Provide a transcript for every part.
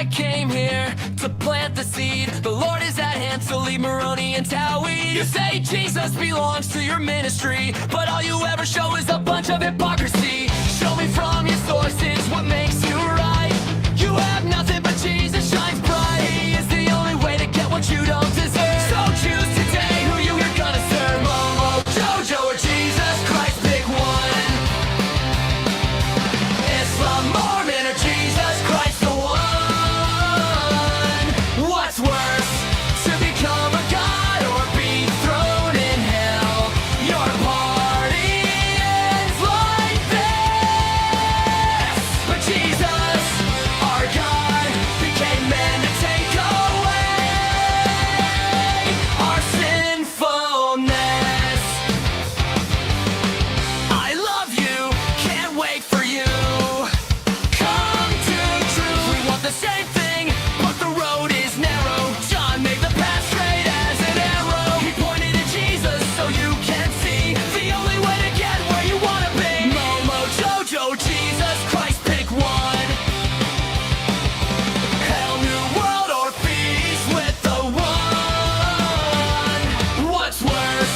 I came here to plant the seed. The Lord is at hand, so leave Moroni and Towie. You say Jesus belongs to your ministry, but all you ever show is a bunch of hypocrisy. Show me from your sources what makes you right. You have nothing but Jesus shines bright. He is the only way to get what you don't deserve. So choose today who you're gonna serve. Momo, Jojo, or Jesus Christ, pick one. Islam, Mormon, or Jesus Christ, the one. What's worse, to become a god or be thrown in hell? Your party ends like this. But Jesus, our God, became man to take away our sinfulness. I love you, can't wait for you. Come to truth, we want the same thing, but the road is narrow. John made the path straight as an arrow. He pointed at Jesus so you can see the only way to get where you wanna be. Momo, Jojo, Jesus Christ, pick one. Hell, new world, or peace with the one. What's worse,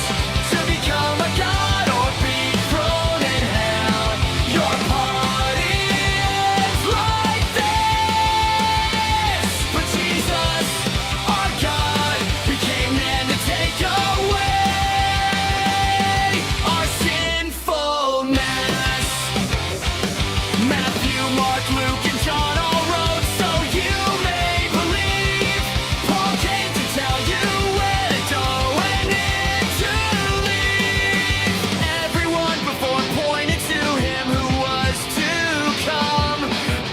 to become a god or be thrown in hell? Your party ends like this. But Jesus, our God, became man to take away our sinfulness. Matthew, Mark, Luke, and John all wrote so you may believe. Paul came to tell you where to go and when to leave. Everyone before pointed to him who was to come.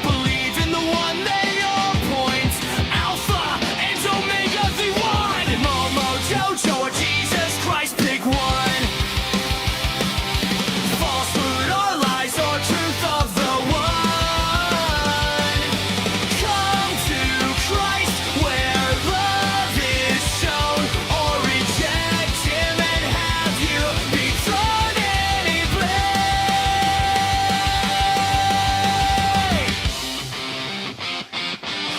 Believe in the one they all point. Alpha and Omega, the one. Momo, Jojo, or Jesus Christ, pick one. Falsehood or lies or truth of the one. Come to Christ where love is shown, or reject him and have you be thrown any place.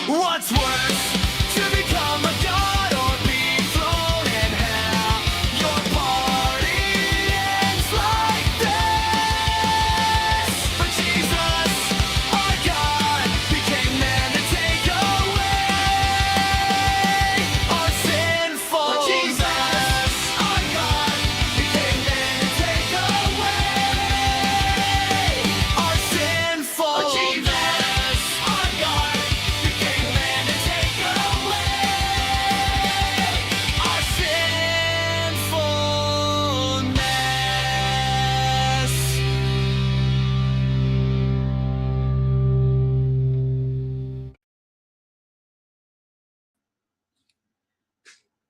What's worse, to become a god or be thrown in hell? Your party ends like this. But Jesus, our God, became man to take away our sinful. Jesus, our God, became man to take away our sinful. Jesus, our God, became man to take away our sinfulness.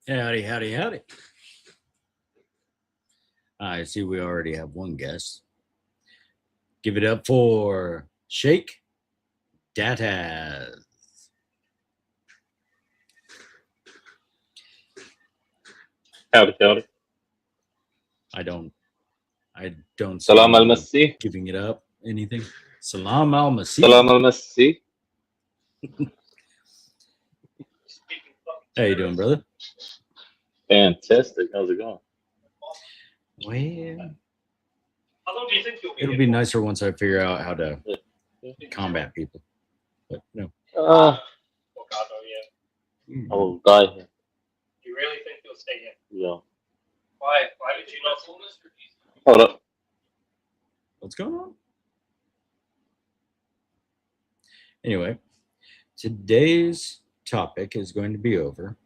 Howdy, howdy, howdy. I see we already have one guest. Give it up for Shake Dataz. Howdy, howdy. I don't see Salam you al-Masih. giving it up, anything. Salam al-Masih. Salam al-Masih. How you doing, brother? Fantastic. How's it going? Well, it'll be nicer once I figure out how to combat people. But no. I will die here. You really think you'll stay in? Yeah. Why? Why did you not fool Mr. Jesus? Hold up. What's going on? Anyway, today's topic is going to be over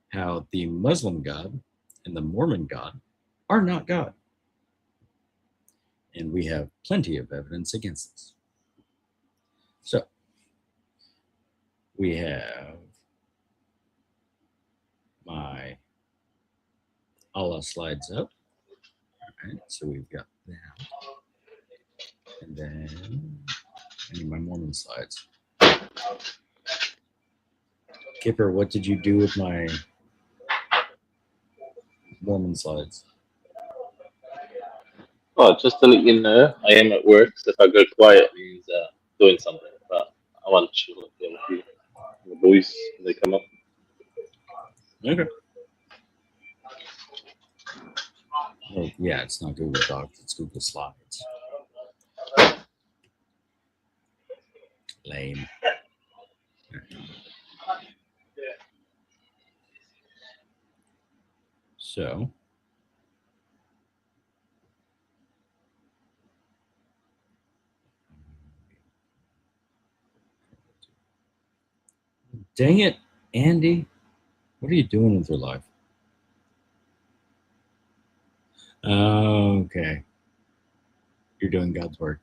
how the Muslim God and the Mormon God are not God. And we have plenty of evidence against this. So, we have my Allah slides up. All right, so we've got that. And then I need my Mormon slides. Kipper, what did you do with my Mormon slides? Oh, just to let you know, I am at work, so if I go quiet, it means doing something. But I want to chill here with you. The boys, they come up. Okay. Well, yeah, it's not Google Docs, it's Google Slides. Lame. So, dang it, Andy. What are you doing with your life? Okay. You're doing God's work.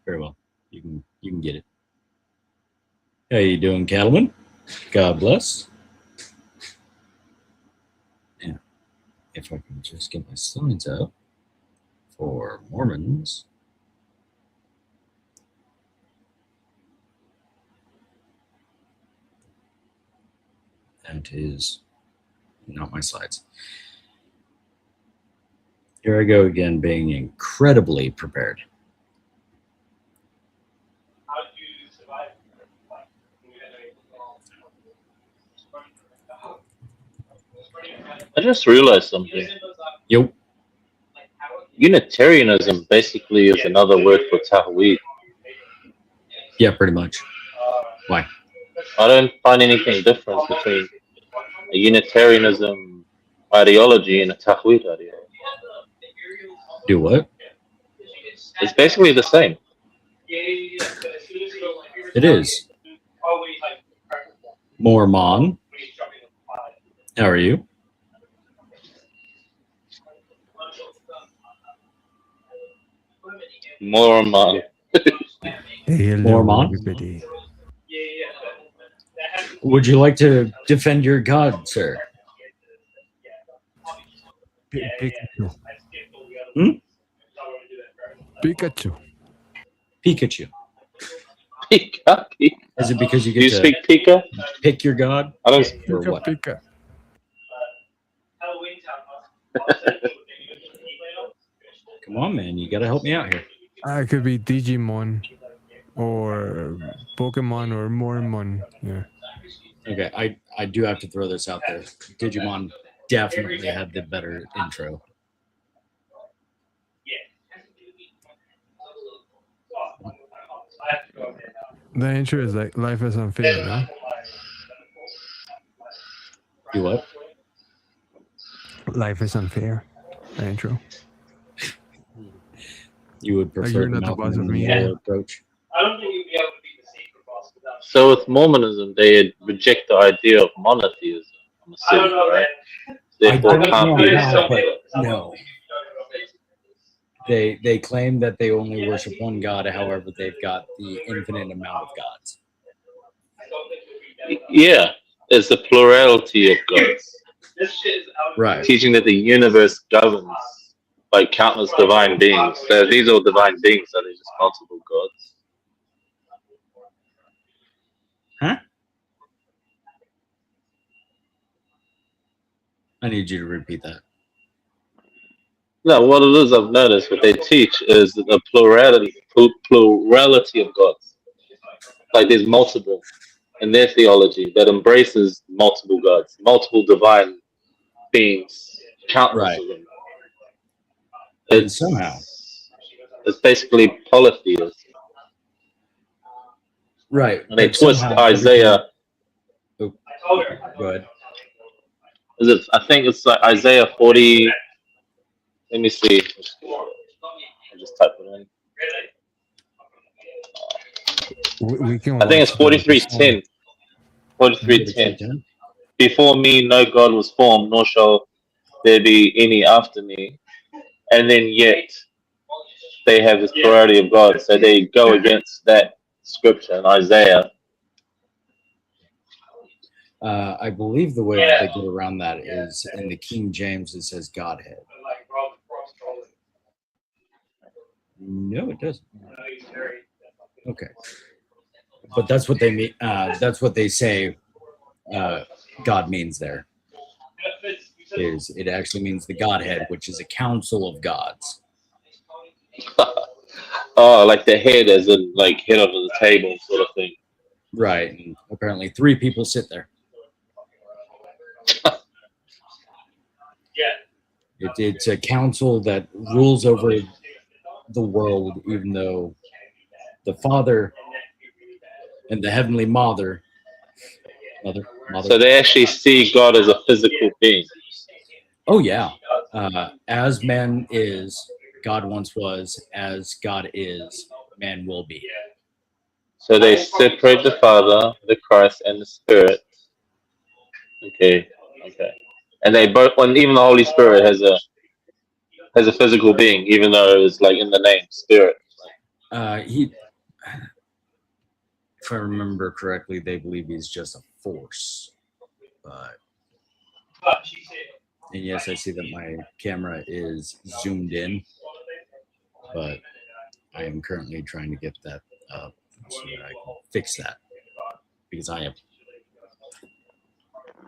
Very well. You can get it. How you doing, Cattleman? God bless. Yeah. If I can just get my slides up for Mormons. That is not my slides. Here I go again, being incredibly prepared. How did you survive? I just realized something. Yo. Unitarianism basically is another word for Tahuid. Yeah, pretty much. Why? I don't find anything different between a Unitarianism ideology and a Tahuid ideology. Do what? It's basically the same. It is. Mormon. How are you? Mormon. Hello, Mormon. everybody. Would you like to defend your God, sir? Pikachu. Hmm? Pikachu. Pikachu. Pika. Pika. Is it because you Do you get to speak Pika? pick your God? I don't. Or Pika, what? Pika. Come on, man. You got to help me out here. I could be Digimon or Pokemon or Mormon. Yeah. Okay, I do have to throw this out there. Digimon definitely had the better intro. The intro is like life is unfair, no? You what? Life is unfair. The intro. You would prefer you're the not the Malcolm boss in of the me, Middle yeah. approach? I don't think you'd be able to beat the secret boss without. So with Mormonism, they reject the idea of monotheism. I'm I don't assuming, know, right? man. Therefore, I it don't can't know be the how, same. but no. They claim that they only worship one God, however, they've got the infinite amount of gods. Yeah, it's the plurality of gods. This shit is out of Right. Teaching that the universe governs by countless divine beings. So if these are divine beings, are they just multiple gods? Huh? I need you to repeat that. No, what it is, I've noticed, what they teach is the plurality of gods. Like there's multiple in their theology that embraces multiple gods, multiple divine beings, countless Right. of them. And somehow. It's basically polytheism. Right. And they but twist somehow Isaiah. Oh, go ahead. Is it? I think it's like Isaiah 40. Let me see. I'll just type it in. We can. I think it's 43:10. 43:10. Before me, no God was formed, nor shall there be any after me. And then yet they have this plurality of God, so they go against that scripture in Isaiah. I believe the way that they get around that is in the King James it says Godhead. No, it doesn't. Okay, but that's what they mean. That's what they say. God means there is it actually means the Godhead, which is a council of gods. Oh, like the head as in like head under the table sort of thing. Right. And apparently 3 people sit there. It's a council that rules over the world, even though the Father and the Heavenly Mother. So they actually see God as a physical being. Oh yeah. As man is, God once was. As God is, man will be. So they separate the Father, the Christ, and the Spirit. Okay. And they both, and even the Holy Spirit has a physical being, even though it's like in the name Spirit. He, if I remember correctly, they believe he's just a force. But and yes, I see that my camera is zoomed in, but I am currently trying to get that up so that I can fix that because I have,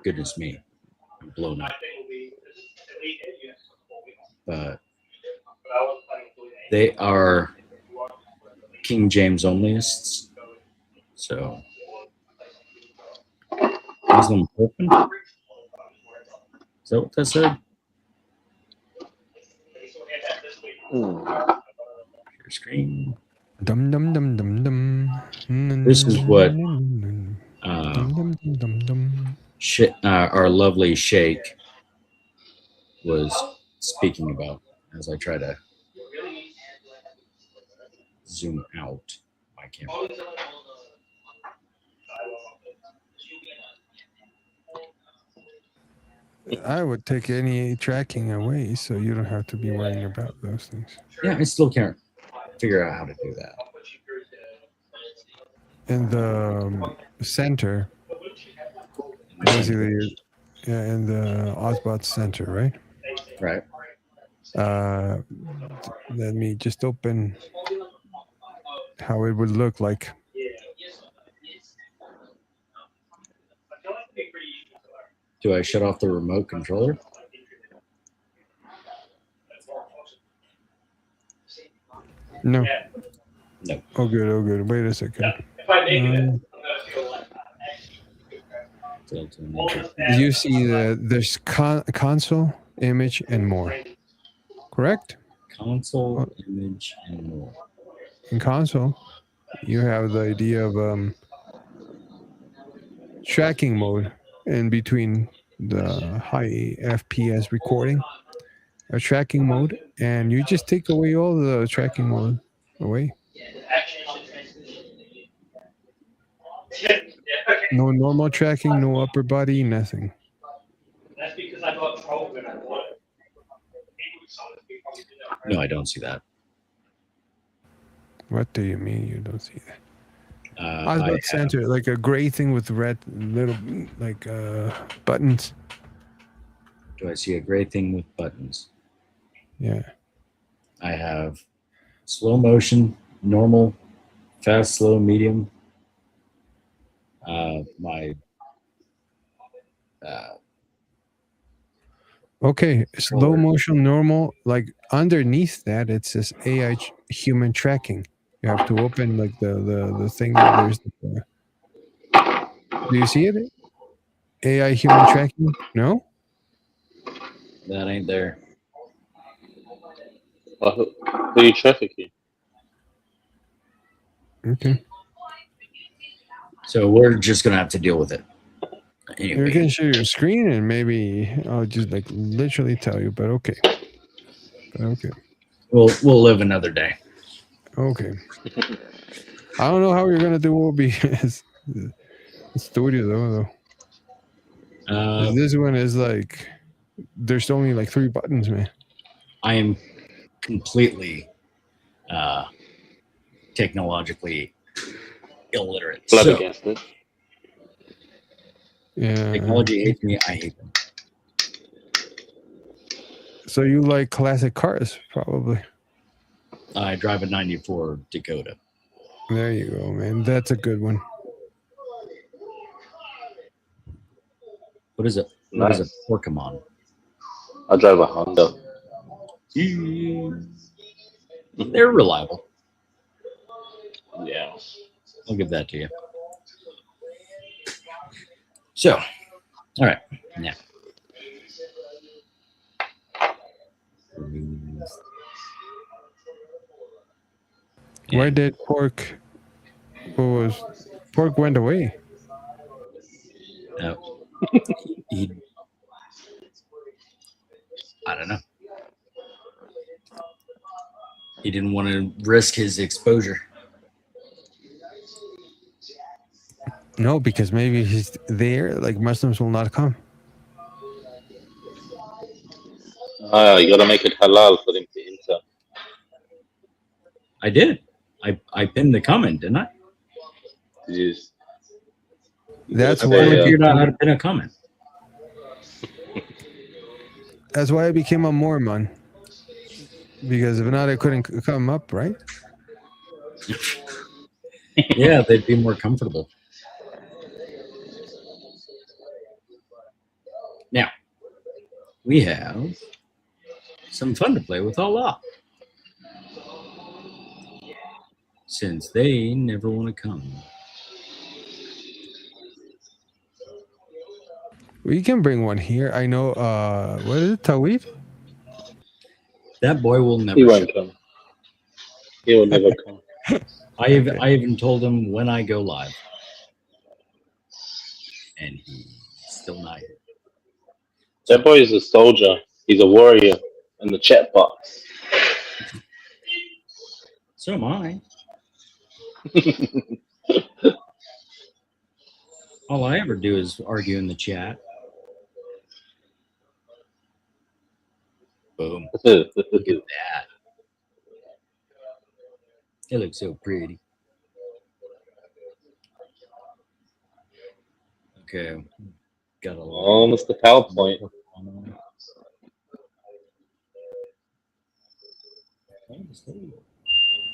goodness me, I'm blown up. But they are King James onlyists, so Muslim open. Is that what that said? Your screen. Dum dum dum dum dum. This is what Dum dum dum dum. our lovely Sheikh was speaking about as I try to zoom out my camera. I would take any tracking away, so you don't have to be worrying about those things. Yeah, I still can't figure out how to do that. In the center, basically, yeah, in the Ozbot center, right? Right. Let me just open how it would look like. Do I shut off the remote controller? No. No. Oh, good. Wait a second. If I make it, You see there's console, image, and more. Correct? Console, image, and more. In console, you have the idea of tracking mode in between the high FPS recording, a tracking mode, and you just take away all the tracking mode away. No normal tracking, no upper body, nothing. That's because I got trolled when I bought it. No, I don't see that. What do you mean you don't see that? I Ozbot have, center, like a gray thing with red little like buttons. do I see a gray thing with buttons? Yeah. I have slow motion, normal, fast, slow, medium. Okay, slow motion, normal. Like underneath that, it says AI human tracking. You have to open like the thing. There's. Do you see it? AI human tracking? No. That ain't there. Who are you trafficking? Okay. So we're just gonna have to deal with it. Anyway. You can share your screen and maybe I'll just like literally tell you. But okay. We'll live another day. Okay. I don't know how you're gonna do OBS studio though. This one is like there's only like 3 buttons, man. I am completely technologically illiterate. Flabbergasted. Yeah. Technology hates me. I hate them. So you like classic cars, probably. I drive a '94 Dakota. There you go, man. That's a good one. What is it? What is a Pokemon? I drive a Honda. They're reliable. Yeah. I'll give that to you. So, all right, now. Where did pork? Pork went away? He, I don't know. He didn't want to risk his exposure. No, because maybe he's there. Like Muslims will not come. You gotta make it halal for them to enter. I did. I pinned the comment, didn't I? Yes. That's I why. finally figured out how to pin a comment. That's why I became a Mormon. Because if not, I couldn't come up, right? Yeah, they'd be more comfortable. Now, we have some fun to play with Allah. Since they never want to come. We can bring one here. I know. What is it? Tawid? That boy will never He show. won't come. He will never come. I even told him when I go live. And he's still not here. That boy is a soldier. He's a warrior in the chat box. So am I. All I ever do is argue in the chat. Boom. Look at that. It looks so pretty. Okay. Got a lot. Almost the PowerPoint.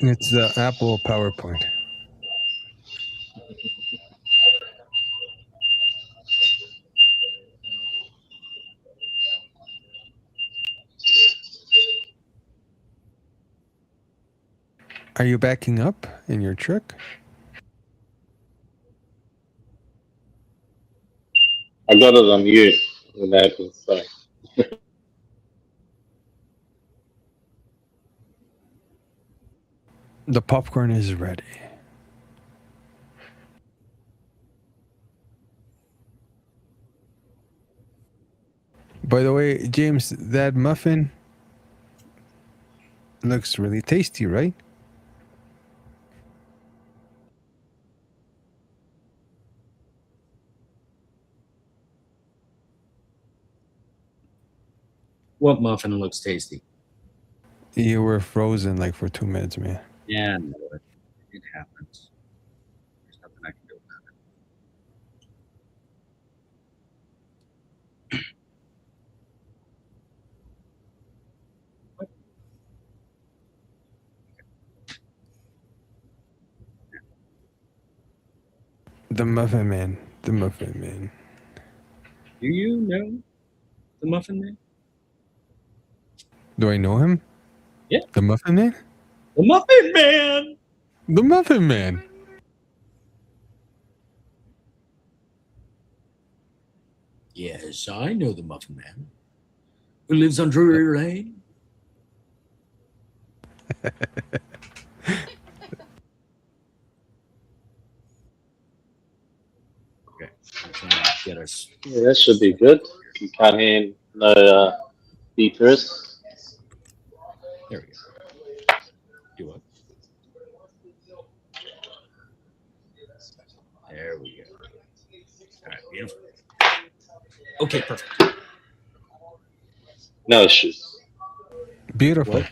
It's the Apple PowerPoint. Are you backing up in your truck? I got it on mute when that happens. Sorry. The popcorn is ready. By the way, James, that muffin looks really tasty, right? What muffin looks tasty? You were frozen like for 2 minutes, man. Yeah, no, it happens. There's nothing I can do about it. The Muffin Man. The Muffin Man. Do you know the Muffin Man? Do I know him? Yeah. The Muffin Man? The Muffin Man! The Muffin Man. Yes, I know the Muffin Man. Who lives on Drury Lane? Okay. I'm trying to get us. Yeah, that should be good. You can't hear no beepers. There we go. Do what? There we go. All right, beautiful. Okay, perfect. No issues. Beautiful. What?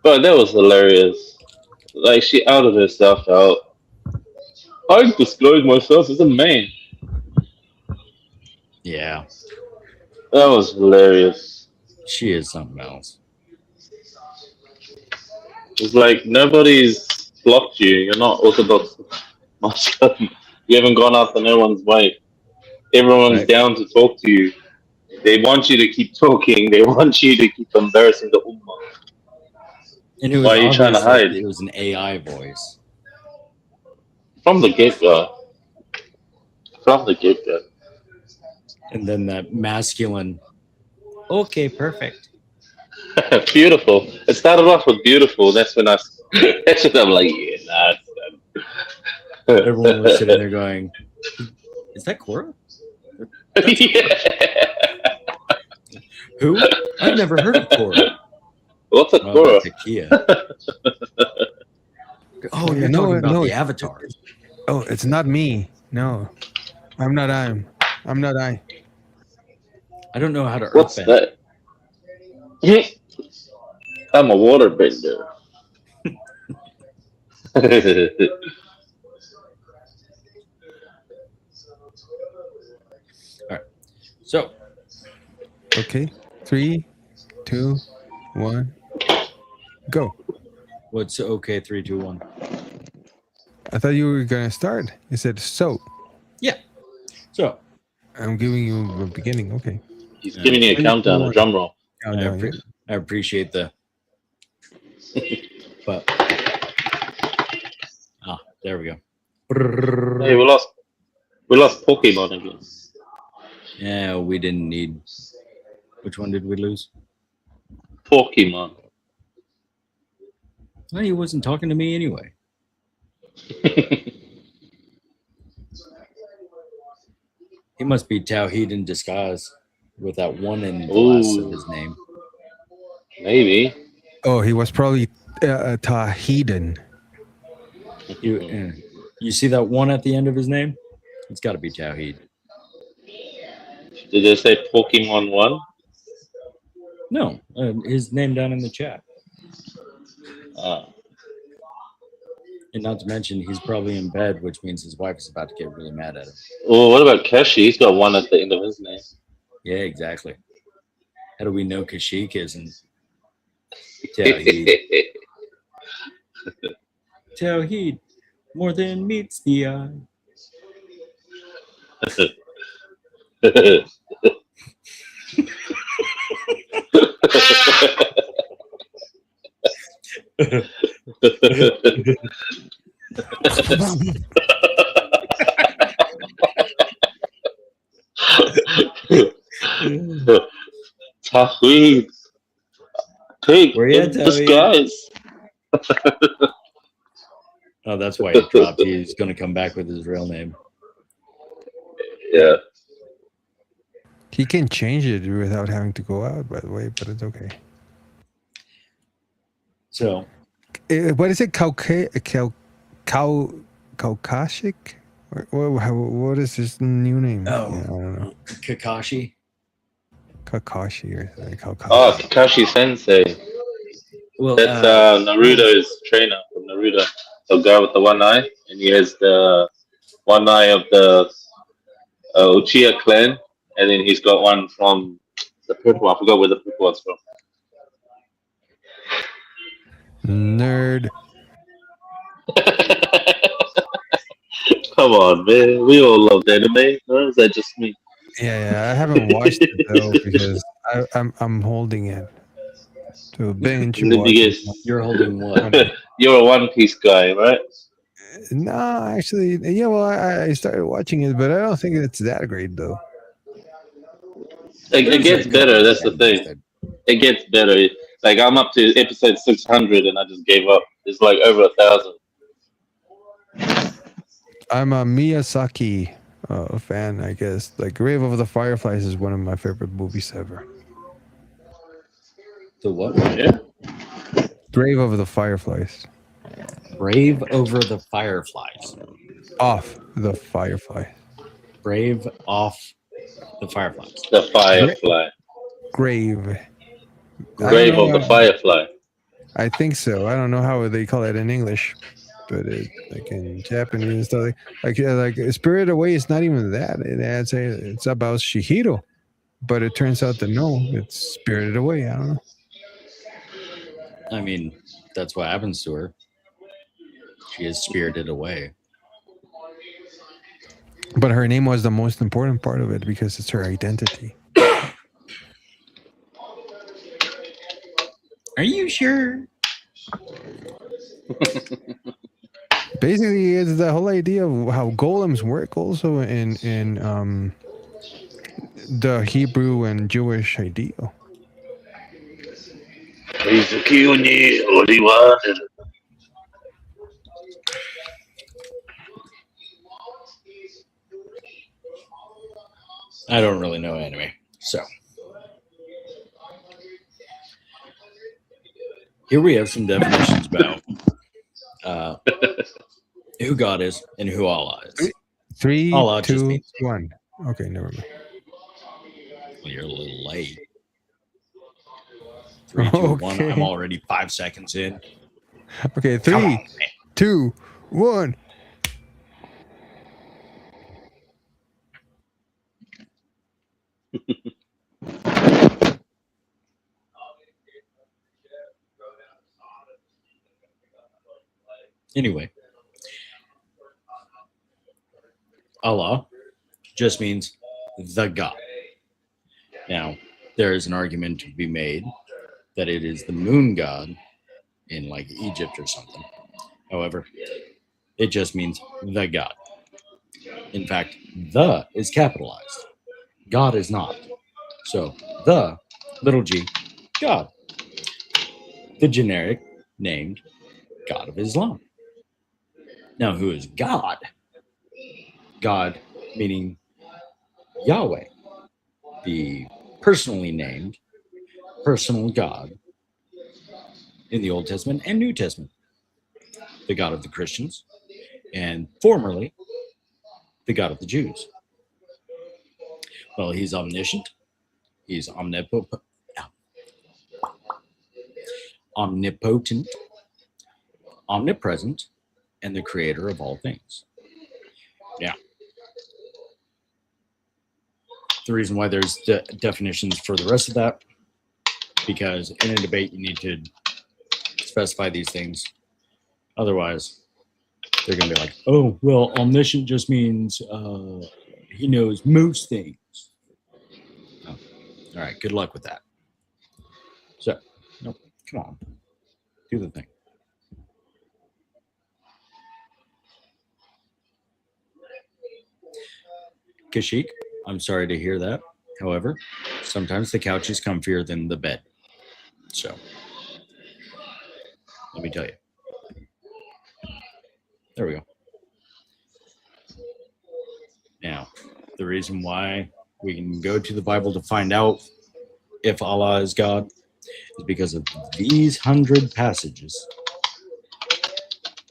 But that was hilarious. Like, she outed herself out. I disclosed myself as a man. Yeah, That was hilarious. she is something else. It's like nobody's blocked you. You're not Orthodox Muslim. You haven't gone out to no one's way. Everyone's Right. down to talk to you. They want you to keep talking. They want you to keep embarrassing the ummah. And it was Why are you trying to obvious that hide? It was an AI voice. From the get-go. from the get-go. And then that masculine. Okay, perfect. Beautiful. It started off with beautiful. That's when I'm like, yeah, nah. Everyone was sitting there going, "Is that Cora? Yeah. Who? I've never heard of Cora." What's a Oh, Cora? that's a Kia. Oh, you're talking about the Avatar. It's not me. No, I'm not. I'm not. I don't know how to What's earthbend. that? I'm a waterbender. So, Okay. 3, 2, 1, go. what's okay? 3, 2, 1. I thought you were gonna start. You said so. Yeah. So, I'm giving you a beginning. Okay. He's giving you a 3, 2, countdown, a 1. drum roll. Countdown, yeah. I appreciate the. But there we go. Hey, we lost Pokemon again. Yeah, we didn't need. Which one did we lose? Pokemon. Well, he wasn't talking to me anyway. He must be Tawhid in disguise with that one in the last of his name. Maybe. Oh, he was probably Tahidin. You see that one at the end of his name? It's got to be Tawhid. Did they say Pokemon 1? No, his name down in the chat. And not to mention, he's probably in bed, which means his wife is about to get really mad at him. Oh, what about Kashi? He's got 1 at the end of his name. Yeah, exactly. How do we know Kashyyyk isn't Tawhid? Tawhid, more than meets the eye. Tawhid. Take Where you at, disguise. Oh, that's why he dropped. He's going to come back with his real name. Yeah. He can change it without having to go out, by the way, but it's okay. So, what is it? Caucasic? What is his new name? Oh. Yeah, I don't know. Kakashi. Kakashi or something. Oh, Kakashi Sensei. Well, That's Naruto's trainer from Naruto. The guy with the one eye, and he has the one eye of the Uchiha clan, and then he's got one from the purple one. I forgot where the purple one's from. Nerd. Come on, man. We all love anime. Or is that just me? Yeah, I haven't watched it though because I'm holding it to binge watch. You're holding what? You're a One Piece guy, right? No, actually, yeah. Well, I started watching it, but I don't think it's that great though. It gets better. That's the thing. It gets better. Like I'm up to episode 600, and I just gave up. It's like over 1,000. I'm a Miyazaki fan, I guess. Like Grave of the Fireflies is one of my favorite movies ever. The what? Yeah. Grave of the Fireflies. Brave over the Fireflies. Off the Firefly. Brave off the Fireflies. The Firefly. Grave. Grave of the Firefly. I think so. I don't know how they call it in English, but like in Japanese and stuff like Spirited Away is not even that. I'd say it's about Shihiro, but it turns out that no, it's Spirited Away. I don't know. I mean, that's what happens to her. She is spirited away. But her name was the most important part of it because it's her identity. Are you sure? Basically, it's the whole idea of how golems work also in the Hebrew and Jewish ideal. He's the Kiuni, Holy One. I don't really know anime, so here we have some definitions about who God is and who Allah is. 3, Allah just 2, means 1. Okay, never mind. well, you're a little late. 3, 2, 1. Okay. I'm already 5 seconds in. Okay, Come on, 3, man. 2, 1. Anyway, Allah just means the God. Now, there is an argument to be made that it is the moon god in like Egypt or something. However, it just means the God. In fact, the is capitalized. God is not. So, the, little g, God. The generic named God of Islam. Now, who is God? God meaning Yahweh, the personally named personal God in the Old Testament and New Testament. The God of the Christians, and formerly the God of the Jews. Well, he's omniscient, he's omnipotent, omnipresent, and the creator of all things. Now, the reason why there's definitions for the rest of that, because in a debate you need to specify these things. Otherwise, they're going to be like, oh, well, omniscient just means he knows most things. Oh, all right, good luck with that. So, no, come on, do the thing. Kashik, I'm sorry to hear that. However, sometimes the couch is comfier than the bed. So, let me tell you. There we go. Now, the reason why we can go to the Bible to find out if Allah is God is because of these 100 passages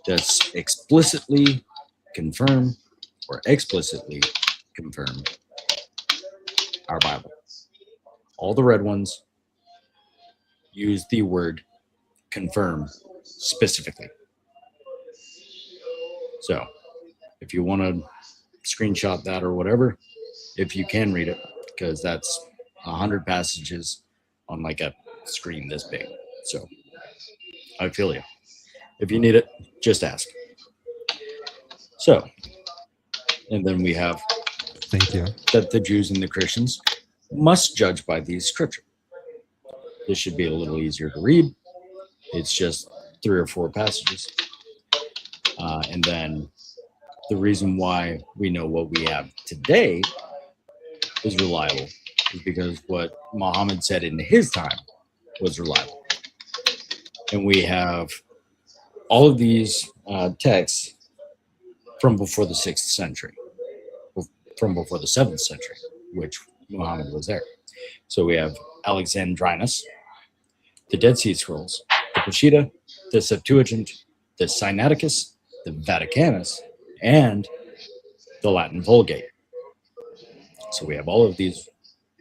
that explicitly confirm or explicitly confirm our Bible. All the red ones use the word confirm specifically. So, if you want to screenshot that or whatever, if you can read it, because that's 100 passages on like a screen this big. So, I feel you. If you need it, just ask. So, and then we have Thank you. that the Jews and the Christians must judge by these scriptures. This should be a little easier to read. It's just 3 or 4 passages. And then the reason why we know what we have today is reliable is because what Muhammad said in his time was reliable. And we have all of these texts from before the 6th century, from before the 7th century, which Muhammad was there. So we have Alexandrinus, the Dead Sea Scrolls, the Peshitta, the Septuagint, the Sinaiticus, the Vaticanus, and the Latin Vulgate. So we have all of these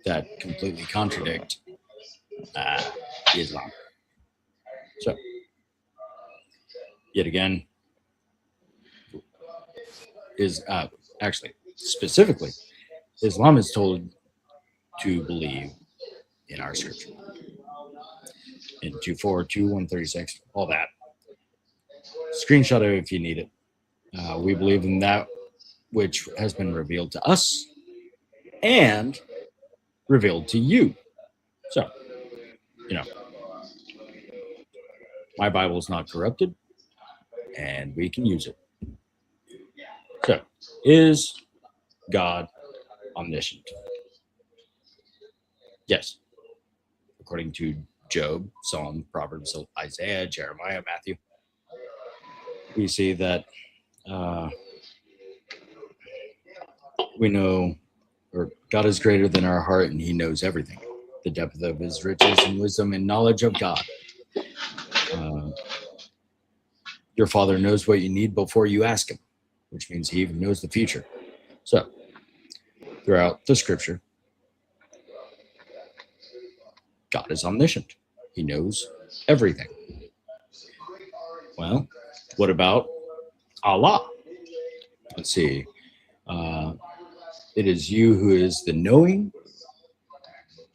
that completely contradict Islam. So, yet again, is actually specifically, Islam is told to believe in our scripture. In 2:4, 136, all that. Screenshot it if you need it. We believe in that which has been revealed to us and revealed to you. So, my Bible is not corrupted, and we can use it. So, is God omniscient? Yes. According to Job, Psalm, Proverbs, Isaiah, Jeremiah, Matthew, we see that we know, or God is greater than our heart, and He knows everything. The depth of His riches and wisdom and knowledge of God. Your Father knows what you need before you ask Him, which means He even knows the future. So, throughout the Scripture, God is omniscient. He knows everything. Well, what about Allah? Let's see. It is you who is the knowing,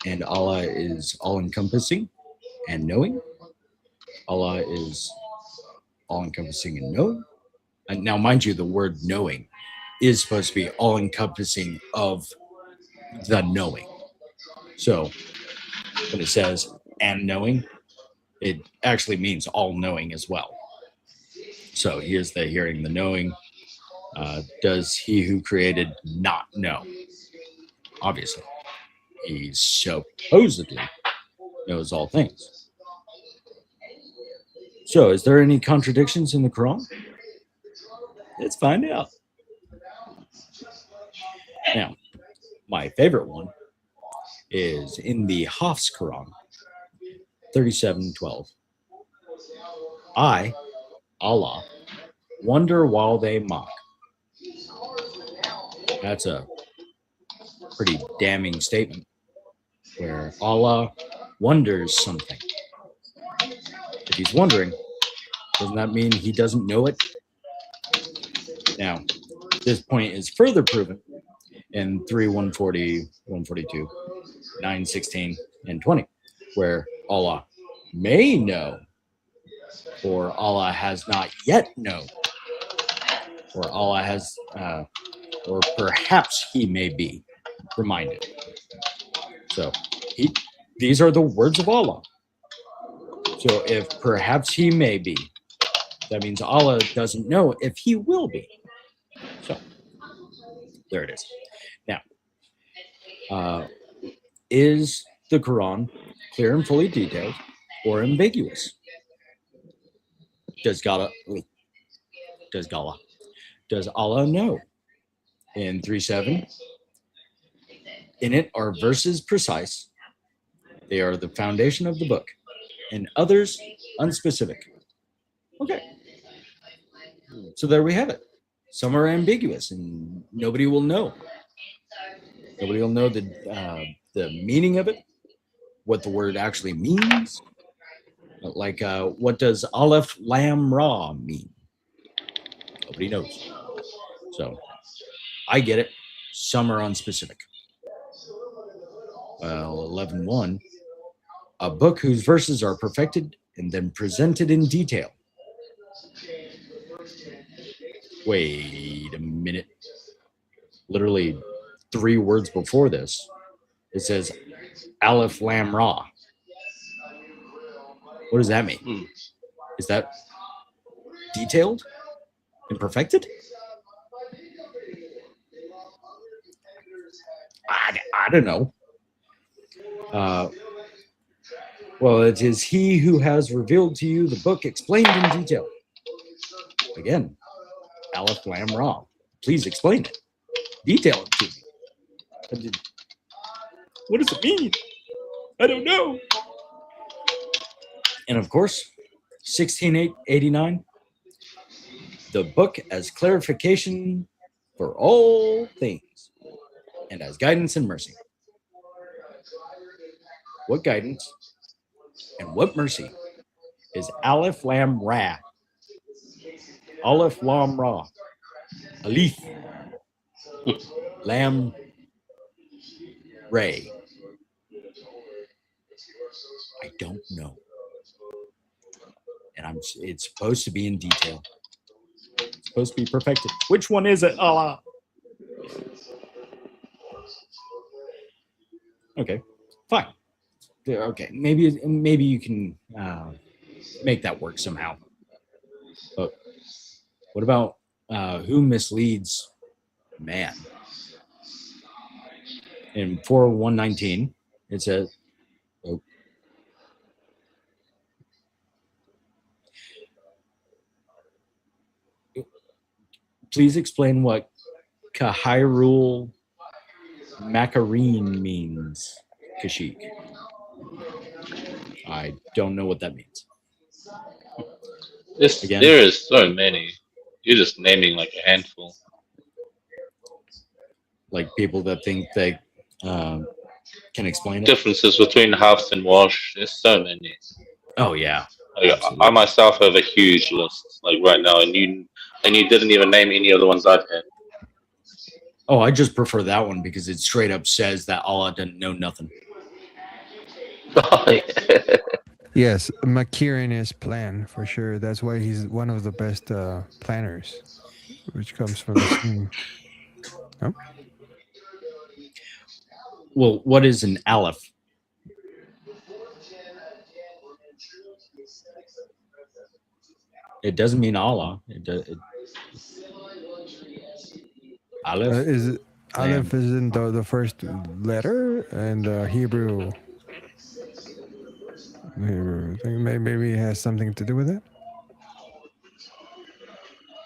and Allah is all-encompassing and knowing. Allah is all-encompassing and knowing. And now, mind you, the word knowing is supposed to be all-encompassing of the knowing. So when it says and knowing, it actually means all-knowing as well. So He is the hearing, the knowing. Does He who created not know? Obviously. He supposedly knows all things. So, is there any contradictions in the Quran? Let's find out. Now, my favorite one is in the Hafs Quran, 37:12. I, Allah, wonder while they mock. That's a pretty damning statement, where Allah wonders something. If He's wondering, doesn't that mean He doesn't know it? Now, this point is further proven in 3, 140, 142, 9, 16, and 20, where Allah may know, or Allah has not yet known, or Allah has, or perhaps He may be reminded. So these are the words of Allah. So if perhaps He may be, that means Allah doesn't know if He will be. So there it is. Now, is the Quran clear and fully detailed or ambiguous? Does Allah know? In 3:7, in it are verses precise. They are the foundation of the book, and others unspecific. Okay. So there we have it. Some are ambiguous, and nobody will know. Nobody will know the meaning of it, what the word actually means. Like, what does Aleph Lam Ra mean? Nobody knows. So, I get it. Some are unspecific. Well, 11:1, a book whose verses are perfected and then presented in detail. Wait a minute. Literally 3 words before this, it says Aleph Lam Ra. What does that mean? Is that detailed and perfected? I don't know. Well, it is He who has revealed to you the book explained in detail. Again, Aleph Lam Ra. Please explain it. Detail it to me. What does it mean? I don't know. And of course, 1689, the book as clarification for all things and as guidance and mercy. What guidance and what mercy is Aleph Lam Ra? Aleph Lam Ra. Alif Lam Ray. I don't know. And it's supposed to be in detail. It's supposed to be perfected. Which one is it, Allah? Okay, fine. Okay, maybe you can make that work somehow. But what about who misleads man. In 4:119, it says, oh, please explain what Kahirul Macarene means, Kashyyyk. I don't know what that means. Again? There is so many. You're just naming like a handful. Like people that think they can explain it. Differences between House and Wash. There's so many. Oh yeah. Like, I myself have a huge list like right now, and you didn't even name any of the ones I've had. Oh, I just prefer that one because it straight up says that Allah doesn't know nothing. Oh, yeah. Yes, Makirin is plan for sure. That's why he's one of the best planners, which comes from the same. Oh? Well, what is an aleph? It doesn't mean Allah. Aleph. Aleph isn't the first letter, and Hebrew thing. Maybe it has something to do with it.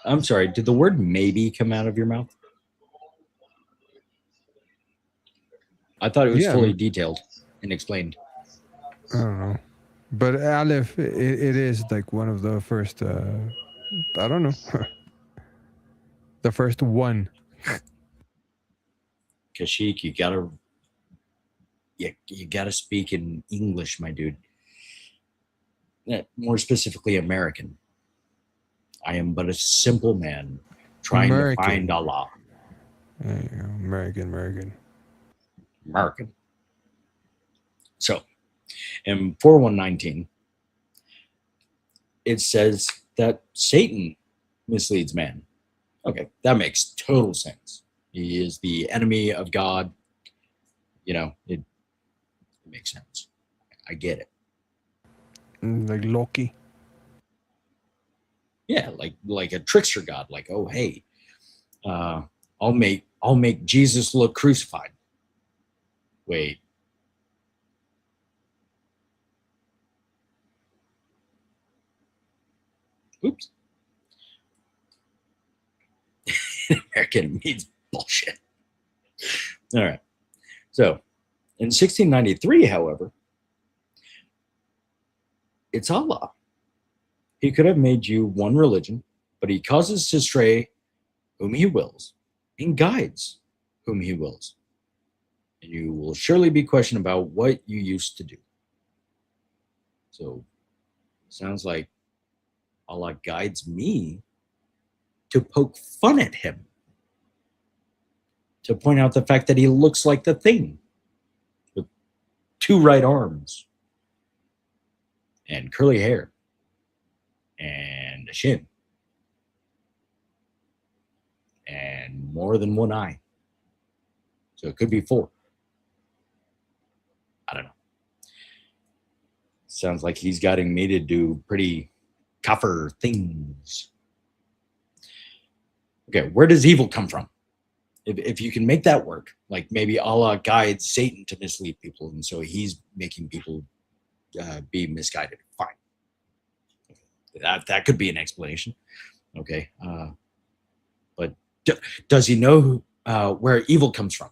I'm sorry. Did the word maybe come out of your mouth? I thought it was fully detailed and explained. I don't know, but Aleph it is like one of the first. I don't know, the first one. Kashyyyk, you gotta speak in English, my dude. More specifically, American. I am but a simple man trying to find Allah. There you go. American. So, in 4:119, it says that Satan misleads man. Okay, that makes total sense. He is the enemy of God. You know, it makes sense. I get it. Like Loki. Yeah, like a trickster god. Like, oh hey, I'll make Jesus look crucified. Wait. Oops. American means bullshit. All right. So, in 1693, however, it's Allah. He could have made you one religion, but he causes to stray whom he wills and guides whom he wills. And you will surely be questioned about what you used to do. So, sounds like Allah guides me to poke fun at him, to point out the fact that he looks like the thing with 2 right arms and curly hair and a shin and more than 1 eye. So it could be 4. I don't know. Sounds like he's guiding me to do pretty kafir things. Okay, where does evil come from? If you can make that work, like maybe Allah guides Satan to mislead people, and so he's making people be misguided. Fine. That could be an explanation. Okay. But does he know where evil comes from?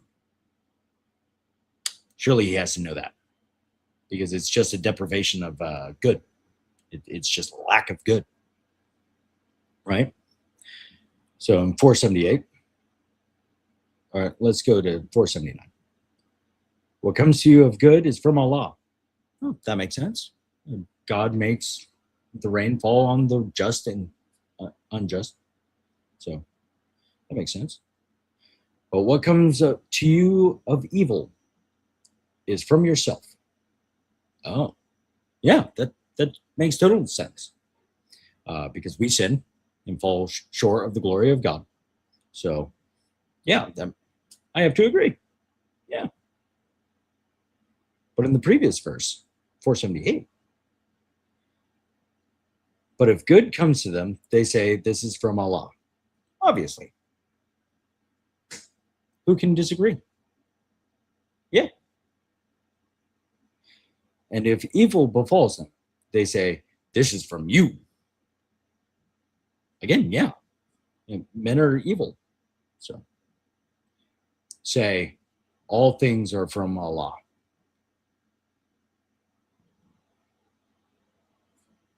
Surely he has to know that, because it's just a deprivation of good. It's just lack of good. Right? So in 478, all right, let's go to 479. What comes to you of good is from Allah. Oh, that makes sense. God makes the rain fall on the just and unjust. So that makes sense. But what comes to you of evil is from yourself. Oh, yeah, that makes total sense. Because we sin and fall short of the glory of God. So, yeah, I have to agree. Yeah. But in the previous verse, 478, but if good comes to them, they say, this is from Allah. Obviously. Who can disagree? Yeah. And if evil befalls them, they say, this is from you. Again, yeah. Men are evil. So say, all things are from Allah.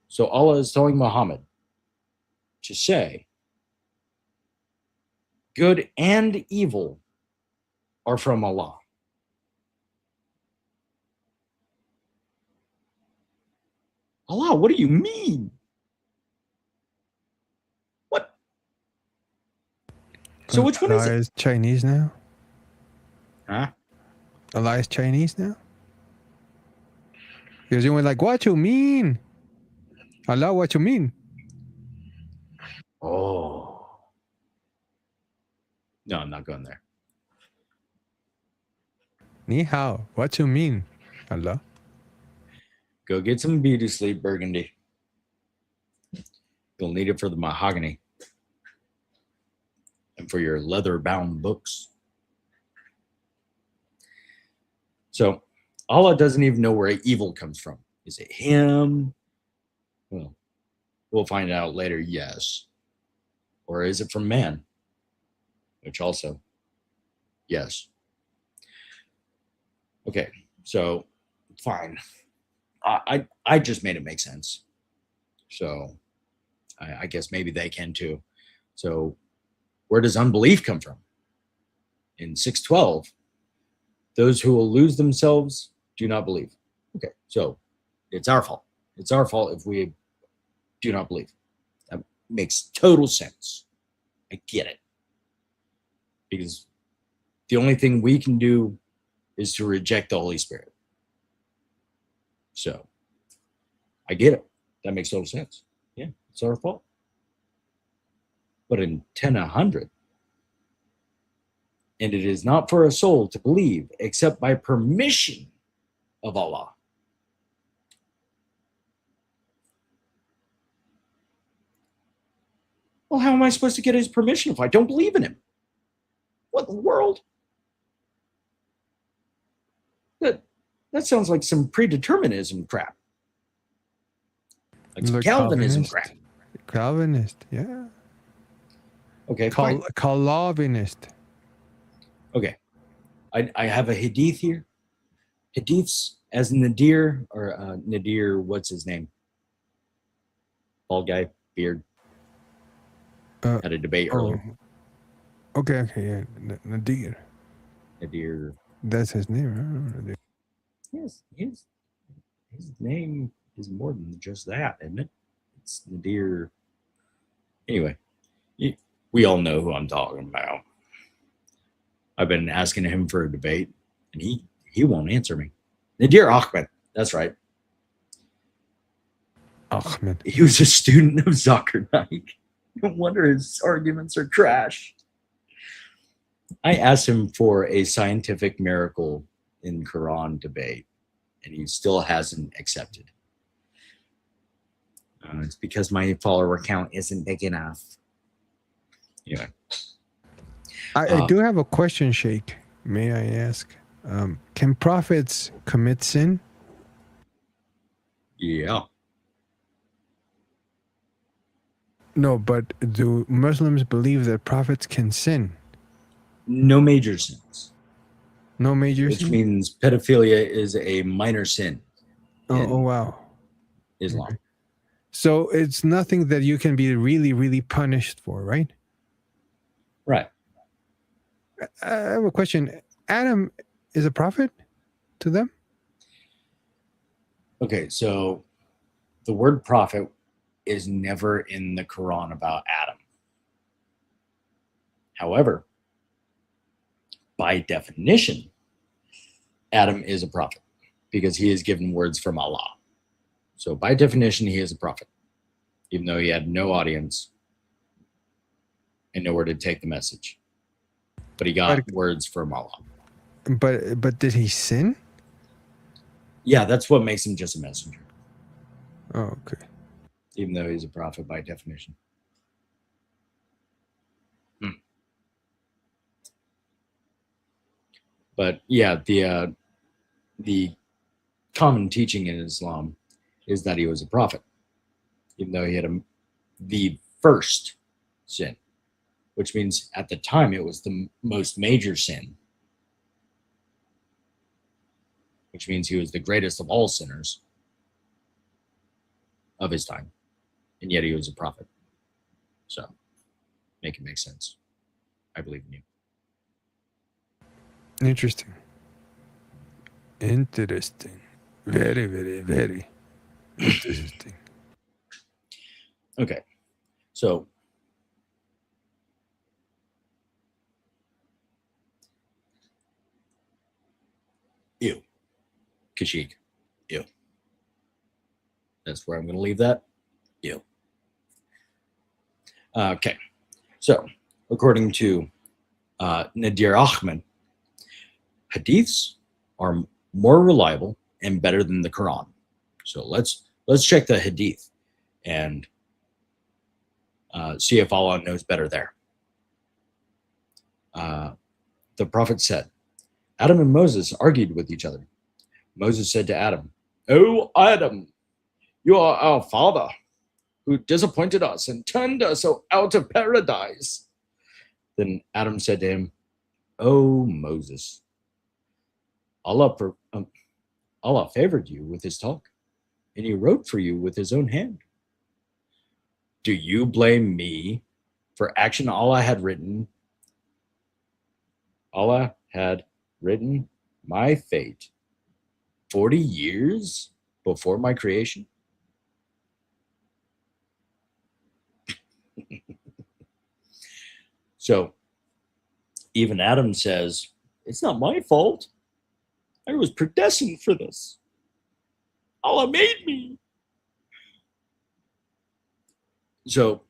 So Allah is telling Muhammad to say, good and evil are from Allah. Allah, what do you mean? What? So which one is Allah it? is Chinese now? Huh? Allah is Chinese now? Because you were like, what you mean? Allah, what you mean? Oh. No, I'm not going there. Ni hao, what you mean? Allah. Go get some beauty sleep, Burgundy. You'll need it for the mahogany and for your leather-bound books. So Allah doesn't even know where evil comes from. Is it him? Well, we'll find out later, yes. Or is it from man? Which also, yes. Okay, so fine. I just made it make sense. So I guess maybe they can too. So where does unbelief come from? In 612, those who will lose themselves do not believe. Okay, so it's our fault. It's our fault if we do not believe. That makes total sense. I get it. Because the only thing we can do is to reject the Holy Spirit. So I get it. That makes total sense. Yeah, it's our fault. But in 10:100, and it is not for a soul to believe except by permission of Allah. Well, how am I supposed to get his permission if I don't believe in him? What in the world? That sounds like some predeterminism crap. Like some Like Calvinism Calvinist. crap. Calvinist, yeah. Okay, fine. Calvinist. Okay. I have a hadith here. Hadiths as Nadir, or Nadir, what's his name? Bald guy, beard. Had a debate earlier. Okay, yeah. Nadir. Nadir. That's his name, right? Nadir. Yes, his name is more than just that, isn't it? It's Nadir. Anyway, we all know who I'm talking about. I've been asking him for a debate, and he won't answer me. Nadir Ahmed, that's right. Ahmed. He was a student of Zakir Naik. No wonder his arguments are trash. I asked him for a scientific miracle in Quran debate, and he still hasn't accepted. It's because my follower count isn't big enough. Anyway. I do have a question, Sheikh. May I ask? Can prophets commit sin? Yeah. No, but do Muslims believe that prophets can sin? No major sins. No major Which sin? means pedophilia is a minor sin. Oh, wow. Islam. Okay. So it's nothing that you can be really, really punished for, right? Right. I have a question. Adam is a prophet to them? Okay, so the word prophet is never in the Quran about Adam. However, by definition, Adam is a prophet because he is given words from Allah. So by definition, he is a prophet, even though he had no audience and nowhere to take the message. But he got words from Allah. But did he sin? Yeah, that's what makes him just a messenger. Oh, okay. Even though he's a prophet by definition. But yeah, the common teaching in Islam is that he was a prophet, even though he had the first sin, which means at the time it was the most major sin, which means he was the greatest of all sinners of his time, and yet he was a prophet. So make it make sense. I believe in you. Interesting. Interesting. Very, very, very interesting. Okay, so ew, Kashyyyk, ew. That's where I'm going to leave that. Ew. Okay, so according to Nadir Ahmed, hadiths are more reliable and better than the Quran. So let's check the hadith and see if Allah knows better there. The Prophet said, Adam and Moses argued with each other. Moses said to Adam, "O Adam, you are our father, who disappointed us and turned us out of paradise." Then Adam said to him, "O Moses, Allah favored you with his talk, and he wrote for you with his own hand. Do you blame me for action Allah had written? Allah had written my fate 40 years before my creation?" So even Adam says, it's not my fault. I was predestined for this. Allah made me. So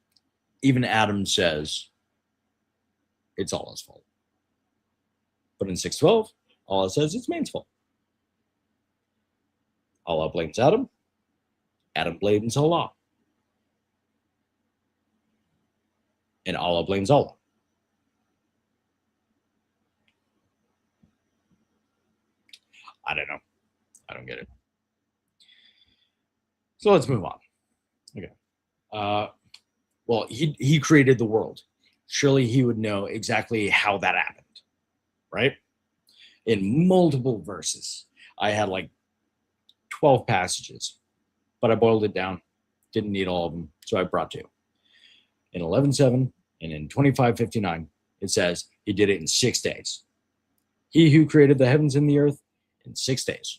even Adam says it's Allah's fault. But in 612, Allah says it's man's fault. Allah blames Adam. Adam blames Allah. And Allah blames Allah. I don't know. I don't get it. So let's move on. Okay. Well, he created the world. Surely he would know exactly how that happened, right? In multiple verses. I had like 12 passages, but I boiled it down. Didn't need all of them, so I brought two. In 11:7 and in 25:59, it says he did it in 6 days. He who created the heavens and the earth in 6 days.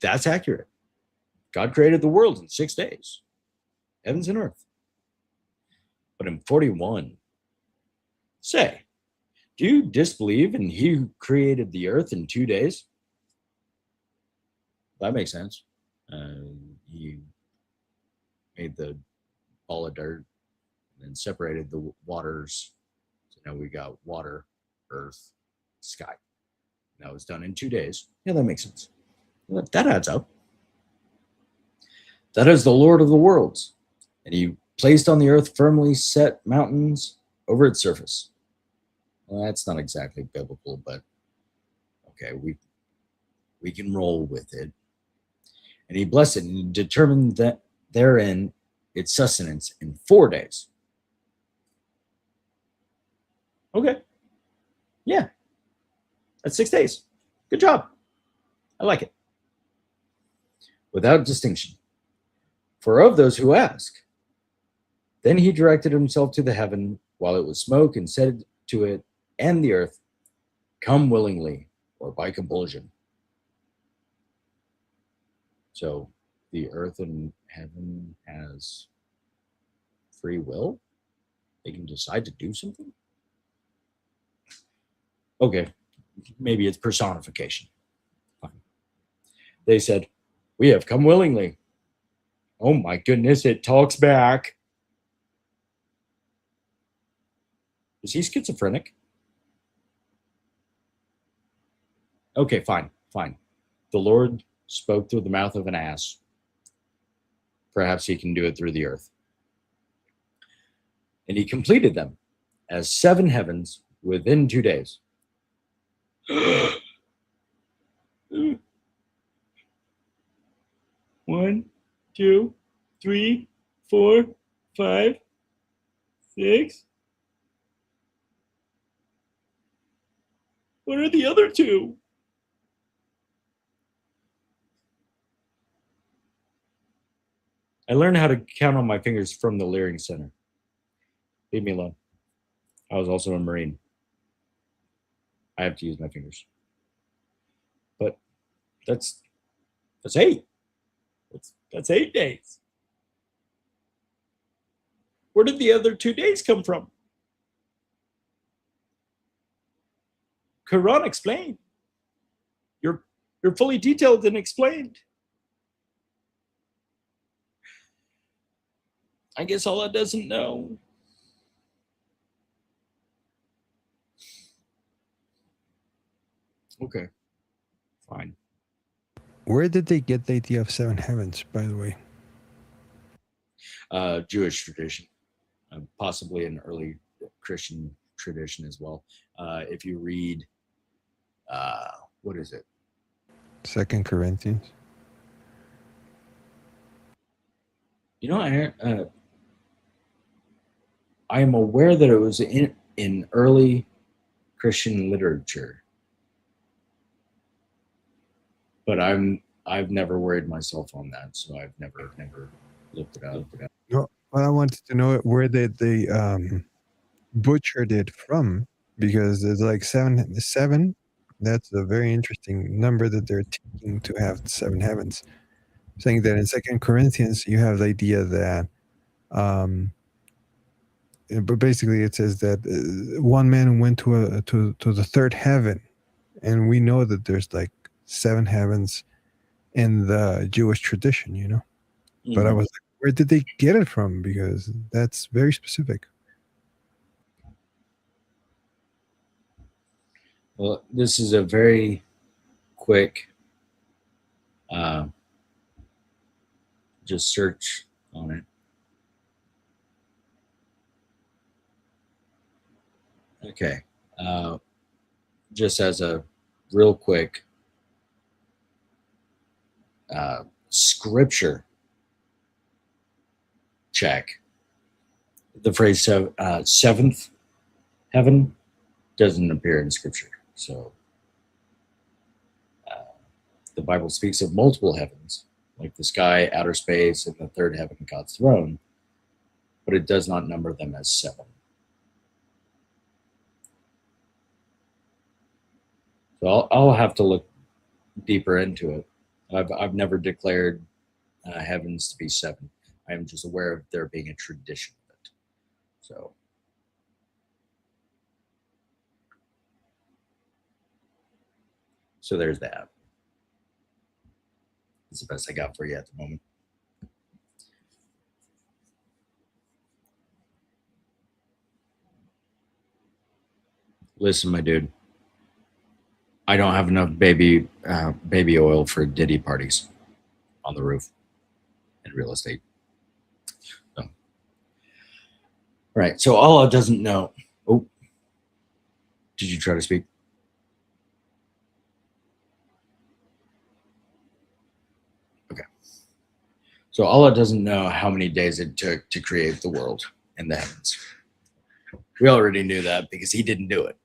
That's accurate. God created the world in 6 days, heavens and earth. But in 41, say, do you disbelieve in he who created the earth in 2 days? That makes sense. He made the ball of dirt and then separated the waters. So now we got water, earth, sky. That was done in 2 days. Yeah, that makes sense. That adds up. That is the Lord of the worlds. And he placed on the earth firmly set mountains over its surface. Well, that's not exactly biblical, but okay, we can roll with it. And he blessed it and determined that therein its sustenance in 4 days. Okay. Yeah. That's 6 days. Good job. I like it. Without distinction. For of those who ask, then he directed himself to the heaven while it was smoke and said to it and the earth, come willingly or by compulsion. So the earth and heaven has free will? They can decide to do something? Okay, maybe it's personification. Fine. They said, we have come willingly. Oh my goodness, it talks back. Is he schizophrenic? Okay, fine. The Lord spoke through the mouth of an ass. Perhaps he can do it through the earth. And he completed them as 7 heavens within 2 days. 1, 2, 3, 4, 5, 6. What are the other two? I learned how to count on my fingers from the Leering Center. Leave me alone. I was also a Marine. I have to use my fingers. But that's 8. That's 8 days. Where did the other 2 days come from? Quran explained. You're fully detailed and explained. I guess Allah doesn't know. Okay. Fine. Where did they get the idea of 7 heavens, by the way? Jewish tradition, possibly an early Christian tradition as well. If you read, what is it? 2 Corinthians. You know, I am aware that it was in early Christian literature, but I've never worried myself on that, so I've never looked it up. No, well, I wanted to know where they butchered it from, because it's like 7. That's a very interesting number that they're taking to have 7 heavens. Saying that in 2 Corinthians you have the idea that, but basically it says that one man went to the 3rd heaven, and we know that there's like 7 heavens in the Jewish tradition, you know. Mm-hmm. But I was like, where did they get it from? Because that's very specific. Well, this is a very quick just search on it. Okay. Just as a real quick scripture check, the phrase 7th heaven doesn't appear in scripture. So the Bible speaks of multiple heavens, like the sky, outer space, and the 3rd heaven, God's throne, but it does not number them as 7. So I'll have to look deeper into it. I've never declared heavens to be 7. I am just aware of there being a tradition of it. So there's that. That's the best I got for you at the moment. Listen, my dude, I don't have enough baby oil for Diddy parties on the roof and real estate. So, right. So Allah doesn't know. Oh, did you try to speak? Okay. So Allah doesn't know how many days it took to create the world and the heavens. We already knew that because he didn't do it.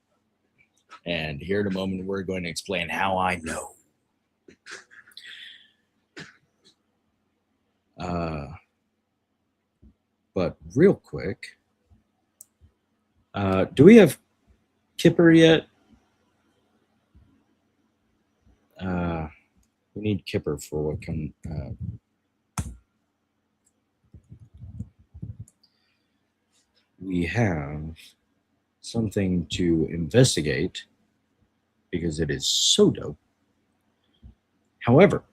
And here in a moment, we're going to explain how I know. But real quick, do we have Kipper yet? We need Kipper for what can. We have something to investigate because it is so dope. However,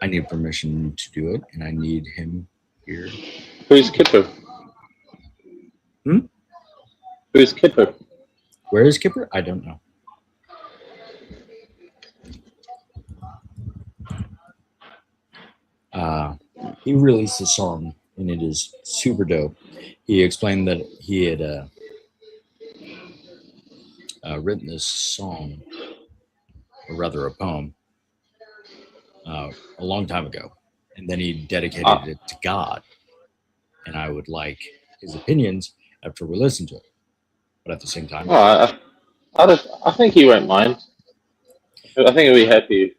I need permission to do it, and I need him here. Who's Kipper? Who's Kipper? Where is Kipper? I don't know. He released a song, and it is super dope. He explained that he had written this song, or rather a poem, a long time ago, and then he dedicated it to God. And I would like his opinions after we listen to it. But at the same time, Oh, I think he won't mind. I think he'll be happy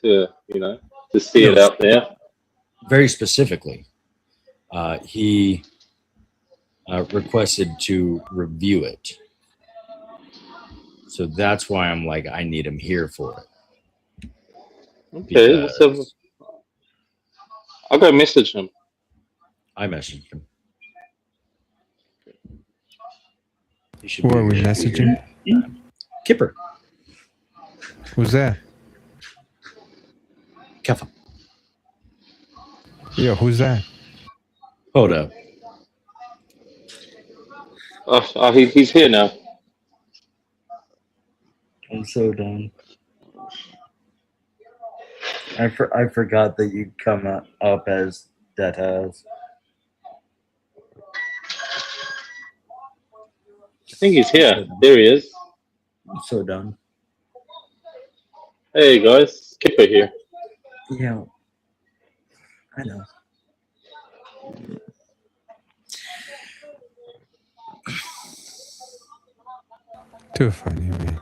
to, to see it no, out there. very specifically, he requested to review it. So that's why I'm like, I need him here for it. Okay, so Because I'll go message him. I messaged him. He should Who are we here. messaging? Kipper. Who's that? Kefa. Yeah, who's that? Hold up. He's here now. I'm so done. I forgot that you come up as that has. I think he's here. There he is. I'm so done. Hey guys, Kipper here. Yeah, I know. Too funny, man.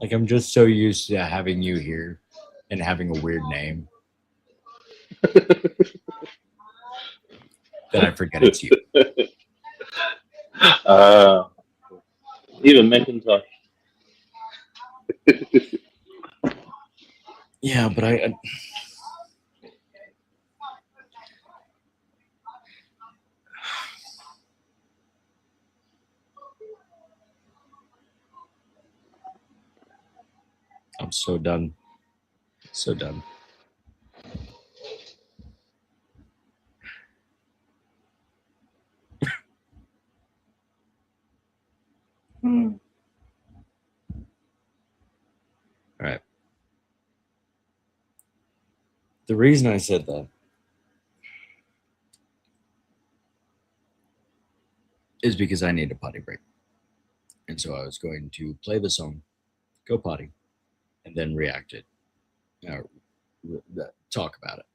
Like, I'm just so used to having you here and having a weird name that I forget it's you. Even McIntosh. Yeah, but I'm so done. So done. All right. The reason I said that is because I need a potty break. And so I was going to play the song, go potty, and then react it, talk about it.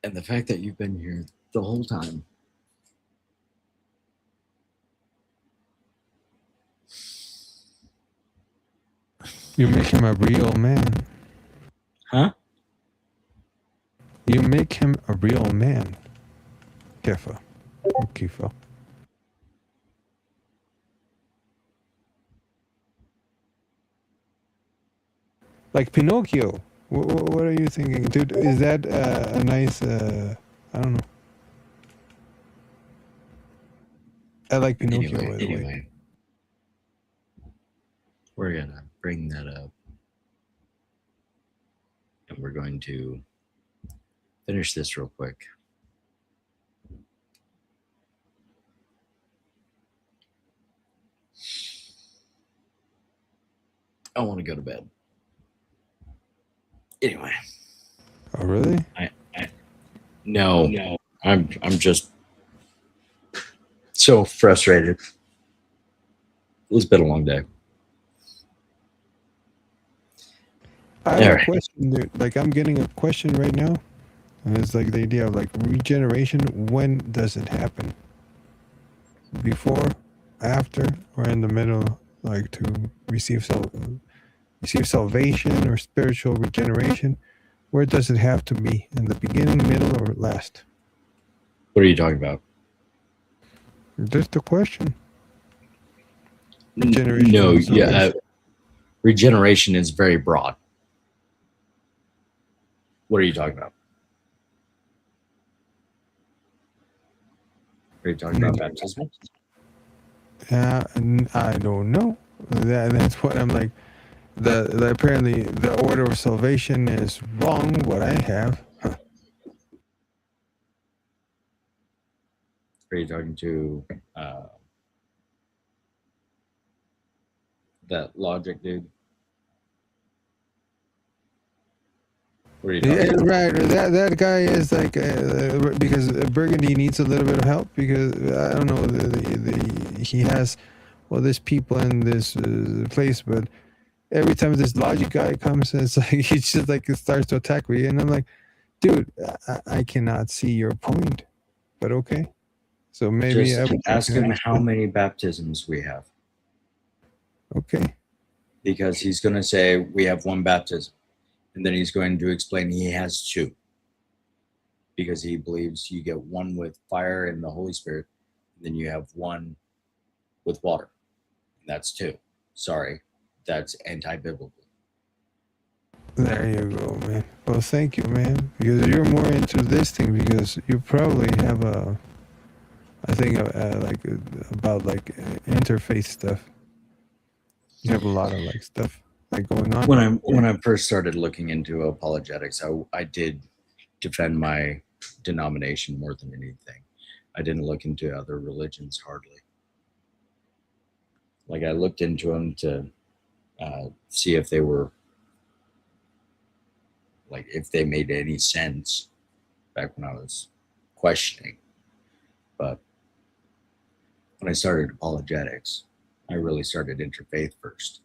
And the fact that you've been here the whole time. You make him a real man. Huh? You make him a real man. Kefa. Kefa. Like Pinocchio. What are you thinking? Dude, is that a nice, I don't know. I like Pinocchio, by the way. We're going to bring that up. And we're going to finish this real quick. I want to go to bed. Anyway. Oh, really? No. I'm just so frustrated. It's been a long day. I have a question, dude. Like, I'm getting a question right now. And it's like the idea of like regeneration. When does it happen? Before, after, or in the middle? Like to receive salvation or spiritual regeneration. Where does it have to be? In the beginning, middle, or last? What are you talking about? Just the question. Regeneration. No, yeah. Regeneration is very broad. What are you talking about? Are you talking about baptism? I don't know. That's what I'm like. The apparently the order of salvation is wrong. What I have. Huh. Are you talking to that logic dude? What are you talking Yeah, about? right. That guy is like because Burgundy needs a little bit of help because I don't know he has there's people in this place, but every time this logic guy comes, it's like he just like starts to attack me, and I'm like, dude, I cannot see your point, but okay. So maybe Just ask can him how many baptisms we have, okay. because he's going to say we have one baptism, and then he's going to explain he has two, because he believes you get one with fire and the Holy Spirit, and then you have one with water, and that's two. Sorry, that's anti-biblical. There you go, man. Well, thank you, man, because you're more into this thing because you probably have I think about like interfaith stuff. You have a lot of like stuff like going on. When I first started looking into apologetics, I did defend my denomination more than anything. I didn't look into other religions hardly. Like I looked into them to see if they were like if they made any sense back when I was questioning. But when I started apologetics, I really started interfaith first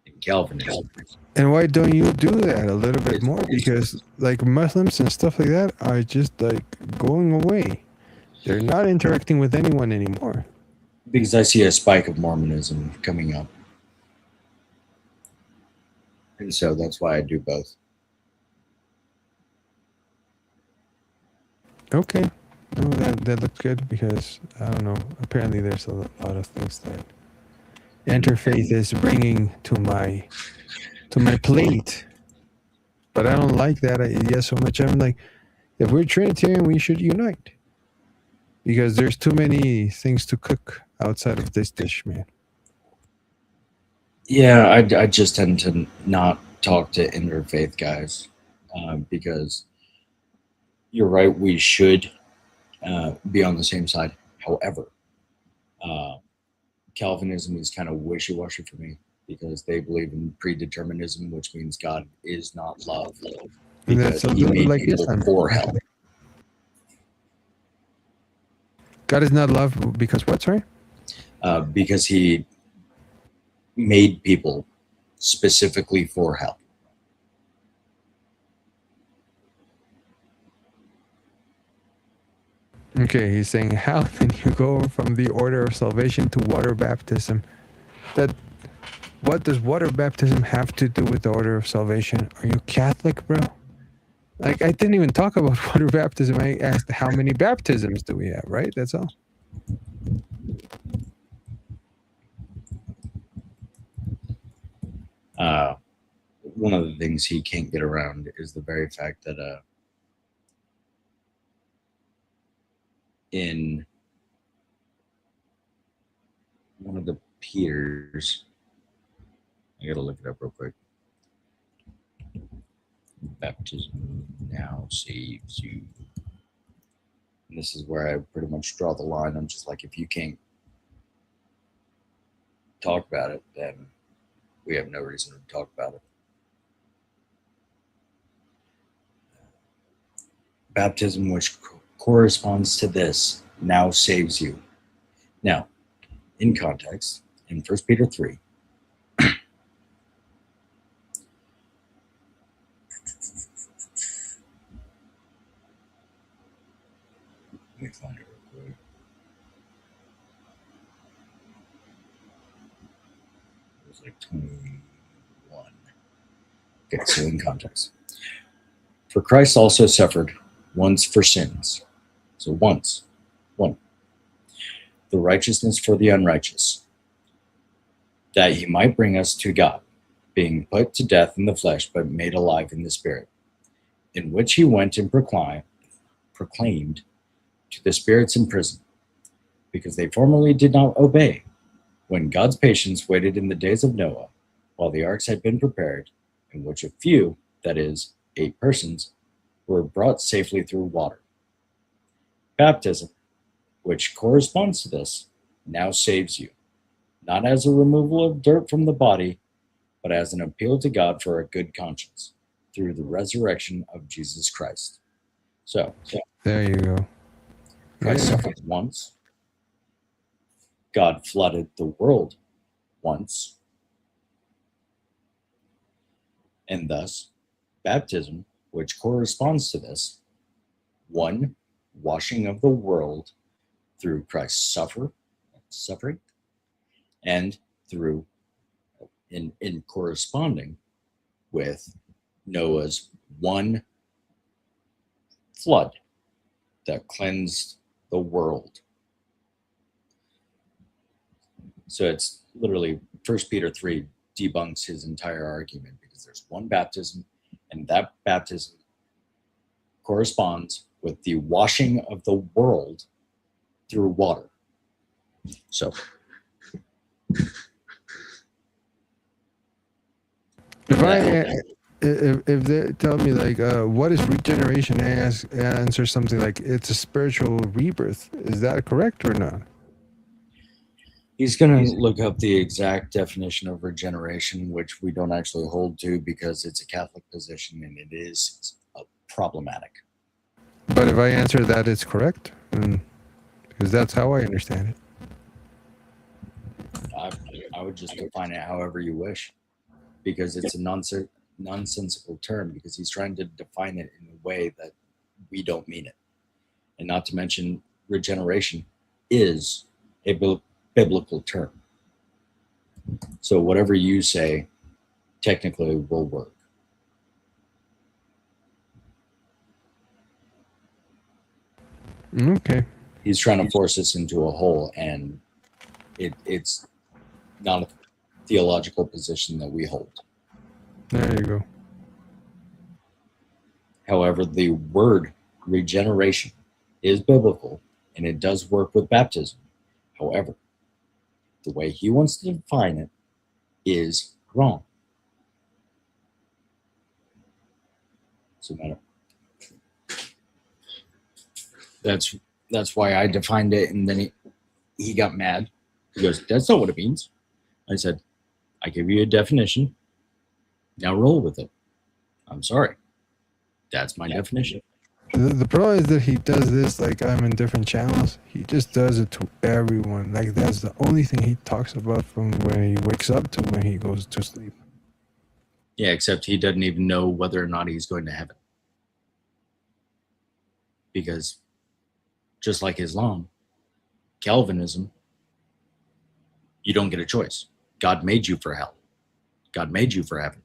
in Calvinism. And why don't you do that a little bit more? Because like Muslims and stuff like that are just like going away. They're not interacting with anyone anymore. Because I see a spike of Mormonism coming up. And so that's why I do both. Okay. No, that looks good because I don't know. Apparently, there's a lot of things that interfaith is bringing to my plate, but I don't like that idea so much. I'm like, if we're Trinitarian, we should unite because there's too many things to cook outside of this dish, man. Yeah, I just tend to not talk to interfaith guys because you're right. We should be on the same side. However, Calvinism is kind of wishy-washy for me because they believe in predeterminism, which means God is not love because That's a he little made like people Islam. for hell. God is not love because what? Sorry. Because he made people specifically for hell. Okay, he's saying, how can you go from the order of salvation to water baptism? What does water baptism have to do with the order of salvation? Are you Catholic, bro? Like, I didn't even talk about water baptism. I asked how many baptisms do we have, right? That's all. One of the things he can't get around is the very fact that in one of the Peters, I gotta look it up real quick. Baptism now saves you. And this is where I pretty much draw the line. I'm just like, if you can't talk about it, then we have no reason to talk about it. Baptism, which corresponds to this, now saves you. Now, in context, in 1 Peter 3, let me find it real quick. It was like 21. Okay, so in context. For Christ also suffered once for sins. So once. One. The righteousness for the unrighteous, that he might bring us to God, being put to death in the flesh, but made alive in the spirit, in which he went and proclaimed to the spirits in prison, because they formerly did not obey, when God's patience waited in the days of Noah, while the arks had been prepared, in which a few, that is, 8 persons, were brought safely through water. Baptism, which corresponds to this, now saves you, not as a removal of dirt from the body, but as an appeal to God for a good conscience. through the resurrection of Jesus Christ. So There you go. Christ Yeah. suffered once. God flooded the world once. And thus, baptism, which corresponds to this, one, washing of the world through Christ's suffering, and through in corresponding with Noah's one flood that cleansed the world. So it's literally 1 Peter 3 debunks his entire argument, because there's one baptism, and that baptism corresponds with the washing of the world through water. So if they tell me like what is regeneration, I answer something like it's a spiritual rebirth. Is that correct or not? he's going to look up the exact definition of regeneration, which we don't actually hold to because it's a Catholic position and it is problematic. But if I answer that it's correct, because that's how I understand it. I would just define it however you wish, because it's a nonsensical term, because he's trying to define it in a way that we don't mean it. And not to mention, regeneration is a biblical term. So whatever you say technically will work. Okay. He's trying to force us into a hole, and it's not a theological position that we hold. There you go. However, the word regeneration is biblical, and it does work with baptism. However, the way he wants to define it is wrong. So that's why I defined it, and then he got mad. He goes, "That's not what it means." I said, "I give you a definition. Now roll with it." I'm sorry. That's my definition. The problem is that he does this like I'm in different channels. He just does it to everyone. Like that's the only thing he talks about from when he wakes up to when he goes to sleep. Yeah, except he doesn't even know whether or not he's going to heaven. Because just like Islam, Calvinism, you don't get a choice. God made you for hell. God made you for heaven.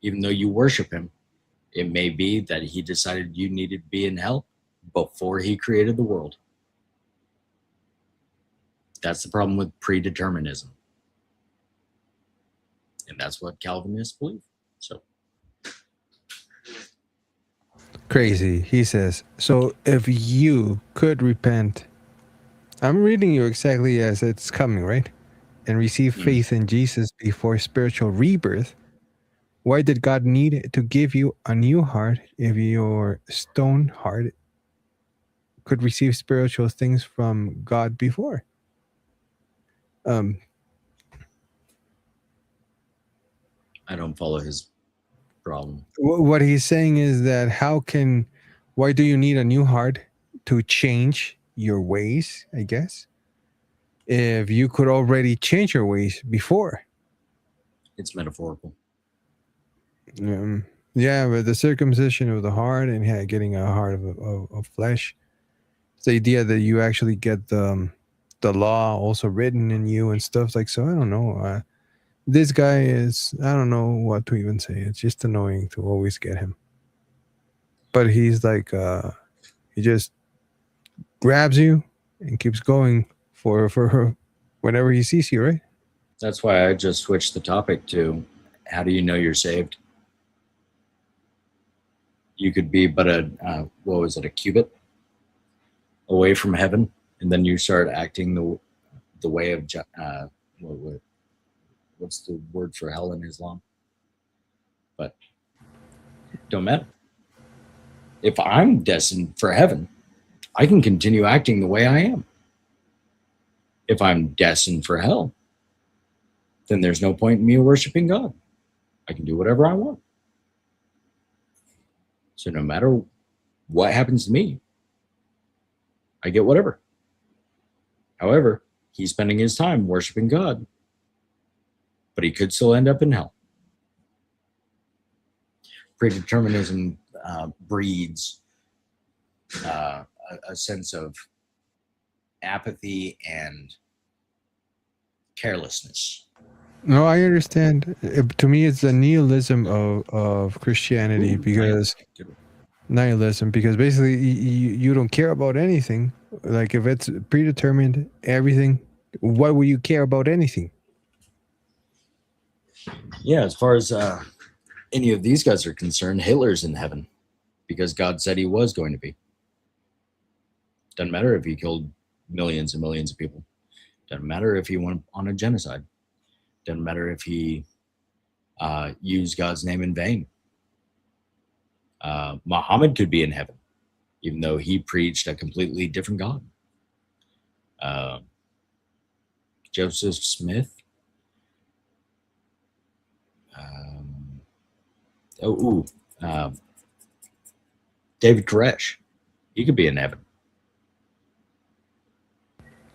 Even though you worship him, it may be that he decided you needed to be in hell before he created the world. That's the problem with predeterminism. And that's what Calvinists believe. So Crazy. He says, so if you could repent, I'm reading you exactly as it's coming, right? And receive faith in Jesus before spiritual rebirth, why did God need to give you a new heart if your stone heart could receive spiritual things from God before? I don't follow his problem. What he's saying is that why do you need a new heart to change your ways, I guess, if you could already change your ways before? It's metaphorical. Yeah, but the circumcision of the heart and getting a heart of flesh, it's the idea that you actually get the law also written in you and stuff like. So I don't know. This guy is, I don't know what to even say. It's just annoying to always get him. But he's like, he just grabs you and keeps going for whenever he sees you, right? That's why I just switched the topic to, how do you know you're saved? You could be but a cubit away from heaven, and then you start acting the way of what's the word for hell in Islam? But don't matter. If I'm destined for heaven, I can continue acting the way I am. If I'm destined for hell, then there's no point in me worshiping God. I can do whatever I want. So no matter what happens to me, I get whatever. However, he's spending his time worshiping God, but he could still end up in hell. Predeterminism breeds a sense of apathy and carelessness. No, I understand. To me, it's the nihilism of Christianity. Because nihilism, because basically you don't care about anything. Like if it's predetermined, everything, why would you care about anything? Yeah, as far as any of these guys are concerned, Hitler's in heaven because God said he was going to be. Doesn't matter if he killed millions and millions of people. Doesn't matter if he went on a genocide. Doesn't matter if he used God's name in vain. Muhammad could be in heaven, even though he preached a completely different God. Joseph Smith. David Koresh. He could be in heaven.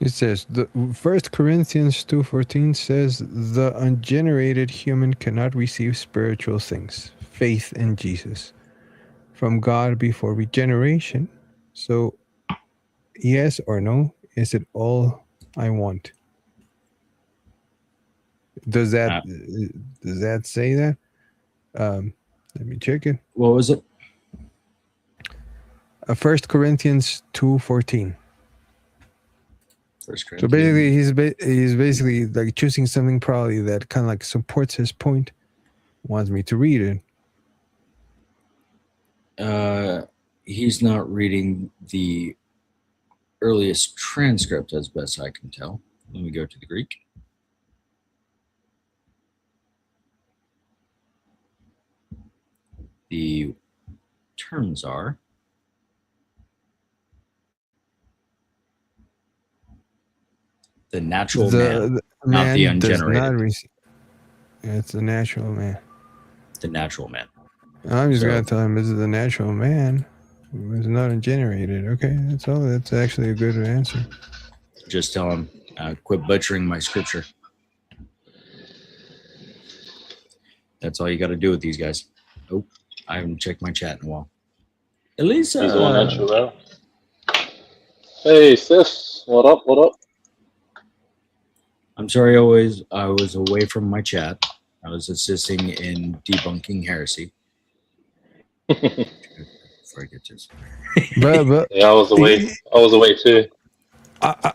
It says the 1 Corinthians 2:14 says the ungenerated human cannot receive spiritual things, faith in Jesus, from God before regeneration. So, yes or no? Is it all I want? Does that say that? Let me check it. What was it? 1 Corinthians 2:14. So basically, he's basically like choosing something probably that kind of like supports his point. Wants me to read it. He's not reading the earliest transcript, as best I can tell. Let me go to the Greek. The terms are the natural man, not the ungenerated. It's the natural man. The natural man. I'm just gonna tell him this is the natural man. It's not ungenerated. Okay, that's all. That's actually a good answer. Just tell him, quit butchering my scripture. That's all you got to do with these guys. Oh, I haven't checked my chat in a while. Elisa. He's all natural. Hey sis, what up? What up? I'm sorry, I was away from my chat. I was assisting in debunking heresy. Before I get this. But yeah, I was away too.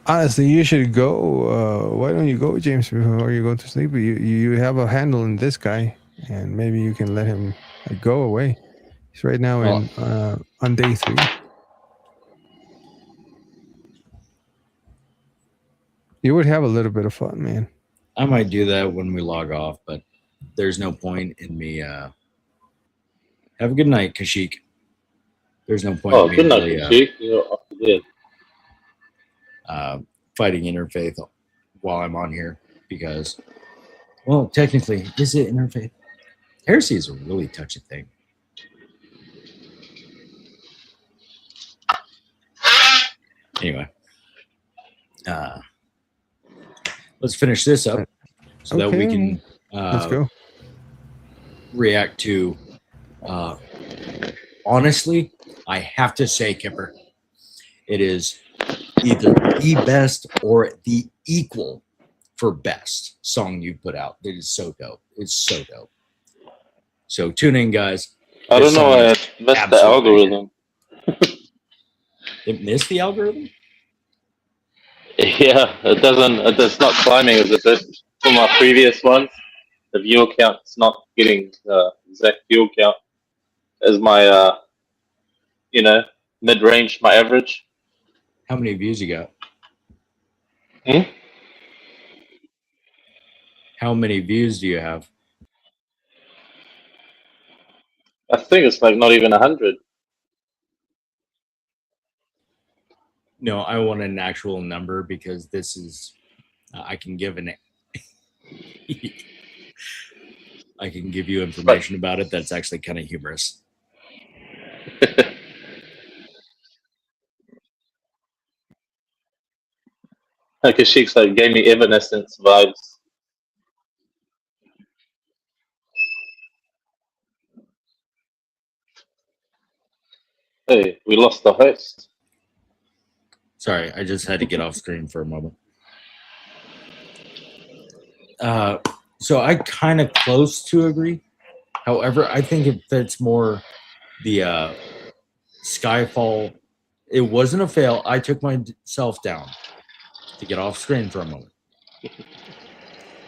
Honestly, you should go. Why don't you go, James, before you go to sleep? You have a handle on this guy, and maybe you can let him go away. He's right now on day 3. You would have a little bit of fun, man. I might do that when we log off, but there's no point in me. Have a good night, Kashyyyk. There's no point in me good night, really, Kashyyyk. You're off to bed. Fighting interfaith while I'm on here because, well, technically, is it interfaith? Heresy is a really touchy thing. Anyway, let's finish this up so that we can let's go. React to. Honestly, I have to say, Kipper, it is either the best or the equal for best song you put out. It is so dope. It's so dope. So tune in, guys. I don't know. I missed the algorithm. It missed the algorithm? Yeah, it doesn't. It's not climbing as a bit for my previous ones. The viewer count is not getting the exact viewer count as my, mid-range, my average. How many views you got? How many views do you have? I think it's like not even 100. No, I want an actual number because this is. I can give I can give you information about it that's actually kind of humorous. Like Kashik's like gave me Evanescence vibes. Hey, we lost the host. Sorry, I just had to get off screen for a moment. So I kind of close to agree. However, I think it fits more the Skyfall. It wasn't a fail. I took myself down to get off screen for a moment.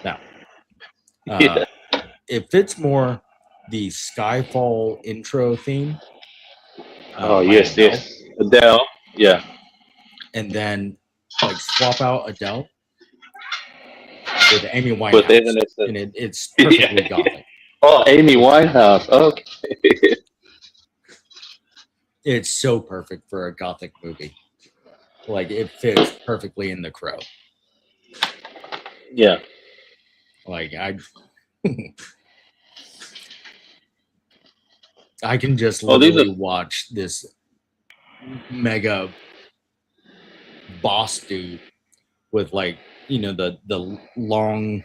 Now, Yeah. it fits more the Skyfall intro theme. Oh by yes, Adele, yes. Adele. Yeah. and then like swap out Adele with Amy Winehouse, With Evanescence. and it's perfectly Yeah. gothic. Oh, Amy Winehouse. Okay. It's so perfect for a gothic movie. Like it fits perfectly in The Crow. Yeah. Like I can just Oh, these literally are watch this mega boss dude with like the long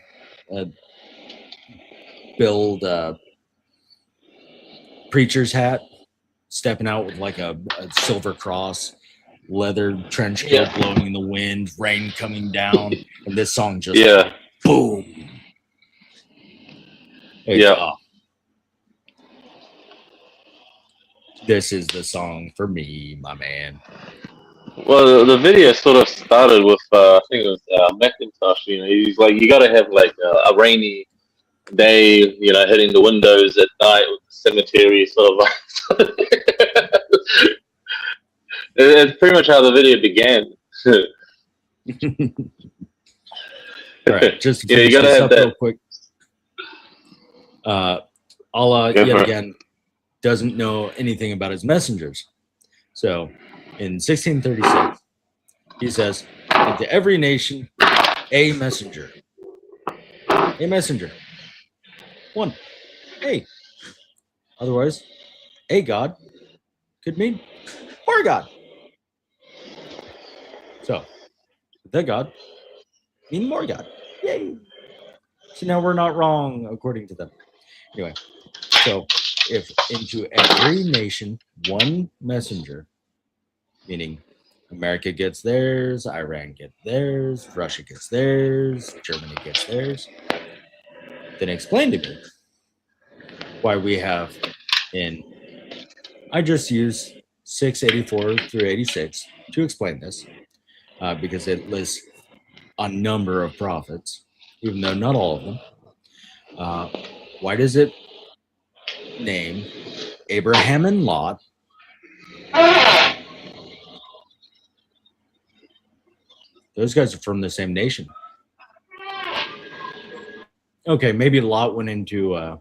build preacher's hat, stepping out with like a silver cross, leather trench coat yeah. blowing in the wind, rain coming down, and this song just Yeah. boom. Like, Yeah. this is the song for me, my man. Well, the video sort of started with I think it was Macintosh. You know, he's like, you got to have like a rainy day, you know, hitting the windows at night with the cemetery sort of. It's pretty much how the video began. All right, just to Yeah, you finish gotta this have up that. real quick. Allah Go yet for it. again doesn't know anything about his messengers. So in 1636, he says, "Into every nation, a messenger. A messenger. One. Hey. Otherwise, a God could mean more God. So the God mean more God. Yay. So now we're not wrong according to them. Anyway, so if into every nation, one messenger, meaning America gets theirs, Iran gets theirs, Russia gets theirs, Germany gets theirs, then explain to me why we have in, I just use 684 through 86 to explain this, because it lists a number of prophets, even though not all of them. Why does it name Abraham and Lot? Those guys are from the same nation. Okay, maybe Lot went into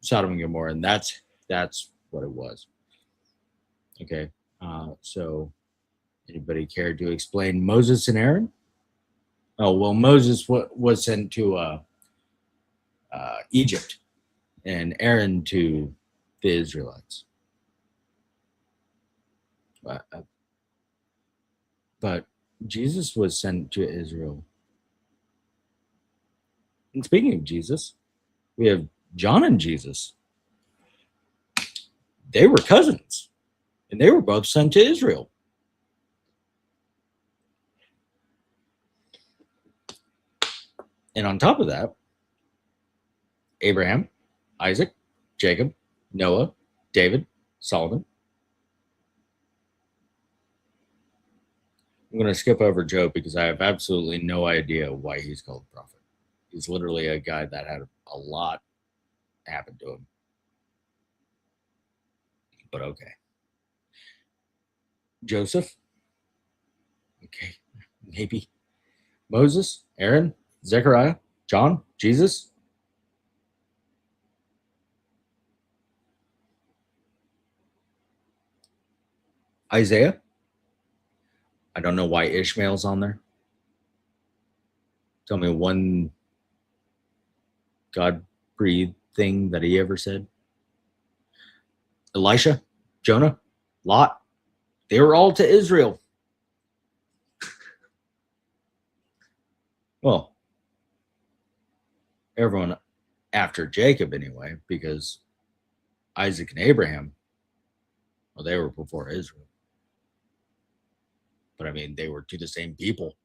Sodom and Gomorrah, and that's what it was. Okay, so anybody care to explain Moses and Aaron? Oh well, Moses was sent to Egypt, and Aaron to the Israelites. But Jesus was sent to Israel. And speaking of Jesus, we have John and Jesus. They were cousins, and they were both sent to Israel. And on top of that, Abraham, Isaac, Jacob, Noah, David, Solomon. I'm going to skip over Job because I have absolutely no idea why he's called a prophet. He's literally a guy that had a lot happen to him. But okay. Joseph. Okay. Maybe. Moses, Aaron, Zechariah, John, Jesus. Isaiah. I don't know why Ishmael's on there. Tell me one God breathed thing that he ever said. Elisha, Jonah, Lot, they were all to Israel. Well, everyone after Jacob anyway, because Isaac and Abraham, well, they were before Israel. But I mean, they were to the same people.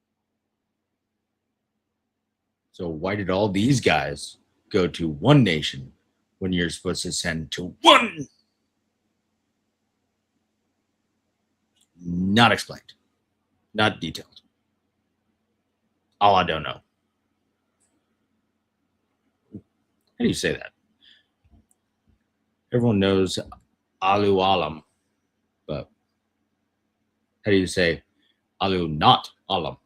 So why did all these guys go to one nation when you're supposed to send to one? Not explained. Not detailed. Allah don't know. How do you say that? Everyone knows Alu Alam, but how do you say Alu not Alam?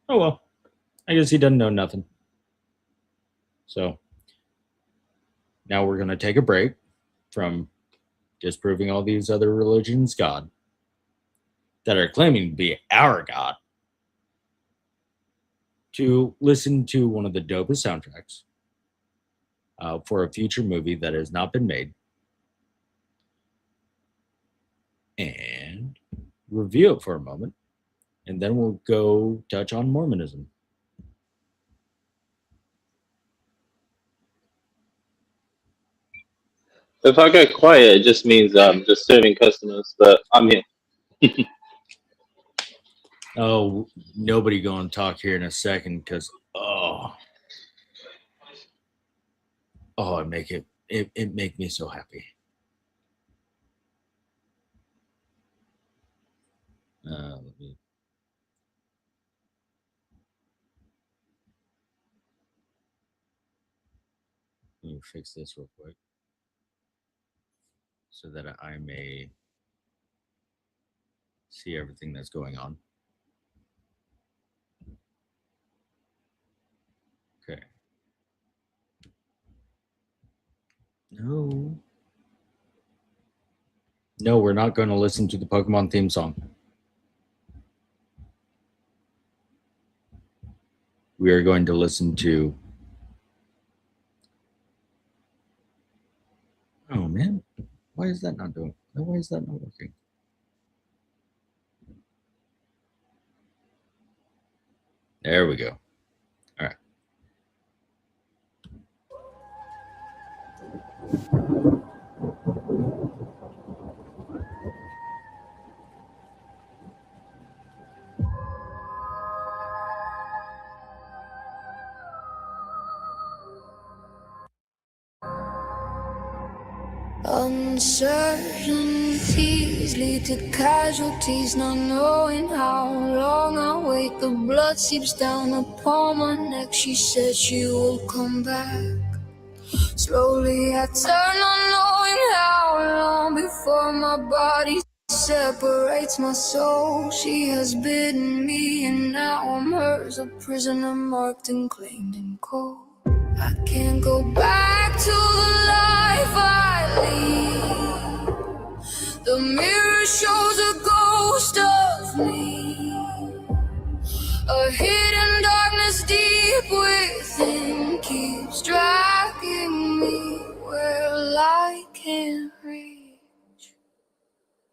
Oh well, I guess he doesn't know nothing. So now we're going to take a break from disproving all these other religions' God that are claiming to be our God to listen to one of the dopest soundtracks for a future movie that has not been made and review it for a moment, and then we'll go touch on Mormonism. If I go quiet, it just means I'm just serving customers, but I'm here. Oh, nobody going to talk here in a second because it make me so happy. Let me fix this real quick so that I may see everything that's going on. Okay. No, we're not going to listen to the Pokemon theme song. We are going to listen to... Oh, man. Why is that not doing? Why is that not working? There we go. All right. Uncertainties lead to casualties, not knowing how long I'll wait. The blood seeps down upon my neck. She said she will come back. Slowly I turn, not knowing how long before my body separates my soul. She has bidden me and now I'm hers, a prisoner marked and claimed in cold. I can't go back to the life I lead. The mirror shows a ghost of me, a hidden darkness deep within keeps dragging me where light can't reach.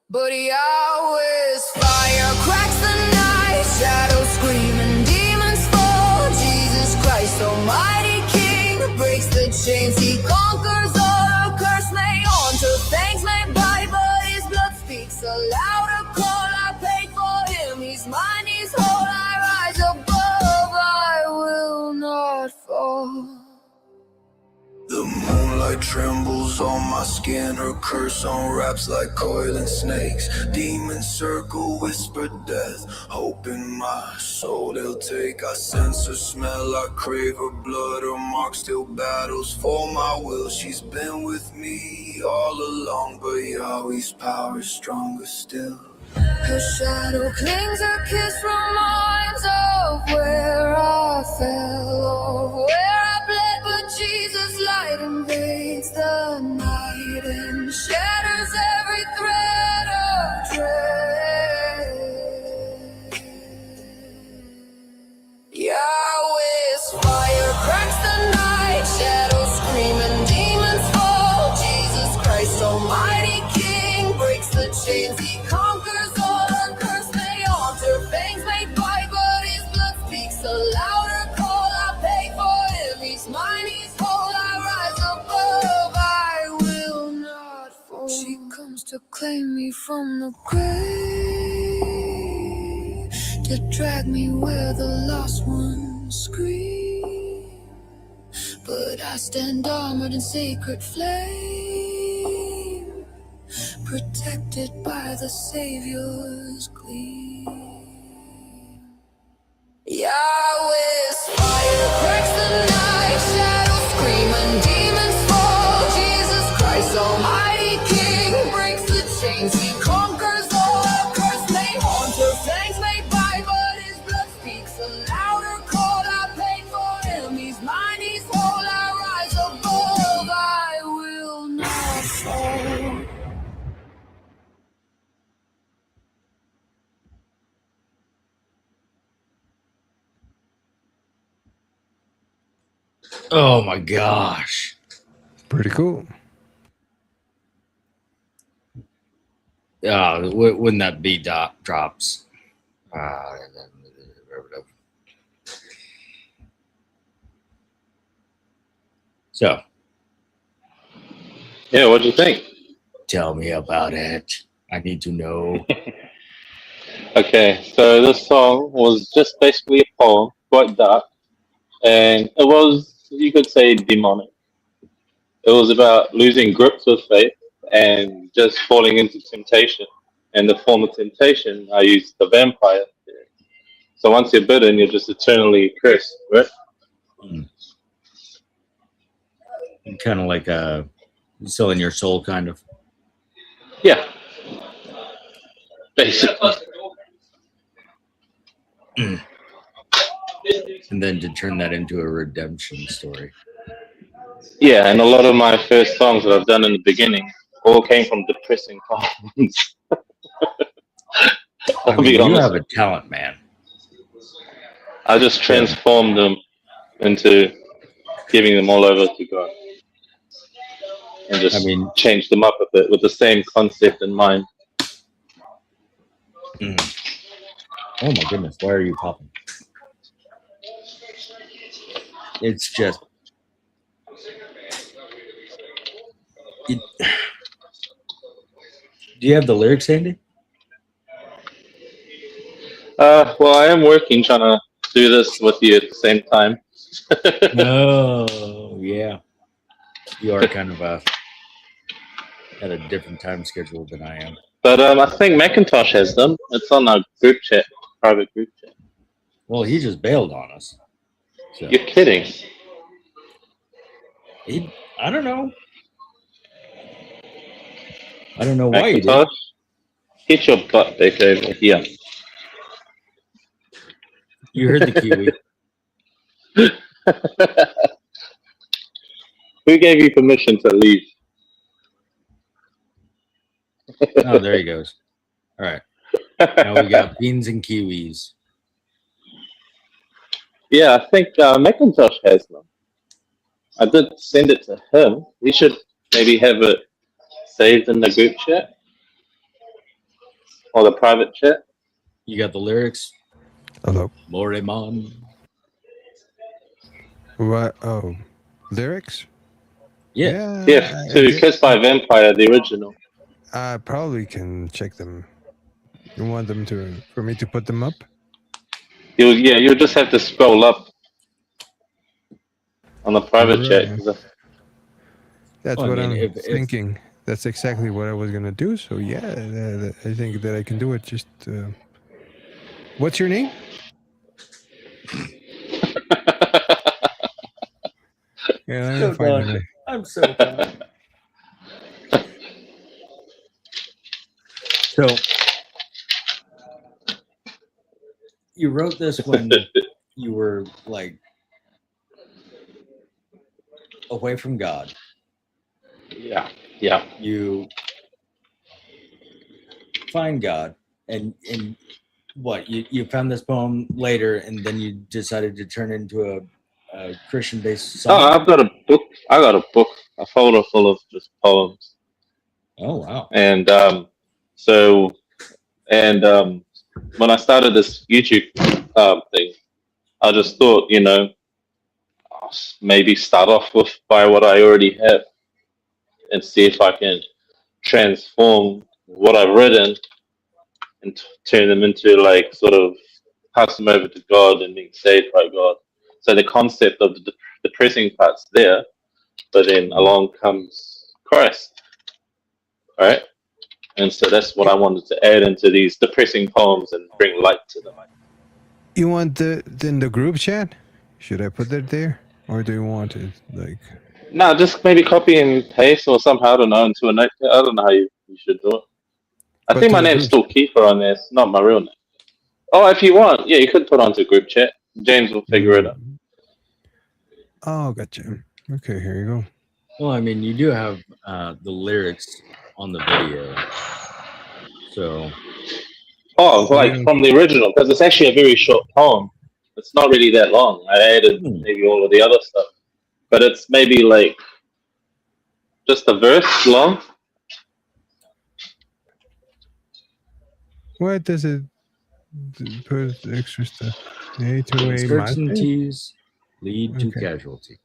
But Yahweh's fire cracks the night, shadows screaming, demons fall. Jesus Christ, Almighty King, breaks the chains, He conquers all. A curse may haunt, thanks may bite, but His blood speaks a louder call. I paid for Him, He's mine, He's whole. I rise above, I will not fall. The moonlight trembles on my skin, her curse unwraps like coiling snakes. Demons circle, whisper death, hope in my soul they'll take. I sense her smell, I crave her blood, her mark still battles for my will. She's been with me all along, but Yahweh's power is stronger still. Her shadow clings, her kiss reminds of where I fell, of where I bled, but Jesus' light invades the night and shatters every thread of dread. Yahweh's fire cracks the night, shadows screaming, demons fall. Jesus Christ, Almighty King, breaks the chains, He conquers all. A curse may to claim me from the grave, to drag me where the lost ones scream. But I stand armored in sacred flame, protected by the Savior's gleam. Yahweh's fire cracks the night, shadows scream and demons fall. Jesus Christ, Almighty King, breaks the chains, He conquers all. Our curse may haunt, her fangs may bite, but His blood speaks a louder call. I paid for Him, He's mine, He's whole. I rise above, I will not fall. Oh my gosh. Pretty cool. When that beat drops. So, Yeah, what do you think? tell me about it. I need to know. Okay, so this song was just basically a poem, quite dark, and it was, you could say, demonic. It was about losing grips with faith and just falling into temptation. And the form of temptation, I used the vampire theory. So once you're bitten, you're just eternally cursed, right? Kind of like selling your soul, kind of. Yeah. Basically. And then to turn that into a redemption story. Yeah, and a lot of my first songs that I've done in the beginning all came from depressing poems. I mean, you have a talent, man. I just transformed them into giving them all over to God. And just change them up a bit with the same concept in mind. Oh my goodness, why are you popping? It's just... Do you have the lyrics handy? Well, I am working, trying to do this with you at the same time. Oh, yeah. You are kind of at a different time schedule than I am. But I think Macintosh has them. It's on our group chat, private group chat. Well, he just bailed on us. So. You're kidding. I don't know. I don't know why he did. Macintosh, get your butt back over here. You heard the Kiwi. Who gave you permission to leave? Oh, there he goes. All right. Now we got beans and kiwis. Yeah, I think Macintosh has them. I did send it to him. We should maybe have it saved in the group chat or the private chat. You got the lyrics? Hello. Mormon. What? Oh, lyrics? Yeah. Yeah, to Kiss by Vampire, the original. I probably can check them. You want them for me to put them up? You'll just have to scroll up on the private chat. That's what I'm thinking. That's exactly what I was gonna do. So yeah, I think that I can do it. Just what's your name? Yeah, I'm so glad. So you wrote this when you were like away from God. Yeah. You find God, and what you found this poem later, and then you decided to turn it into a Christian-based song. Oh, I've got a book. A folder full of just poems. Oh wow! And when I started this YouTube thing, I just thought, maybe start off by what I already have and see if I can transform what I've written and turn them into like sort of pass them over to God and being saved by God. So the concept of the depressing part's there, but then along comes Christ, right? And so that's what I wanted to add into these depressing poems and bring light to them. You want the in the group chat? Should I put that there, or do you want it like? No, just maybe copy and paste or somehow, I don't know, into a note. I don't know how you should do it. I But think to my the name's group still Kiefer on there. It's not my real name. Oh, if you want, yeah, you could put onto group chat. James will figure it out. Oh, gotcha. Okay, here you go. Well, I mean, you do have the lyrics on the video, so Oh, like from the original, because it's actually a very short poem. It's not really that long. I added maybe all of the other stuff, but it's maybe like just a verse long. Why does it put extra stuff? A to a uncertainties lead to Okay. casualties.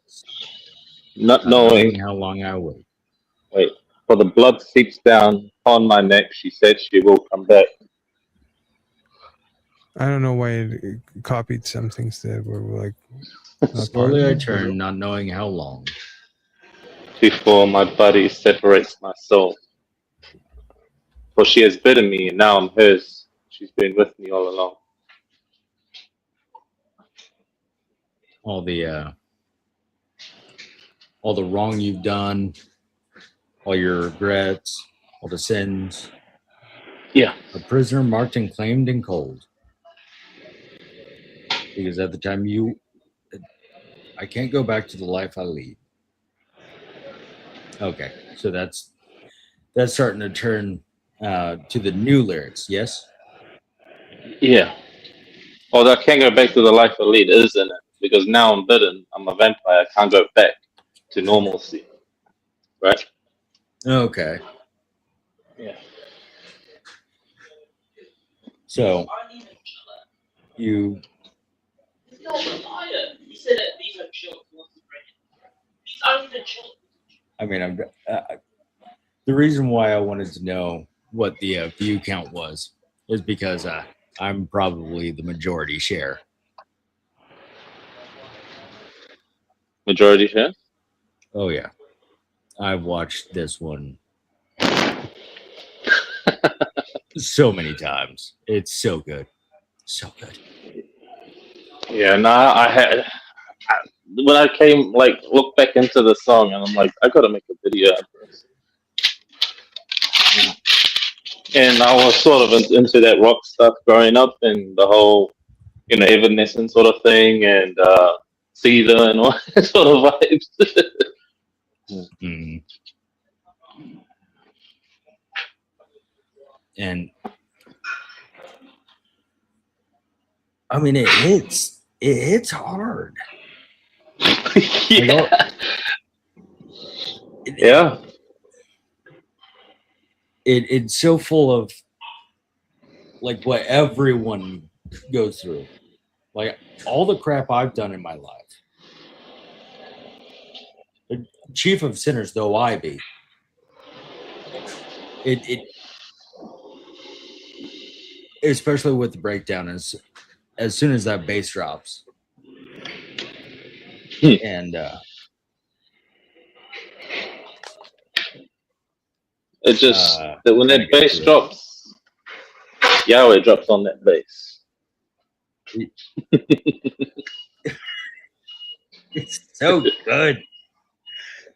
Not Not knowing knowing. how long I wait. Wait, for the blood seeps down on my neck. She said she will come back. I don't know why it copied some things that were like. not Slowly I part of it. turn, not knowing how long. Before my body separates my soul. For she has bitten me, and now I'm hers. She's been with me all along. All the wrong you've done, all your regrets, all the sins. Yeah. A prisoner marked and claimed and cold. Because at the time I can't go back to the life I lead. Okay, so that's starting to turn to the new lyrics, yes? Yeah. Although I can't go back to the life I lead, isn't it? Because now I'm bitten. I'm a vampire. I can't go back to normalcy. Right? Okay. Yeah. So you No, but you said that these are children. These aren't even children. I mean, the reason why I wanted to know what the view count was is because I'm probably the majority share. Majority share? Oh yeah, I've watched this one so many times. It's so good, so good. Yeah, no, when I came, like, look back into the song, and I'm like, I gotta make a video of this. And I was sort of into that rock stuff growing up, and the whole, Evanescence sort of thing, and Caesar and all that sort of vibes. Mm. And I mean, it hits hard. Yeah. Yeah. It's so full of like what everyone goes through, like all the crap I've done in my life. The chief of sinners though I be, it especially with the breakdown as soon as that bass drops, and it just that when that bass drops, Yahweh drops on that bass. It's so good.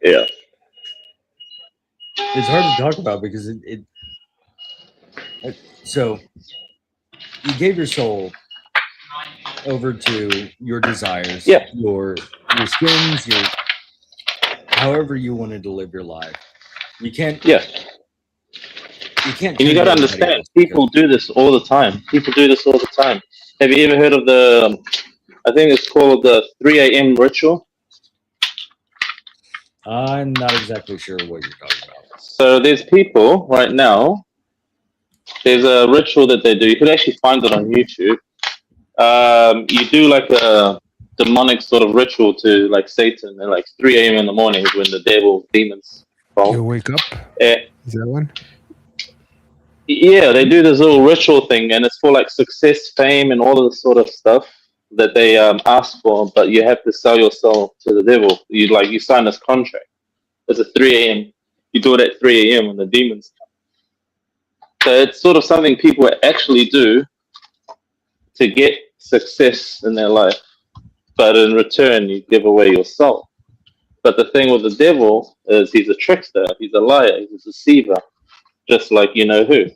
Yeah. It's hard to talk about because it so you gave your soul over to your desires, Yeah. your skins, your however you wanted to live your life. You can't. Yeah. You can't. And you got to understand, people do this all the time. People do this all the time. Have you ever heard of the? I think it's called the 3 a.m. ritual. I'm not exactly sure what you're talking about. So there's people right now. There's a ritual that they do. You could actually find it on YouTube. You do like a demonic sort of ritual to like Satan at like 3 a.m. in the morning when the demons You fall. wake up. Is that one? Yeah, they do this little ritual thing, and it's for like success, fame, and all of this sort of stuff that they ask for. But you have to sell your soul to the devil. You sign this contract. It's at 3 a.m. You do it at 3 a.m. when the demons come. So it's sort of something people actually do to get success in their life, but in return you give away your soul. But the thing with the devil is he's a trickster, he's a liar, he's a deceiver, just like you know who.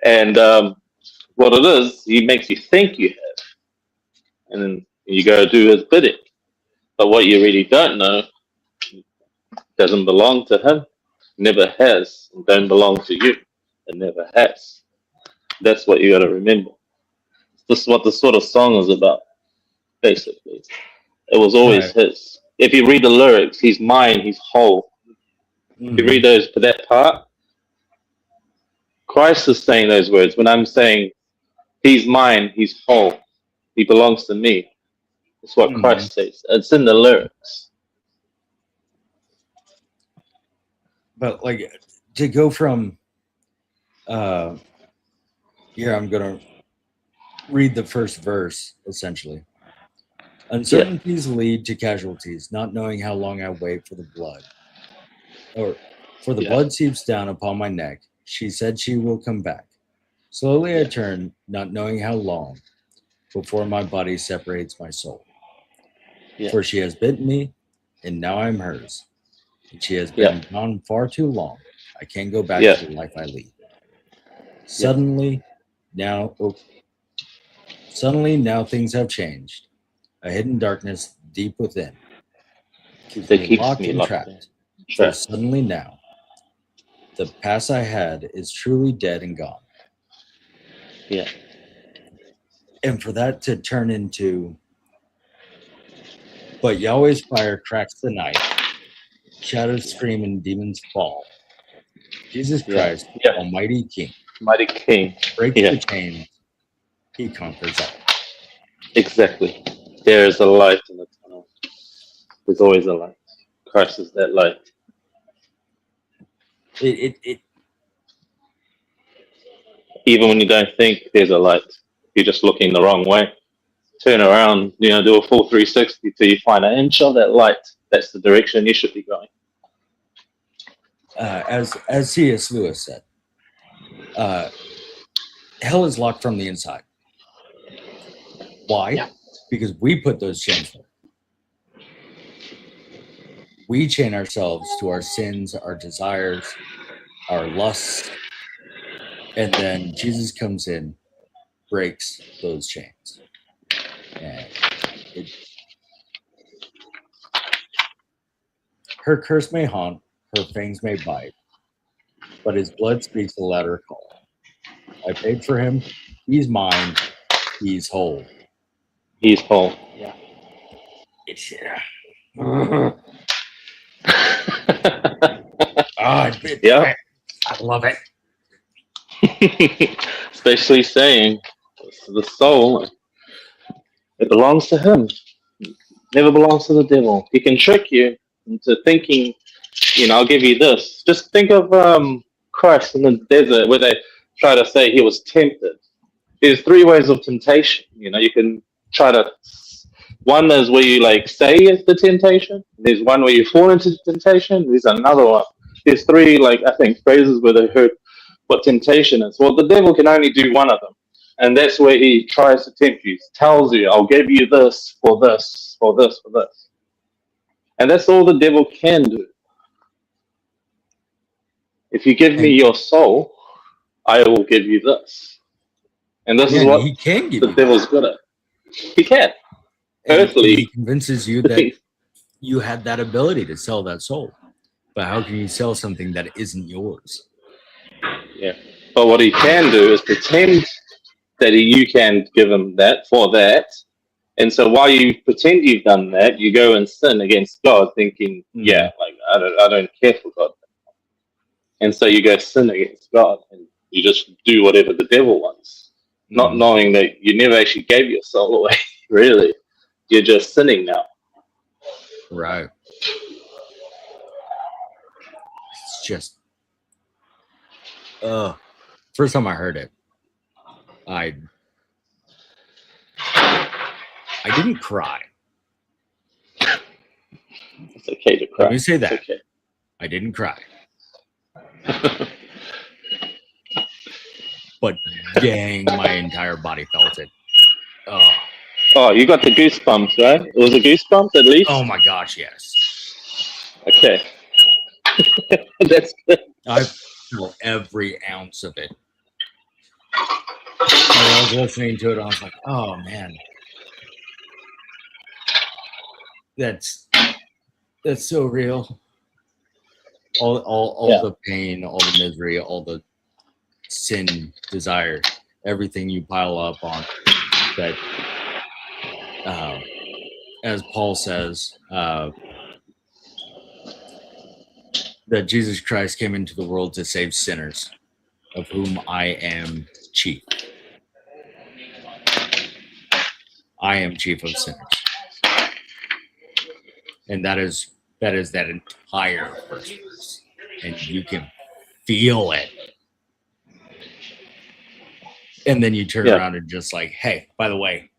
And what it is, he makes you think you have, and then you go do his bidding. But what you really don't know doesn't belong to him, never has, and don't belong to you. It never has. That's what you got to remember. This is what the sort of song is about, basically. It was always Right. his. If you read the lyrics, he's mine, he's whole. If you read those for that part, Christ is saying those words. When I'm saying he's mine, he's whole, he belongs to me. That's what Christ says. It's in the lyrics. But like to go from here, I'm gonna read the first verse essentially. Uncertainties lead to casualties, not knowing how long I wait for the blood. Or for the blood seeps down upon my neck. She said she will come back. Slowly I turn, not knowing how long, before my body separates my soul. For she has bitten me, and now I'm hers. And she has been gone far too long. I can't go back to the life I lead. Suddenly, now things have changed. A hidden darkness deep within keeps me locked and trapped. For suddenly now, the past I had is truly dead and gone. Yeah. And for that to turn into, but Yahweh's fire cracks the night, shadows scream and demons fall. Jesus Christ, Almighty King, Mighty King, breaks the chains, he conquers all. Exactly. There is a light in the tunnel. There's always a light. Christ is that light. Even when you don't think there's a light, you're just looking the wrong way. Turn around, do a full 360 till you find an inch of that light. That's the direction you should be going. As C.S. Lewis said, hell is locked from the inside. Why? Yeah. Because we put those chains there. We chain ourselves to our sins, our desires, our lusts, and then Jesus comes in, breaks those chains. And her curse may haunt, her fangs may bite, but his blood speaks a louder call. I paid for him, he's mine, he's whole. He's whole. Yeah. Yeah. I love it. Especially saying the soul, it belongs to him. Never belongs to the devil. He can trick you into thinking, I'll give you this. Just think of Christ in the desert where they try to say he was tempted. There's 3 ways of temptation. You can try to. One is where you say it's the temptation. There's one where you fall into temptation. There's another one. There's 3 I think phrases where they heard what temptation is. Well, the devil can only do one of them, and that's where he tries to tempt you. He tells you, "I'll give you this for this, for this, for this," and that's all the devil can do. If you give me your soul, I will give you this, and this is what he can give the devil's good at. He can. Earthly, he convinces you that you had that ability to sell that soul. But how can you sell something that isn't yours? Yeah. But what he can do is pretend that you can give him that for that. And so while you pretend you've done that, you go and sin against God, thinking, I don't care for God. And so you go sin against God and you just do whatever the devil wants, not knowing that you never actually gave your soul away, really. You're just sinning now. Right. it's just, first time I heard it, I didn't cry. It's okay to cry. Let me say that. It's okay. I didn't cry. But dang, my entire body felt it. Oh. Oh, you got the goosebumps, right? It was a goosebumps at least? Oh my gosh, yes. Okay. That's good. I felt every ounce of it. I was listening to it, I was like, oh man. That's so real. All Yeah. the pain, all the misery, all the sin, desire, everything you pile up on that, as Paul says, that Jesus Christ came into the world to save sinners, of whom I am chief. I am chief of sinners. And that is that entire first verse. And you can feel it. And then you turn around and just like, hey, by the way,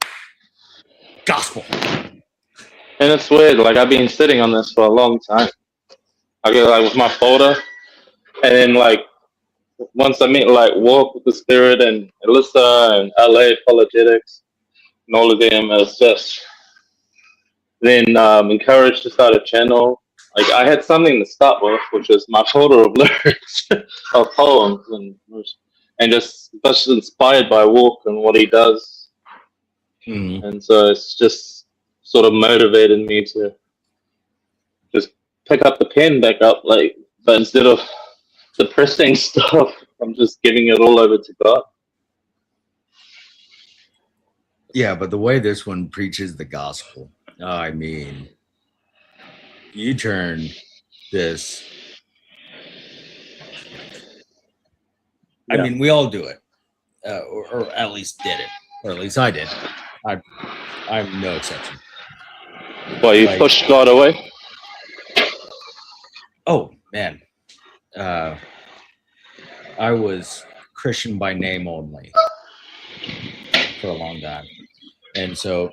gospel. And it's weird, like I've been sitting on this for a long time. I get like with my folder, and then like once I meet like Walk with the Spirit and Alyssa and LA Apologetics and all of them, it's just then encouraged to start a channel. Like I had something to start with, which is my folder of lyrics of poems and just inspired by Walk and what he does. Mm-hmm. And so it's just sort of motivated me to just pick up the pen back up, like, but instead of depressing stuff, I'm just giving it all over to God. Yeah, but the way this one preaches the gospel, I mean, you turn this. I mean, we all do it, or at least did it, or at least I did. I'm no exception. Well, you pushed God away? Oh man, I was Christian by name only for a long time, and so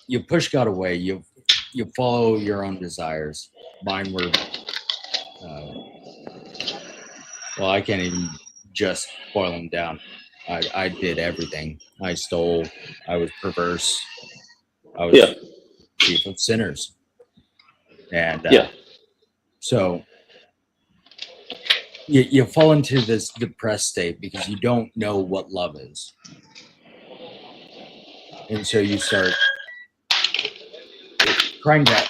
you push God away. You follow your own desires. Mine were, well, I can't even just boil them down. I did everything. I stole. I was perverse. I was chief of sinners. And so you fall into this depressed state because you don't know what love is. And so you start trying to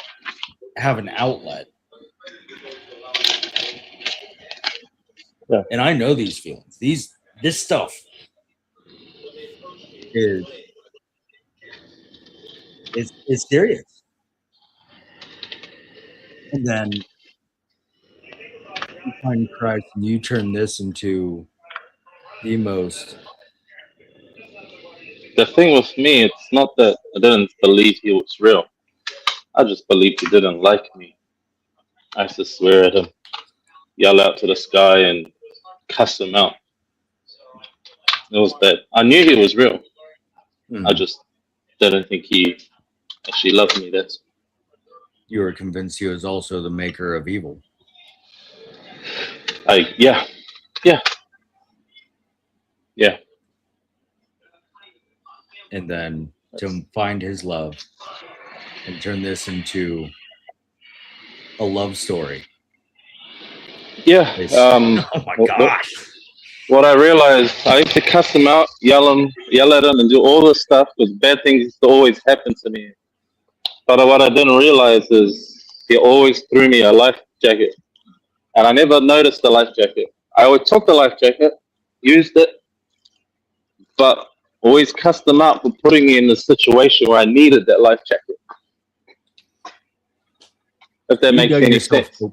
have an outlet. Yeah. And I know these feelings. This stuff is serious. And then you find Christ and you turn this into the most. The thing with me, it's not that I didn't believe he was real. I just believed he didn't like me. I used to swear at him, yell out to the sky, and cuss him out. It was bad. I knew he was real. Mm-hmm. I just didn't think he actually loved me. You were convinced he was also the maker of evil. Yeah. And then to find his love and turn this into a love story. Yeah. Oh my gosh. What I realized, I used to cuss him out, yell at him, and do all this stuff because bad things used to always happen to me. But what I didn't realize is he always threw me a life jacket. And I never noticed the life jacket. I always took the life jacket, used it, but always cussed him out for putting me in a situation where I needed that life jacket. If that makes any sense. Go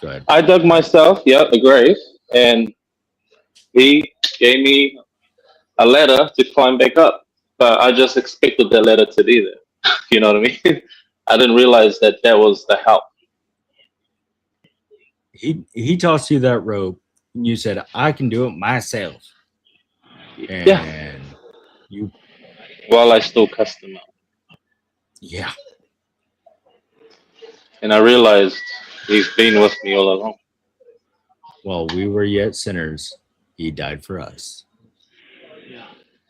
ahead. I dug myself, a grave, and he gave me a ladder to climb back up. But I just expected the ladder to be there. You know what I mean? I didn't realize that was the help. he tossed you that rope, and you said, "I can do it myself." And Yeah. you, While I still cussed him out. yeah. And I realized he's been with me all along. While we were yet sinners, he died for us.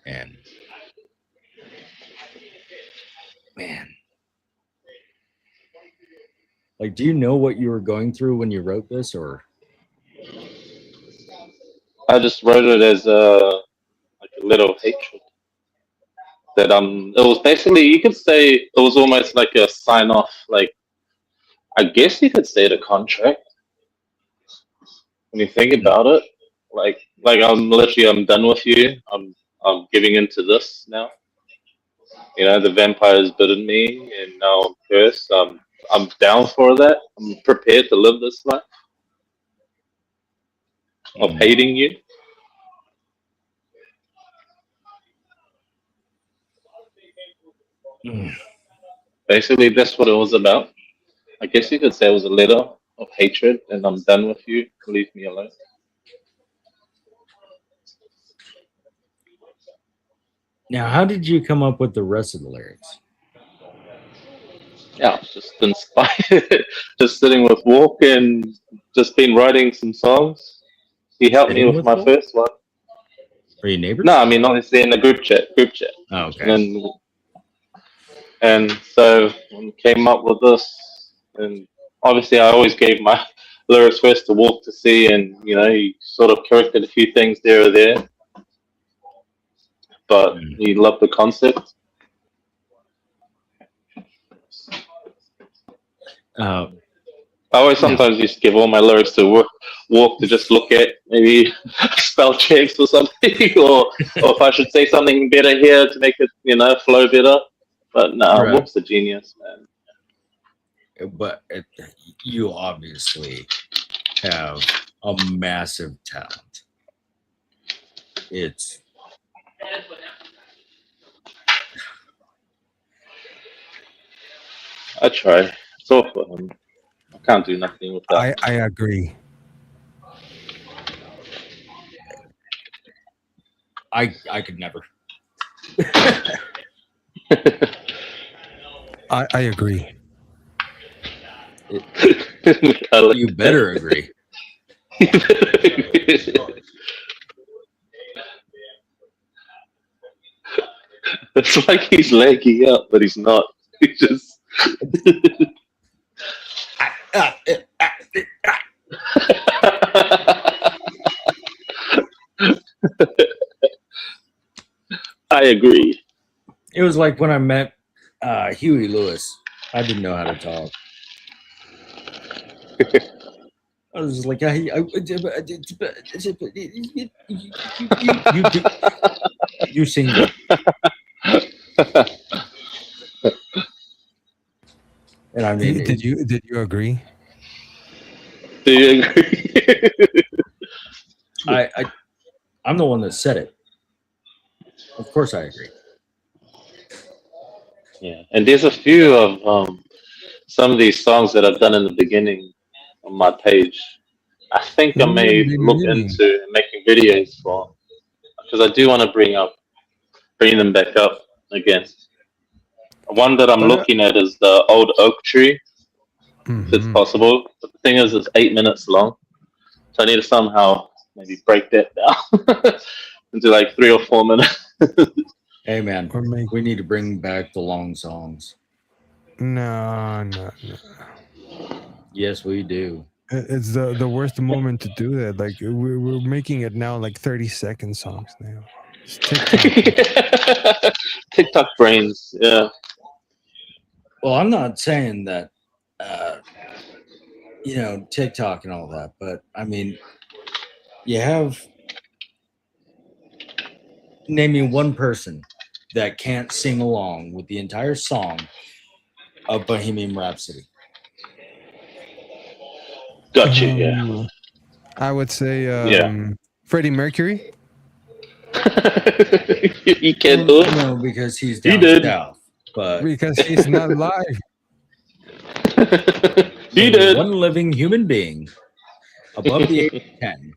And man, like, do you know what you were going through when you wrote this, or? I just wrote it as a letter of hatred. That it was basically, you could say it was almost like a sign off, like I guess you could say it a contract when you think about it. Like I'm done with you. I'm giving into this now. The vampire has bitten me, and now I'm cursed. I'm down for that. I'm prepared to live this life of hating you. Basically, that's what it was about. I guess you could say it was a letter of hatred, and I'm done with you. Leave me alone. Now, how did you come up with the rest of the lyrics? Yeah, just inspired. Just sitting with Walk and just been writing some songs. He helped me Sitting with with my Walk? first one. Are you neighbors? No, I mean obviously in the group chat. Oh, okay. And so when we came up with this, and obviously I always gave my lyrics first to Walk to see, and he sort of corrected a few things there or there, but he loved the concept. I always sometimes used to give all my lyrics to Walk to just look at, maybe spell checks or something, or if I should say something better here to make it flow better. But no, Right. Walk's a genius, man. But you obviously have a massive talent. It's I try. It's all for him. I can't do nothing with that. I agree. I could never. I agree. You better agree. It's like he's lagging up, but he's not. He's just. I agree. It was like when I met Huey Lewis. I didn't know how to talk. I was just like, you sing it. And I mean, Did you agree? Do you agree? I'm the one that said it. Of course, I agree. Yeah, and there's a few of some of these songs that I've done in the beginning on my page. I think I may look into making videos for, because I do want to bring them back up again. One that I'm looking at is the old oak tree, if it's possible. But the thing is, it's 8 minutes long, so I need to somehow maybe break that down into like 3 or 4 minutes. Hey man, we need to bring back the long songs. No. Yes, we do. It's the worst moment to do that. Like we're making it now like 30-second songs now. It's TikTok. TikTok brains, yeah. Well, I'm not saying that, TikTok and all that, but I mean, you have name me one person that can't sing along with the entire song of Bohemian Rhapsody. Got you, yeah. I would say Freddie Mercury. He can't do it. No, because he's down south. But because he's not live. He did. One living human being above the age of 10.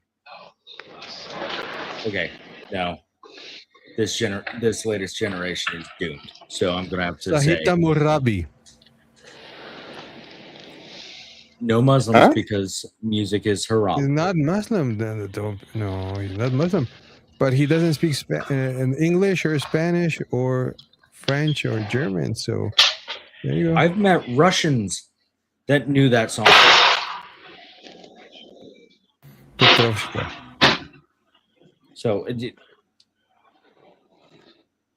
Okay, now this latest generation is doomed. So I'm gonna have to say Sahita Murabi. no Muslims Huh? because music is He's haram. not Muslim. No, he's not Muslim. But he doesn't speak in English or Spanish or French or German. So there you go. I've met Russians that knew that song. Petrovska. So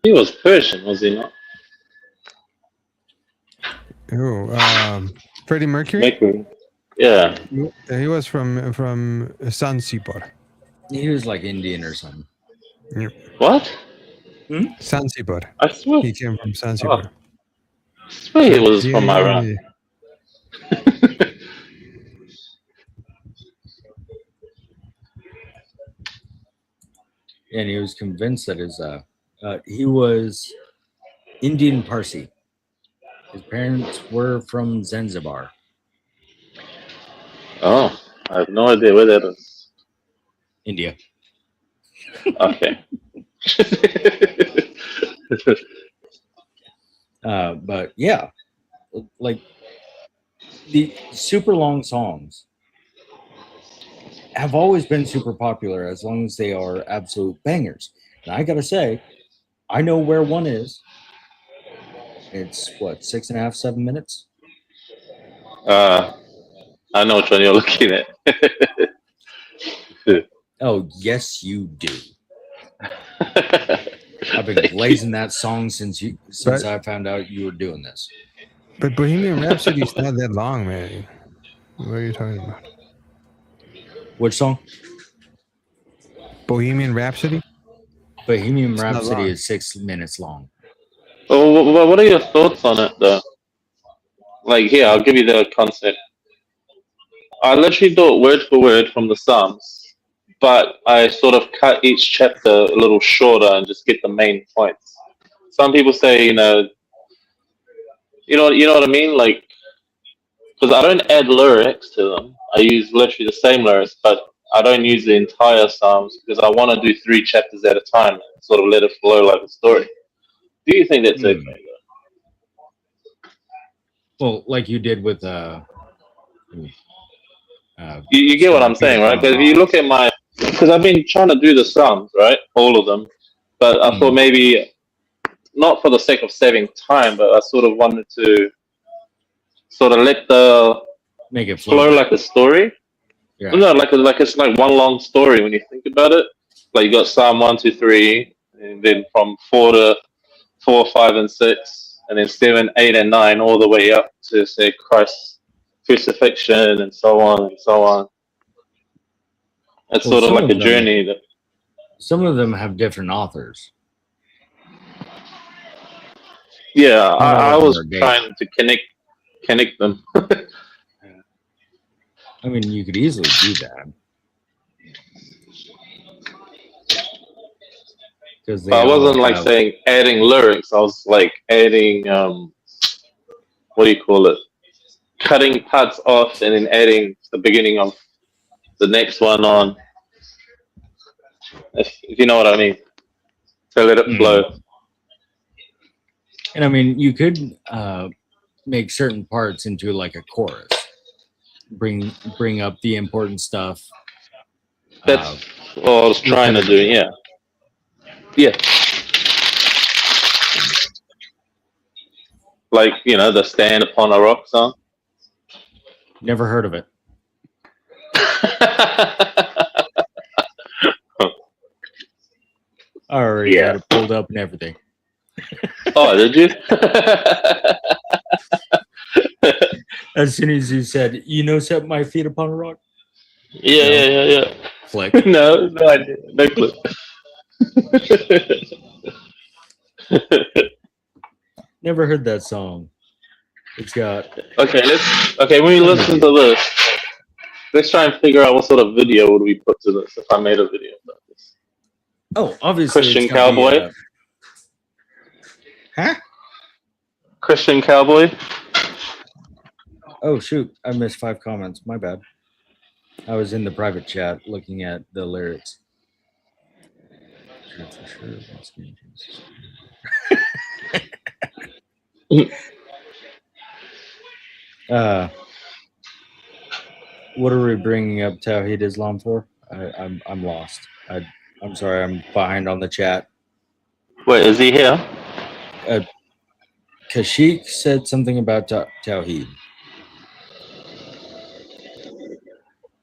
He was Persian, was he not? Oh, Freddie Mercury. Mercury. Yeah. He was from Zanzibar. he was like Indian or something. What? Zanzibar. I swear. He came from Zanzibar. I swear he was from Iran. Yeah. And he was convinced that he was Indian Parsi. His parents were from Zanzibar. Oh, I have no idea where that is. India. Okay. But yeah, like the super long songs have always been super popular as long as they are absolute bangers. And I gotta say, I know where one is. It's what, 6.5, 7 minutes? I know which one you're looking at. Oh, yes, you do. I've been blazing that song since I found out you were doing this. But Bohemian Rhapsody is not that long, man. What are you talking about? Which song? Bohemian Rhapsody? Bohemian It's not Rhapsody long. is 6 minutes long. Well, what are your thoughts on it, though? Like, here, I'll give you the concept. I literally do it word for word from the Psalms, but I sort of cut each chapter a little shorter and just get the main points. Some people say, you know what I mean? Like, because I don't add lyrics to them. I use literally the same lyrics, but I don't use the entire Psalms because I want to do 3 chapters at a time and sort of let it flow like a story. Do you think that's okay? Well, like you did with You get what I'm saying, right? Because if you look at because I've been trying to do the Psalms, right? All of them. But I thought maybe, not for the sake of saving time, but I sort of wanted to sort of let make it flow like a story. Yeah. No, like it's like one long story when you think about it. Like you got Psalm 1, 2, 3, and then from 4, 5, and 6, and then 7, 8, and 9, all the way up to say Christ's crucifixion and so on and so on. It's sort of like a journey. Some of them have different authors. Yeah, I was trying to connect them. I mean, you could easily do that. Because I wasn't like saying adding lyrics. I was like adding what do you call it? Cutting parts off and then adding the beginning of the next one on. If you know what I mean. To let it flow. And I mean, you could make certain parts into like a chorus. Bring up the important stuff. That's what I was trying to do. Yeah. Yeah. Like, the Stand Upon a Rock song. Never heard of it. I already had it pulled up and everything. Oh, did you? As soon as you said, set my feet upon a rock. Yeah. Flick. No, I didn't. No clip. Never heard that song. It's got. Okay, when you listen to this, let's try and figure out what sort of video would we put to this if I made a video about this. Oh, obviously. Christian cowboy. Huh? Christian cowboy. Oh shoot! I missed 5 comments. My bad. I was in the private chat looking at the lyrics. Sure, for sure. Once again, Jesus. What are we bringing up Tawhid Islam for? I'm lost. I'm sorry. I'm behind on the chat. Wait, is he here? Kashyyyk said something about Tawhid.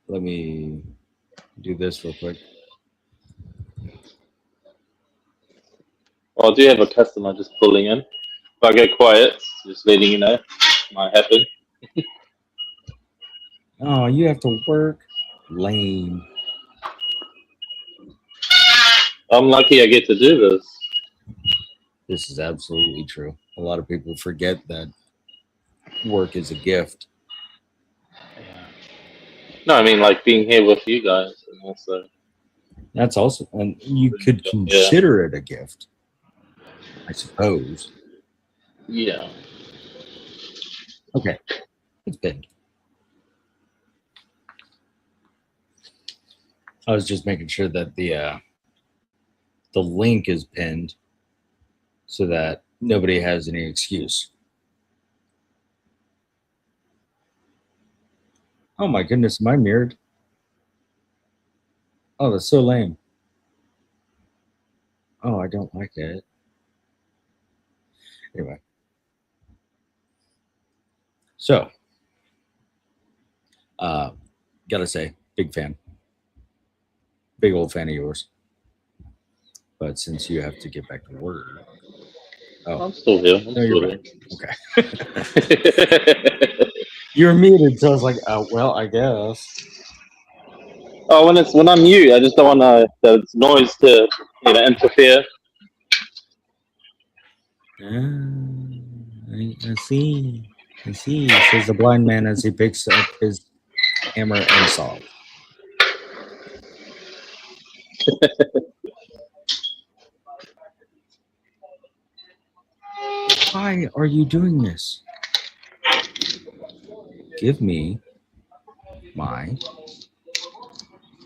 Let me do this real quick. Well, I do have a customer just pulling in. If I get quiet, just letting you know. Might happen. Oh, you have to work? Lame. I'm lucky I get to do this. This is absolutely true. A lot of people forget that work is a gift. No, I mean like being here with you guys, and also That's also, and you could Yeah. consider it a gift, I suppose. Yeah. Okay, it's pinned. I was just making sure that the link is pinned so that nobody has any excuse. Oh my goodness, am I mirrored? Oh, that's so lame. Oh, I don't like it. Anyway. So, gotta say, big fan. Big old fan of yours. But since you have to get back to work. Oh, I'm still here. I'm no, you're still back. Okay. You're muted, so I was like, oh, well, I guess. Oh, when I'm mute, I just don't want the noise to interfere. I see. I see, says the blind man as he picks up his hammer and saw. Why are you doing this? Give me my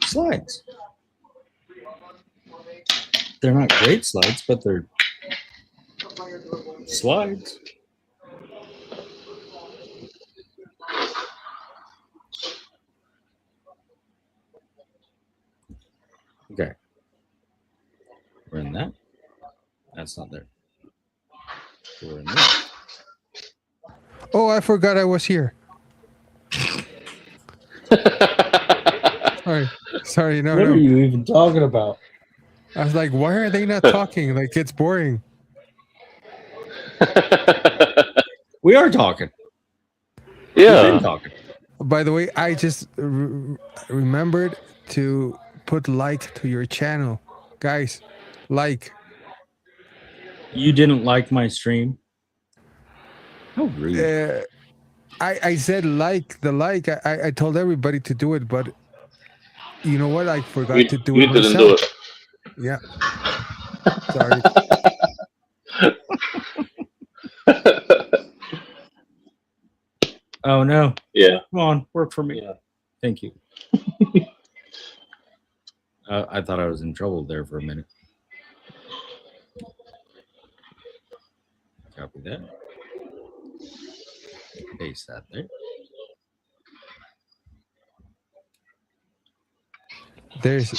slides. They're not great slides, but they're slides. Okay. We're in that. That's not there. We're in there. Oh, I forgot I was here. Sorry. No, What no. are you even talking about? I was like, why are they not talking? Like, it's boring. We are talking. Yeah. We've been talking. By the way, I just remembered to put like to your channel. Guys, like. You didn't like my stream? How rude. I said like the like. I told everybody to do it, but you know what? I forgot to do You it didn't myself. do it. Yeah. Sorry. Oh no. Yeah. Come on, work for me. Yeah. Thank you. I thought I was in trouble there for a minute. Copy that. Paste that there. There's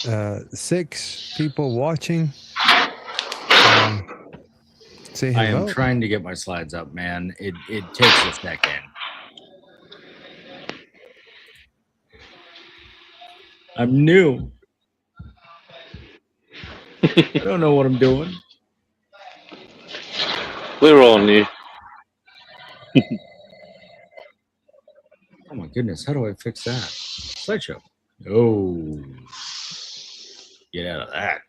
6 people watching. Say hello. I am trying to get my slides up, man. It takes a second. I'm new. I don't know what I'm doing. We're all new. Oh my goodness, how do I fix that? Slideshow. Oh, get out of that.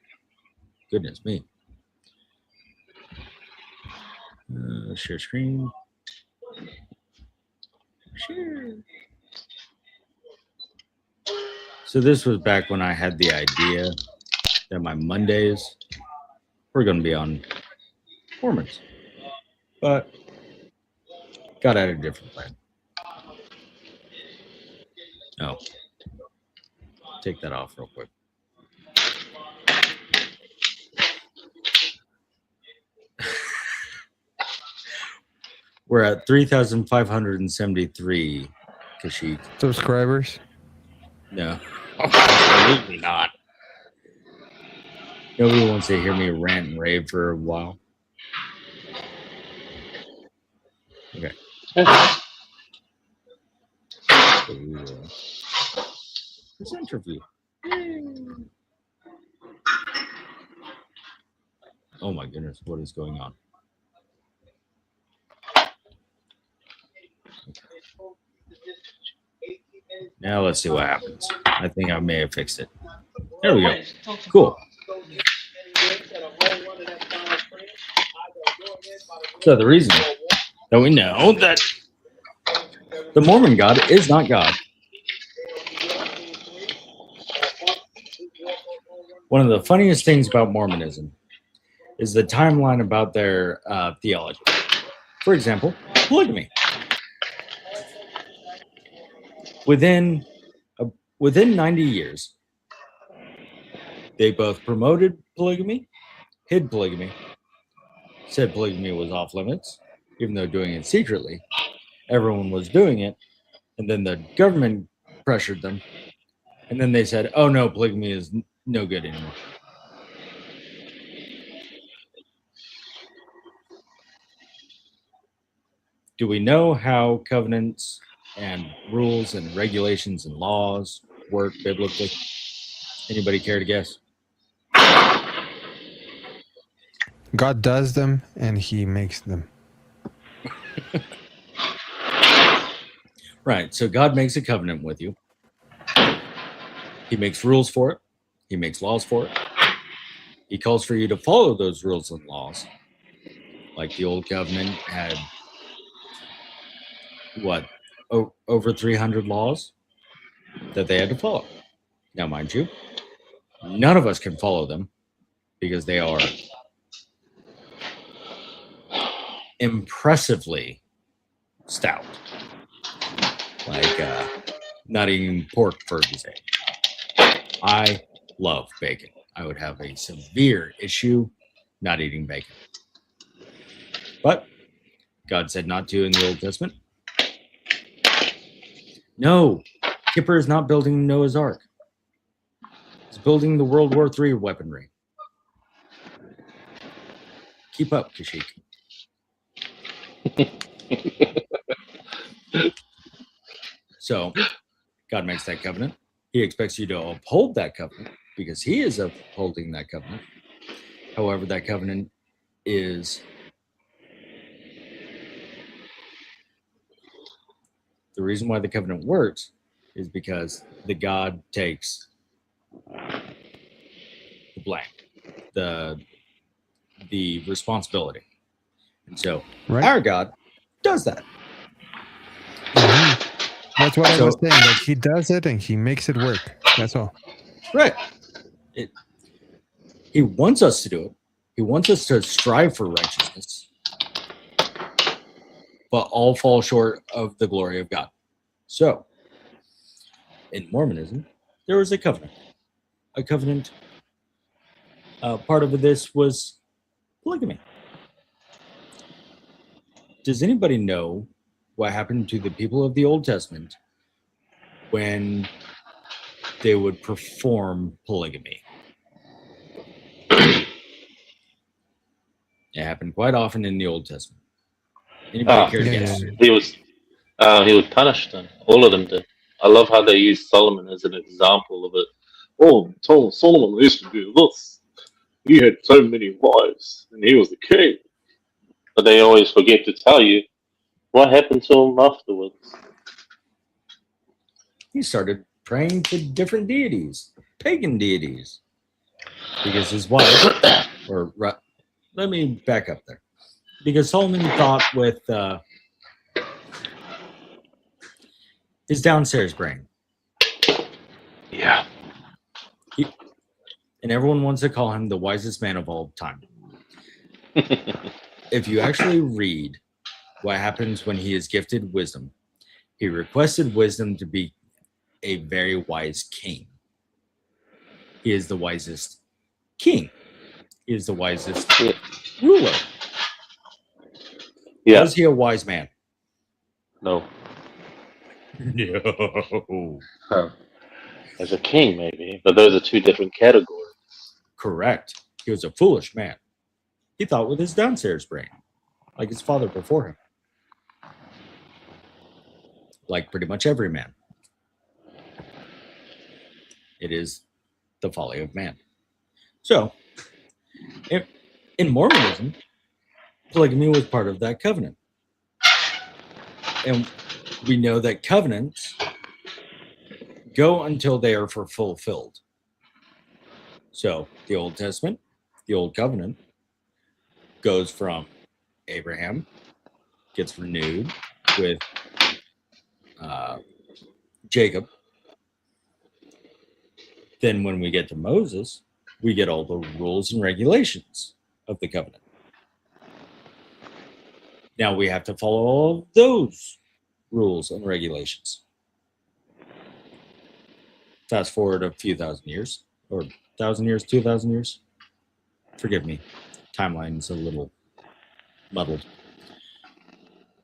Goodness me. Share screen. Share. So this was back when I had the idea that my Mondays were going to be on Mormons, but got at a different plan. Oh, take that off real quick. We're at 3,573, Kashyyyk. Subscribers. No, absolutely not. Nobody wants to hear me rant and rave for a while. Okay. This interview. Oh my goodness, what is going on? Now let's see what happens. I think I may have fixed it. There we go. Cool. So the reason that we know that the Mormon God is not God. One of the funniest things about Mormonism is the timeline about their theology. For example, polygamy. Within 90 years, they both promoted polygamy, hid polygamy, said polygamy was off limits, even though doing it secretly. Everyone was doing it, and then the government pressured them, and then they said, oh no, polygamy is no good anymore. Do we know how covenants and rules and regulations and laws work biblically? Anybody care to guess? God does them and he makes them. Right. So God makes a covenant with you. He makes rules for it. He makes laws for it. He calls for you to follow those rules and laws. Like the old covenant had, what, over 300 laws that they had to follow. Now, mind you, none of us can follow them because they are impressively stout. Like not eating pork for example. I love bacon. I would have a severe issue not eating bacon. But God said not to in the Old Testament. No, Kipper is not building Noah's Ark. He's building the World War III weaponry. Keep up, Kashyyyk. So, God makes that covenant. He expects you to uphold that covenant because he is upholding that covenant. However, that covenant is the reason why the covenant works is because the God takes the blame, the responsibility. And so our God does that. Mm-hmm. That's what I was saying. Like he does it and he makes it work. That's all. Right. He wants us to do it. He wants us to strive for righteousness, but all fall short of the glory of God. So, in Mormonism, there was a covenant. A covenant. Part of this was polygamy. Does anybody know what happened to the people of the Old Testament when they would perform polygamy? It happened quite often in the Old Testament. Anybody care to guess? He would punish them. All of them did. I love how they use Solomon as an example of it. Oh, Solomon used to do this. He had so many wives, and he was the king. But they always forget to tell you what happened to him afterwards. He started praying to different deities, pagan deities, because his wife, or let me back up there, because Solomon thought with his downstairs brain. Yeah. And everyone wants to call him the wisest man of all time. If you actually read what happens when he is gifted wisdom, he requested wisdom to be a very wise king. He is the wisest king. He is the wisest Yeah. ruler. Yeah. Was he a wise man? No. No. Huh. As a king, maybe, but those are two different categories. Correct. He was a foolish man. He thought with his downstairs brain, like his father before him. Like pretty much every man. It is the folly of man. So, in Mormonism, polygamy was part of that covenant. And we know that covenants go until they are fulfilled. So, the Old Testament, the Old Covenant, goes from Abraham, gets renewed with Jacob. Then when we get to Moses, we get all the rules and regulations of the covenant. Now we have to follow all of those rules and regulations. Fast forward a few thousand years, or 1,000 years, 2,000 years. Forgive me, timeline's a little muddled.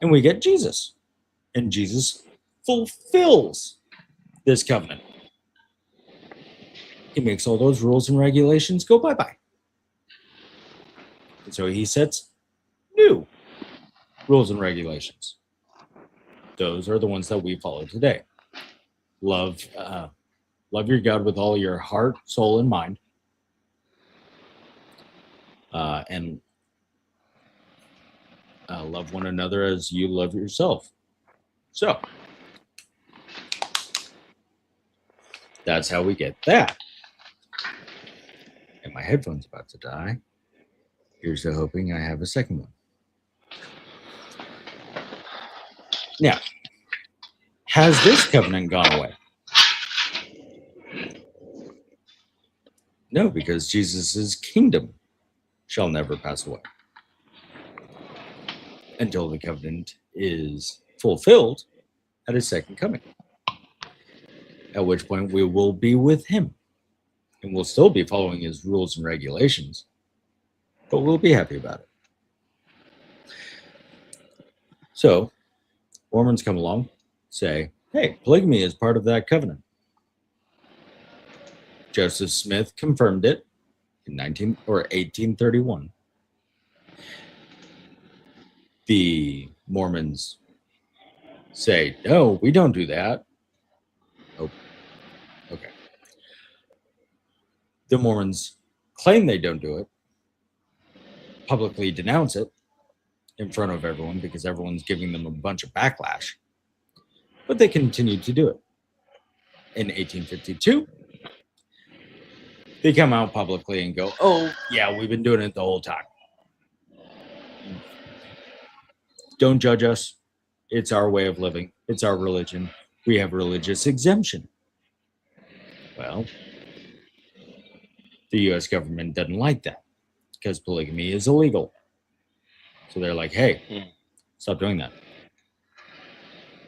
And we get Jesus. And Jesus fulfills this covenant. He makes all those rules and regulations go bye-bye. And so he sets new rules and regulations. Those are the ones that we follow today. Love your God with all your heart, soul, and mind. And love one another as you love yourself. So, that's how we get that. And my headphone's about to die. Here's to hoping I have a second one. Now, has this covenant gone away? No, because Jesus' kingdom shall never pass away until the covenant is fulfilled at his second coming, at which point we will be with him and we'll still be following his rules and regulations, but we'll be happy about it. So Mormons come along, say, hey, polygamy is part of that covenant. Joseph Smith confirmed it in 1831. The Mormons say, no, we don't do that. Oh, okay. The Mormons claim they don't do it, publicly denounce it in front of everyone because everyone's giving them a bunch of backlash. But they continued to do it. In 1852, they come out publicly and go, oh, yeah, we've been doing it the whole time. Don't judge us. It's our way of living. It's our religion. We have religious exemption. Well, the U.S. government doesn't like that because polygamy is illegal. So they're like, hey, stop doing that.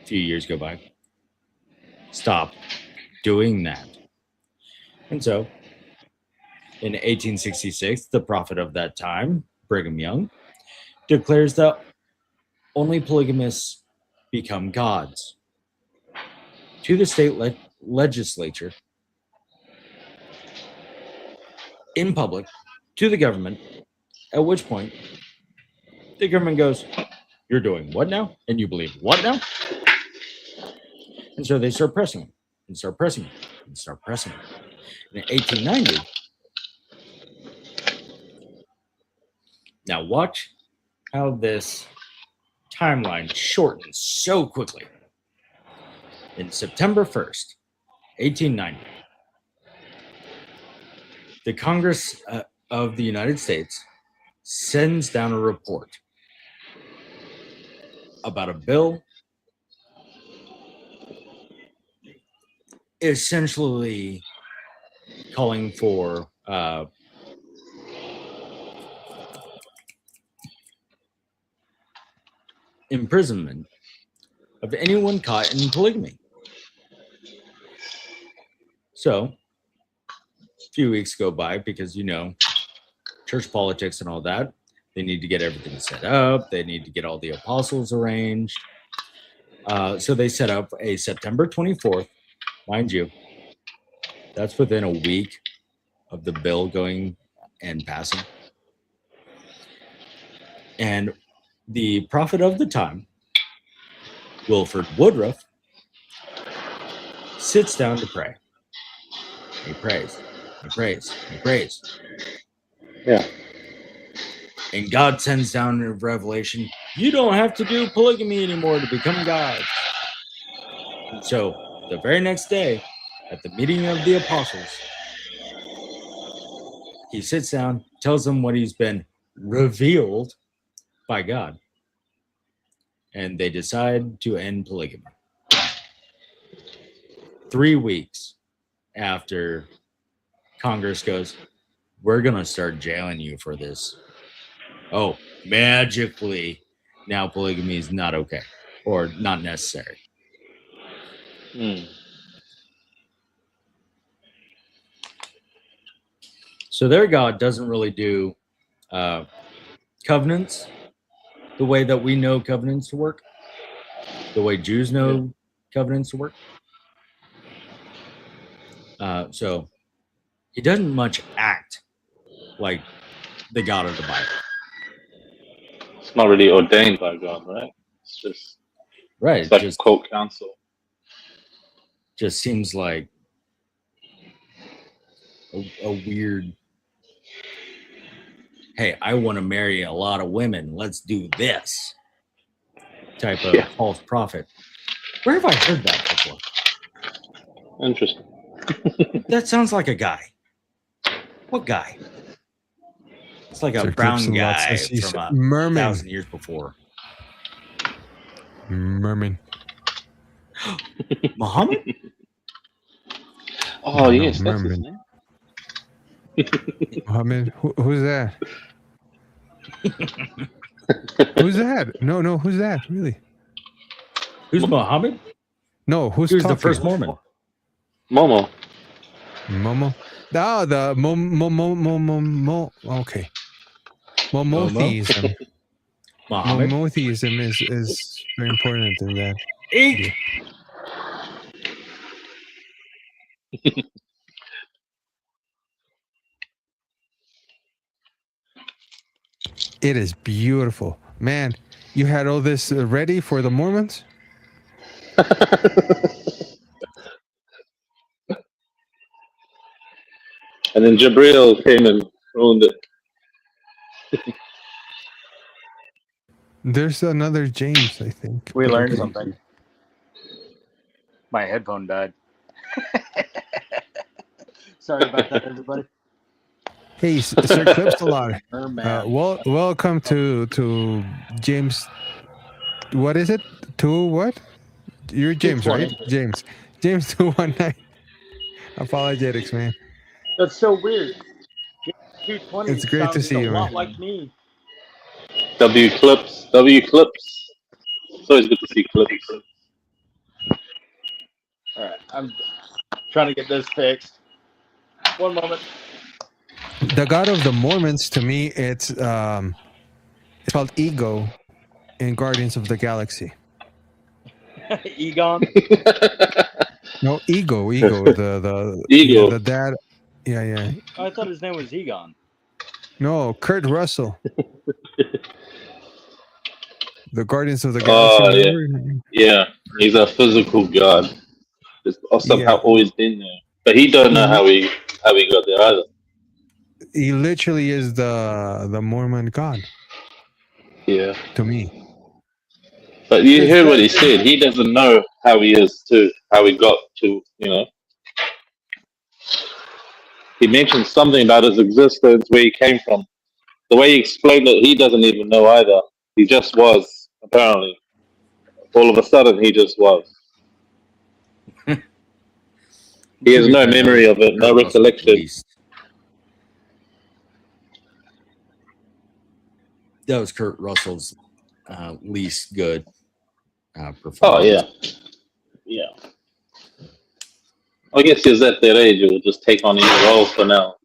A few years go by. Stop doing that. And so in 1866, the prophet of that time, Brigham Young, declares that only polygamists become gods. To the state legislature, in public, to the government, at which point the government goes, you're doing what now? And you believe what now? And so they start pressing him, and start pressing him, and start pressing him. In 1890, now watch how this timeline shortens so quickly. In September 1st, 1890, the Congress of the United States sends down a report about a bill essentially calling for imprisonment of anyone caught in polygamy. So few weeks go by because, church politics and all that. They need to get everything set up. They need to get all the apostles arranged. So they set up a September 24th, mind you. That's within a week of the bill going and passing. And the prophet of the time, Wilford Woodruff, sits down to pray. He prays. He prays. He prays. Yeah. And God sends down a revelation. You don't have to do polygamy anymore to become God. And so the very next day, at the meeting of the apostles, he sits down, tells them what he's been revealed by God. And they decide to end polygamy. 3 weeks after Congress goes, we're going to start jailing you for this. Oh, magically, now polygamy is not okay or not necessary. So their God doesn't really do covenants the way that we know covenants to work, the way Jews know covenants to work. So he doesn't much act like the God of the Bible. It's not really ordained by God, right? It's just Right. it's like just, a cult council. Just seems like a weird, hey, I want to marry a lot of women. Let's do this type of false prophet. Where have I heard that before? Interesting. That sounds like a guy. What guy? It's like a Sir brown Clipson Lot guy says he's from a Mormon. 1,000 years before. Mormon. Muhammad? Oh, yes, that's his Mormon. name. Muhammad? Who's that? Who's that? No, who's that? Really? Who's Muhammad? No, who's Who's talking? the first Mormon? Momo. Momo? Oh, the Mo. Okay. Momotheism. Muhammad? Momotheism is very important in that. Eek! It is beautiful. Man, you had all this ready for the Mormons? And then Jabril came and ruined it. There's another James, I think. We But learned okay. something. My headphone died. Sorry about that, everybody. Hey, Sir Clipsalot. Man. Welcome to James. What is it? To what? You're James, right? 220. James 219. Apologetics, man. That's so weird. 220 It's great to sounds see a you, lot man. like me. W clips. It's always good to see clips. All right, I'm trying to get this fixed. One moment. The God of the Mormons, to me, it's called Ego in Guardians of the Galaxy. Egon. No, Ego. The Ego. Yeah, the dad. Yeah. I thought his name was Egon. No, Kurt Russell. The Guardians of the Galaxy. Oh, yeah. He's a physical god. It's somehow Yeah. always been there. But he don't know how he got there either. He literally is the Mormon God Yeah. to me. But you heard what he said. He doesn't know how he is too, how he got to, He mentioned something about his existence, where he came from. The way he explained it, he doesn't even know either. He just was, apparently. All of a sudden, he just was. He has no memory of it, no recollection. That was Kurt Russell's least good performance. Oh, yeah. Yeah. I guess he was at that age. It would just take on any role for now.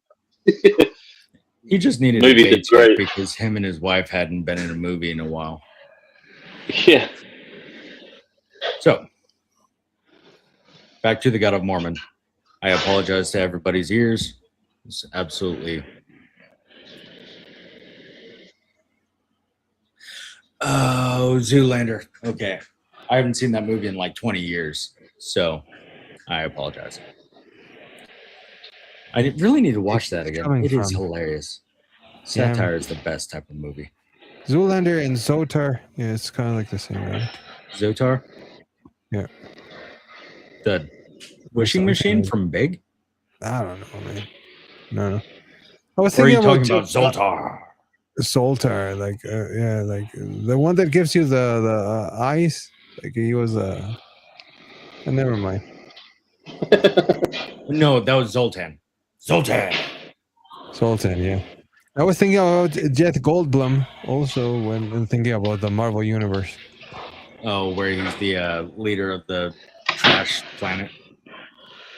He just needed Movie a did paycheck great. because him and his wife hadn't been in a movie in a while. Yeah. So, back to the God of Mormon. I apologize to everybody's ears. It's absolutely. Oh, Zoolander. Okay. I haven't seen that movie in like 20 years. So, I apologize. I really need to watch that again. Coming It is from- hilarious. Yeah. Satire is the best type of movie. Zoolander and Zotar. Yeah, it's kind of like the same, right? Zotar? Yeah. The wishing machine from Big? I don't know, man. No. I was Or are you thinking talking about Zoltar? Zoltar, like yeah, like the one that gives you the eyes. Like he was never mind. No, that was Zoltan. Zoltan. Zoltan, yeah. I was thinking about Jeff Goldblum also when thinking about the Marvel universe. Oh, where he's the leader of the trash planet.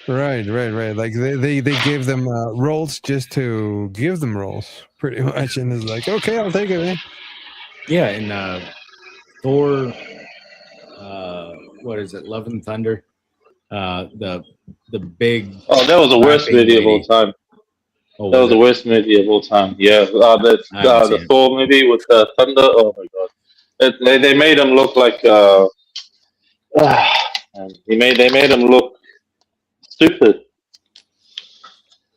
Right. Like they gave them roles just to give them roles, pretty much, and it's like, okay, I'll take it, man. Yeah, in Thor, what is it? Love and Thunder. The big. Oh, that was the worst rapping movie of all lady. time. Oh, That was the worst movie of all time. Yeah, that's I haven't the seen it. Thor movie with the thunder. Oh my god, they made him look like they made him look stupid.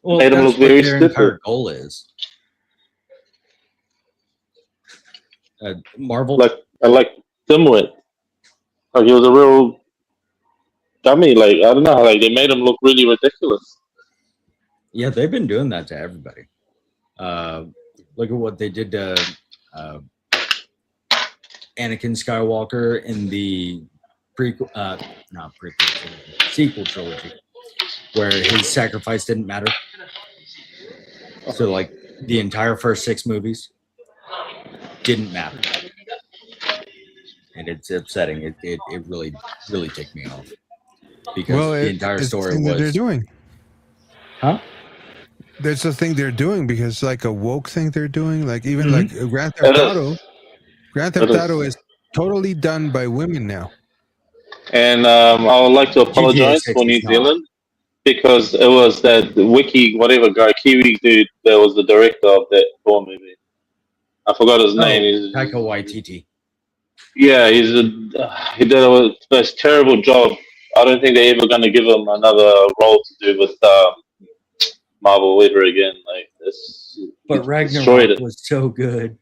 Well, made him that's look what very their stupid. entire goal is. Marvel. Like Dimwit. Like he was a real dummy. Like I don't know. Like they made him look really ridiculous. Yeah, they've been doing that to everybody. Look at what they did to Anakin Skywalker in the sequel trilogy, where his sacrifice didn't matter. So, like, the entire first 6 movies didn't matter. And it's upsetting. It really, really ticked me off. Because the entire it's story the thing that they're was... doing. Huh? There's the thing they're doing because like a woke thing they're doing. Like even like Grand It Theft is. Auto. Grand Theft It is. Auto is totally done by women now. And I would like to apologize GTA 6 for New is not. Zealand because it was that Wiki whatever guy Kiwi dude that was the director of that Thor movie. I forgot his name. He's, Taika Waititi. yeah, he did a most terrible job. I don't think they're ever going to give him another role to do with Marvel ever again. Like this, But he destroyed Ragnarok it. was so good.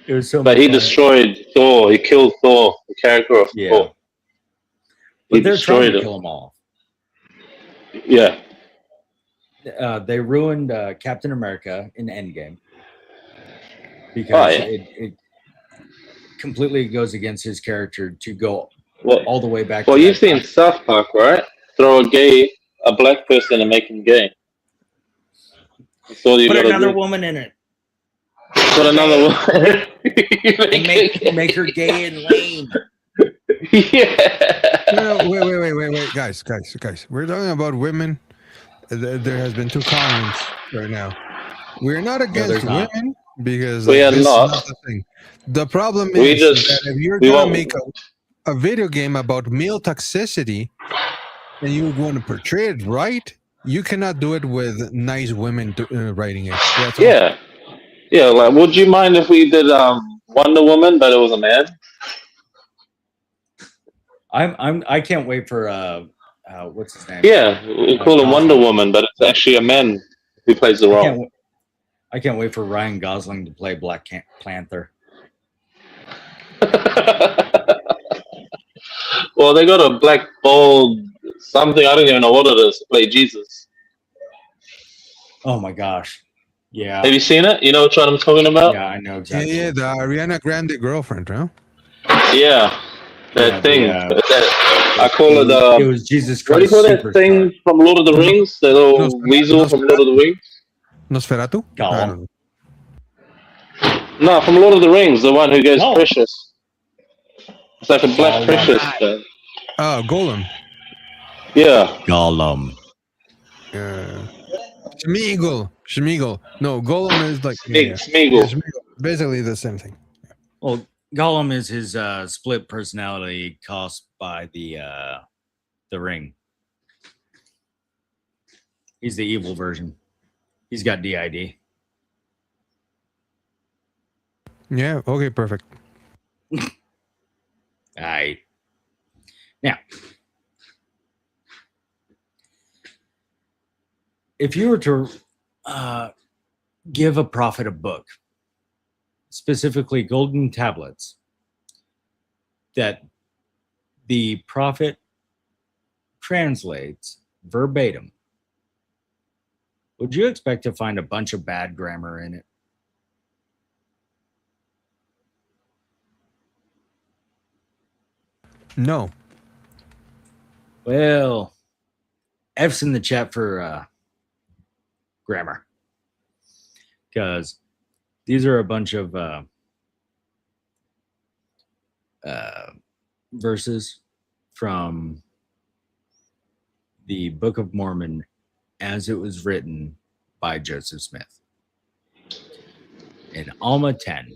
It was so But much he fun. destroyed Thor. He killed Thor, the character of Yeah. Thor. But He they're trying destroyed to him. kill them off. Yeah. They ruined Captain America in Endgame because yeah. it completely goes against his character to go Well, all the way back. well, to you've that seen time. South Park, right? Throw a black person and make him gay. That's all you Put gotta another do. woman in it Put another one. and make her gay and lame. Yeah. No, wait, guys. We're talking about women. There has been 2 comments right now. We're not against there's not. women because We are this not. is not the thing. The problem We is just- that if you're we gonna won't- make a video game about male toxicity and you're going to portray it right, you cannot do it with nice women writing it. That's all. Yeah. Yeah, like would you mind if we did Wonder Woman but it was a man? I can't wait for what's his name? Yeah, we call him Wonder Woman, but it's actually a man who plays the role. I can't wait for Ryan Gosling to play Black Panther. Well, they got a black bald something, I don't even know what it is, to play Jesus. Oh my gosh. Yeah. Have you seen it? You know what I'm talking about? Yeah, I know exactly. Yeah, the Ariana Grande girlfriend, huh? Yeah. That Yeah, thing. the, I call it it was Jesus what do you Christ. call that thing from Lord of the Rings? That little weasel from Lord of the Rings? Nosferatu? Gollum. I don't know. No, from Lord of the Rings, the one who goes No. precious. It's like a black Oh, precious. Golem. Yeah. Gollum. Schmeagol. No, Golem is like Smeagol. Schmeagol. Basically the same thing. Well, Gollum is his split personality caused by the ring. He's the evil version. He's got DID. Yeah. Okay. Perfect. All right. Now, if you were to give a prophet a book, specifically golden tablets, that the prophet translates verbatim, would you expect to find a bunch of bad grammar in it? No. Well, F's in the chat for grammar, because these are a bunch of verses from the Book of Mormon as it was written by Joseph Smith. In Alma 10,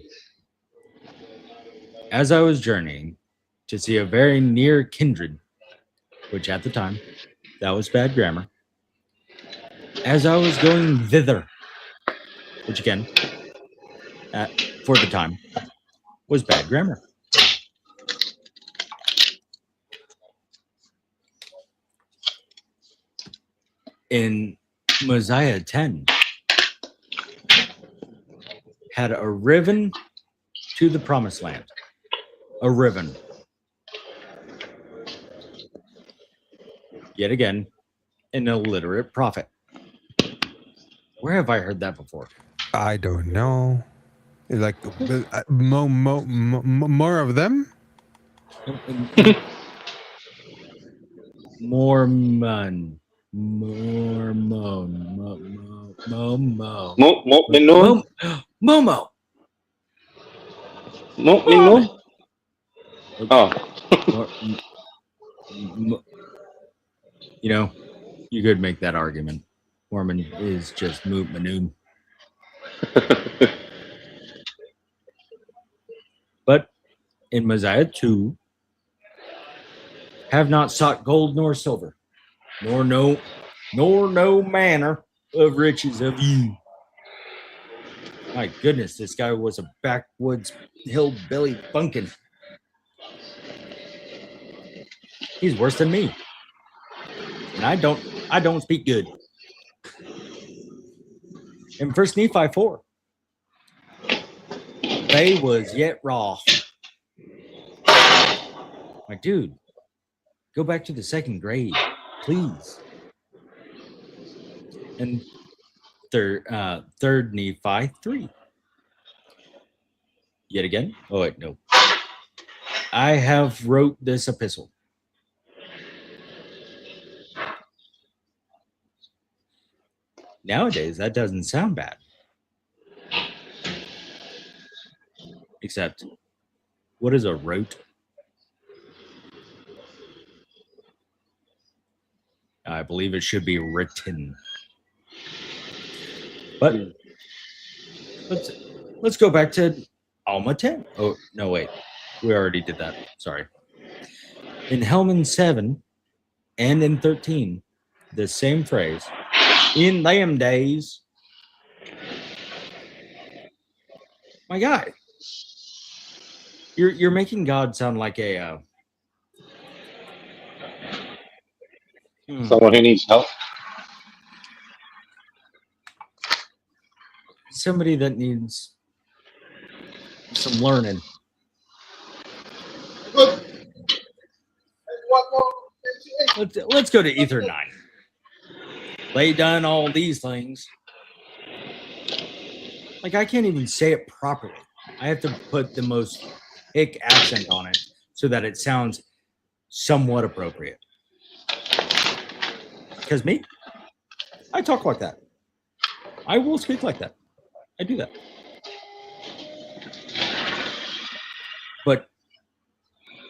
as I was journeying to see a very near kindred, which at the time, that was bad grammar. As I was going thither, which again, for the time, was bad grammar. In Mosiah 10, had a riven to the promised land. A riven. Yet again, an illiterate prophet. Where have I heard that before? I don't know. It's like more of them. Mormon. Momo. No? Oh. You know, you could make that argument. Mormon is just moot manoom. But in Mosiah 2, have not sought gold nor silver, nor no manner of riches of you. My goodness, this guy was a backwoods hillbilly bunkin'. He's worse than me. And I don't speak good. In 1 Nephi 4, they was yet raw. My dude, go back to the second grade, please. And third Nephi 3. Yet again. Oh wait, no. I have wrote this epistle. Nowadays, that doesn't sound bad. Except, what is a wrote? I believe it should be written. But let's go back to Alma 10. Oh, no, wait. We already did that. Sorry. In Hellman 7 and in 13, the same phrase, in them days. My guy, you're making God sound like a Someone who needs help. somebody that needs some learning. Let's go to Ether 9. They done all these things. Like, I can't even say it properly. I have to put the most hick accent on it so that it sounds somewhat appropriate. Because me, I talk like that. I will speak like that. I do that. But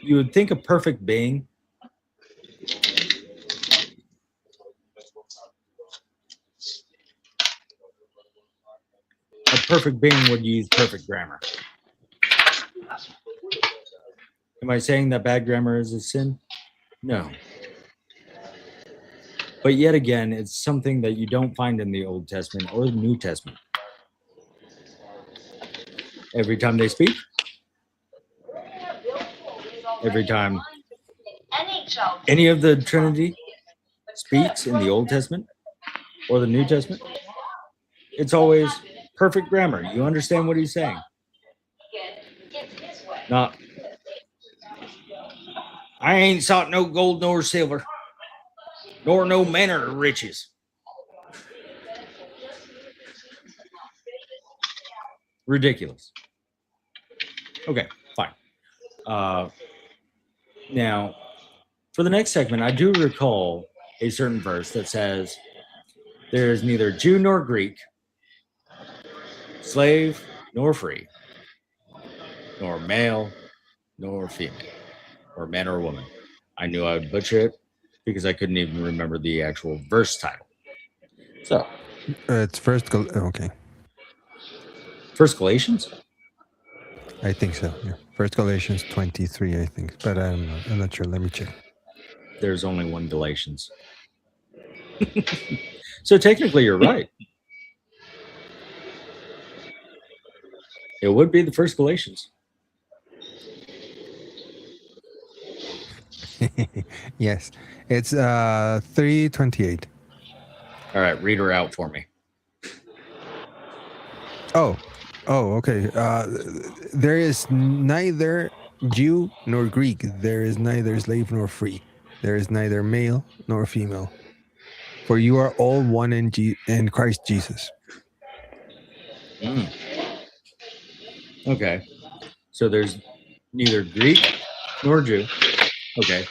you would think a perfect being perfect being would use perfect grammar. Am I saying that bad grammar is a sin? No. But yet again, it's something that you don't find in the Old Testament or the New Testament. Every time they speak, every time any of the Trinity speaks in the Old Testament or the New Testament, it's always perfect grammar. You understand what he's saying. Not, I ain't sought no gold nor silver, nor no manner of riches. Ridiculous. Okay, fine. Now, for the next segment, I do recall a certain verse that says, there is neither Jew nor Greek, slave nor free, nor male nor female, or man or woman. I knew I would butcher it because I couldn't even remember the actual verse title. So, It's okay. First Galatians? I think so. Yeah. First Galatians 23, I think, but I'm not sure. Let me check. There's only one Galatians. So technically, you're right. It would be the First Galatians. Yes, it's 3:28. All right, read her out for me. Oh, okay. There is neither Jew nor Greek. There is neither slave nor free. There is neither male nor female. For you are all one in Christ Jesus. Okay. So there's neither Greek nor Jew. Okay.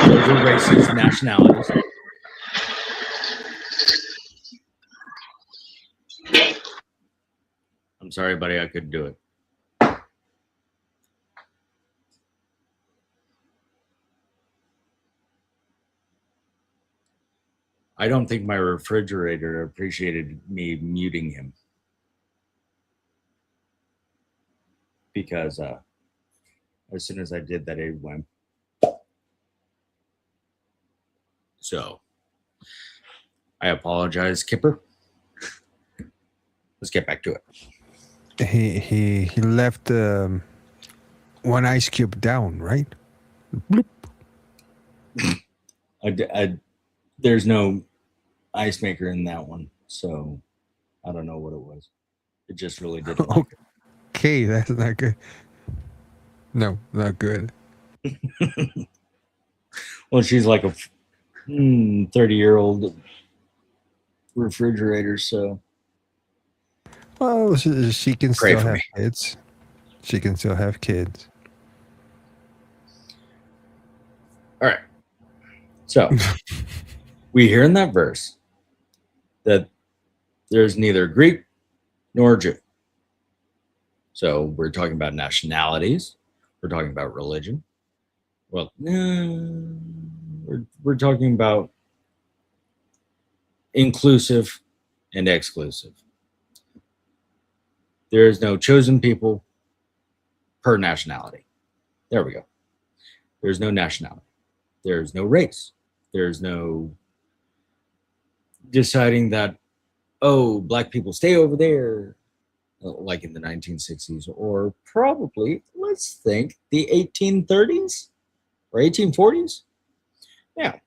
Those are races, nationalities. I'm sorry, buddy, I couldn't do it. I don't think my refrigerator appreciated me muting him. Because as soon as I did that, it went. So, I apologize, Kipper. Let's get back to it. He left one ice cube down, right? Bloop. There's no ice maker in that one, so I don't know what it was. It just really didn't like it. Okay, that's not good. No, not good. Well, she's like a 30-year-old refrigerator, so. Well, she can Pray still for have me. kids. She can still have kids. All right. So, we hear in that verse that there's neither Greek nor Jew. So, we're talking about nationalities. We're talking about religion. Well, we're talking about inclusive and exclusive. There is no chosen people per nationality. There we go. There's no nationality. There's no race. There's no deciding that, oh, black people stay over there, like in the 1960s, or probably, let's think, the 1830s or 1840s. Yeah.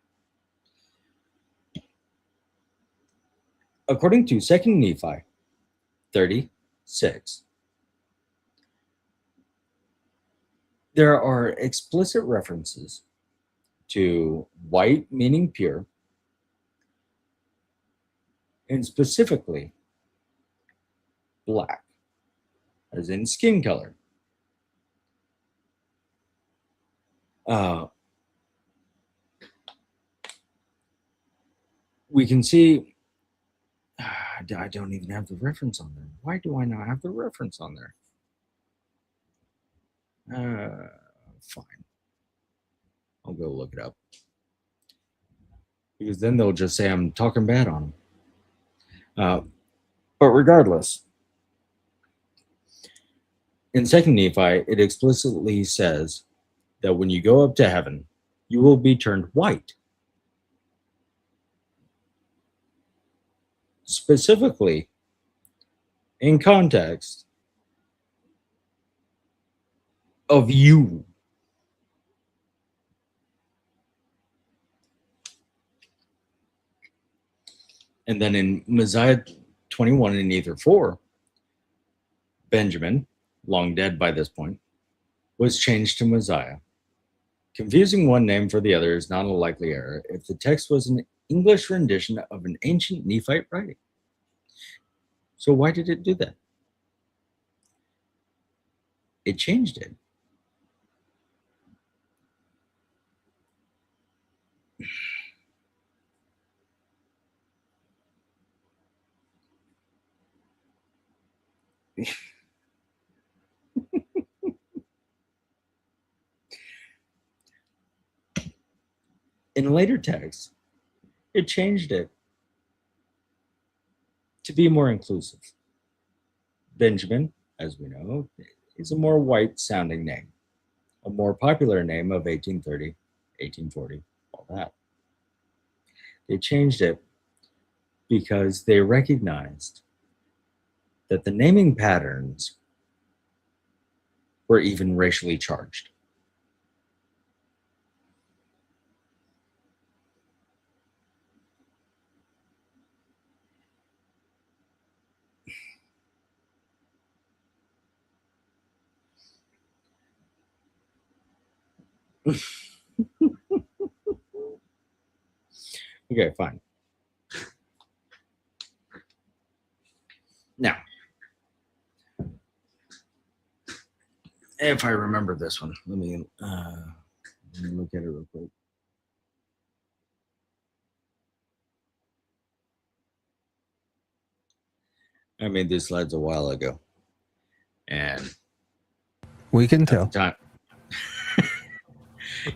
According to 2 Nephi 36, there are explicit references to white meaning pure, and specifically black, as in skin color. We can see, I don't even have the reference on there. Why do I not have the reference on there? Fine. I'll go look it up. Because then they'll just say I'm talking bad on them. But regardless, In 2nd Nephi, it explicitly says that when you go up to heaven, you will be turned white. Specifically, in context of you. And then in Mosiah 21 and Ether 4, Benjamin, long dead by this point, was changed to Mosiah. Confusing one name for the other is not a likely error if the text was an English rendition of an ancient Nephite writing. So why did it do that? It changed it. In later texts, it changed it to be more inclusive. Benjamin, as we know, is a more white sounding name, a more popular name of 1830, 1840, all that. They changed it because they recognized that the naming patterns were even racially charged. Okay, fine. Now, if I remember this one, let me look at it real quick. I made these slides a while ago, and We can at the tell. time,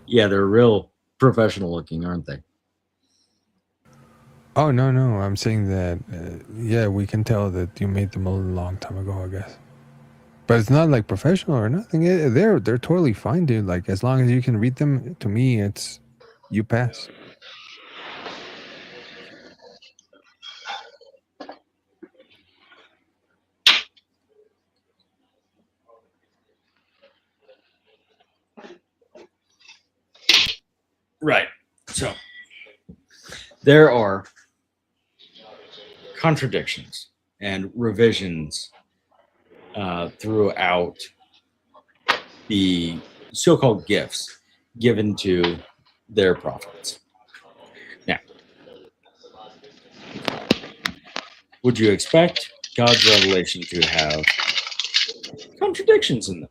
yeah, they're real professional looking, aren't they? Oh, no. I'm saying that, yeah, we can tell that you made them a long time ago, I guess. But it's not like professional or nothing. They're totally fine, dude. Like, as long as you can read them, to me, it's you pass. Right. So there are contradictions and revisions throughout the so-called gifts given to their prophets. Now, would you expect God's revelation to have contradictions in them?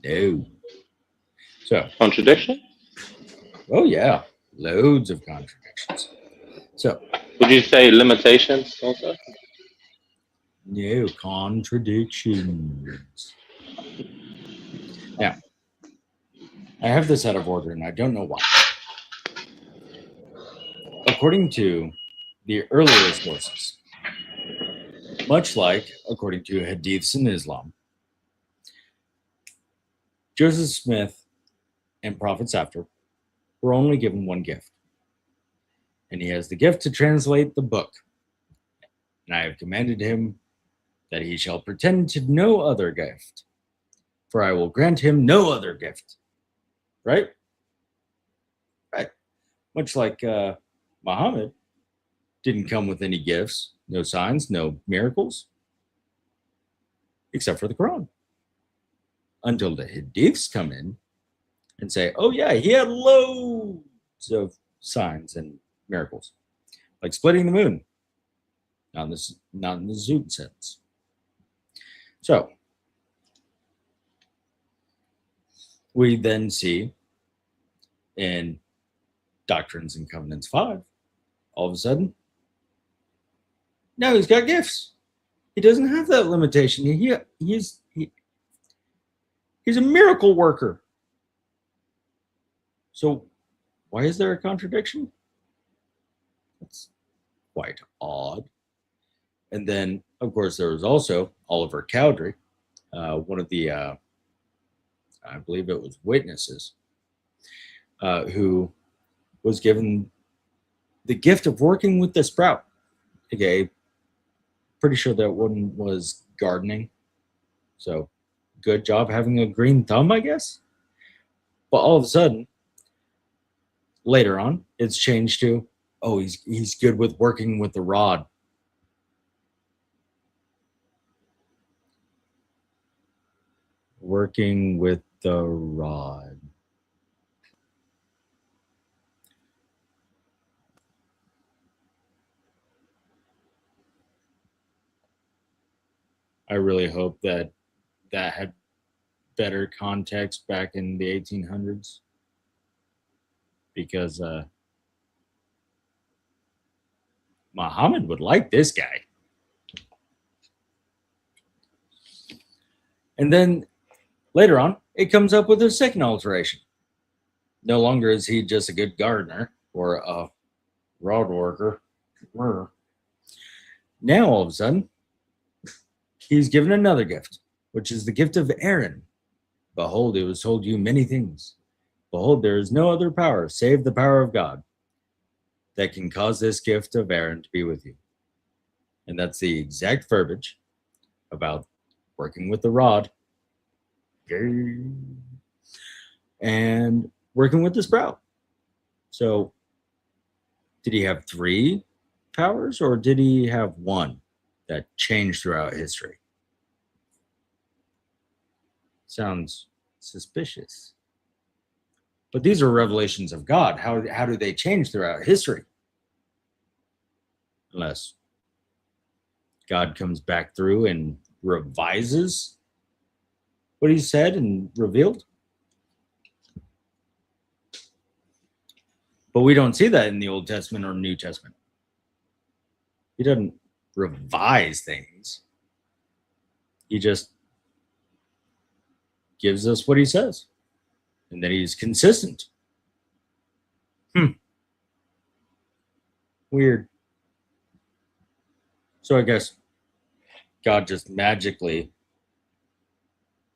No. So, Contradiction? oh yeah, loads of contradictions. So, Would you say limitations also? no contradictions. Now, I have this out of order and I don't know why. According to the earlier sources, much like according to hadiths in Islam, Joseph Smith and prophets after were only given one gift. And he has the gift to translate the book. And I have commanded him that he shall pretend to no other gift, for I will grant him no other gift. Right? Right. Much like Muhammad didn't come with any gifts, no signs, no miracles, except for the Quran. Until the hadiths come in and say, oh yeah, he had loads of signs and miracles, like splitting the moon. Not in the Zoot sense. So we then see in Doctrines and Covenants 5, all of a sudden, now he's got gifts. He doesn't have that limitation. He's a miracle worker. So why is there a contradiction? That's quite odd. And then, of course, there was also Oliver Cowdery, one of the, I believe it was witnesses, who was given the gift of working with the sprout. Okay, pretty sure that one was gardening. So, good job having a green thumb, I guess. But all of a sudden, later on, it's changed to, oh, he's good with working with the rod. Working with the rod. I really hope that had better context back in the 1800s, because Muhammad would like this guy. And then later on, it comes up with a second alteration. No longer is he just a good gardener or a rod worker. Now, all of a sudden, he's given another gift, which is the gift of Aaron. Behold, it was told you many things. Behold, there is no other power save the power of God that can cause this gift of Aaron to be with you. And that's the exact verbiage about working with the rod and working with the sprout. So, did he have 3 powers, or did he have 1 that changed throughout history? Sounds suspicious. But these are revelations of God. How do they change throughout history? Unless God comes back through and revises what he said and revealed. But we don't see that in the Old Testament or New Testament. He doesn't revise things. He just gives us what he says. And then he's consistent. Weird. So I guess God just magically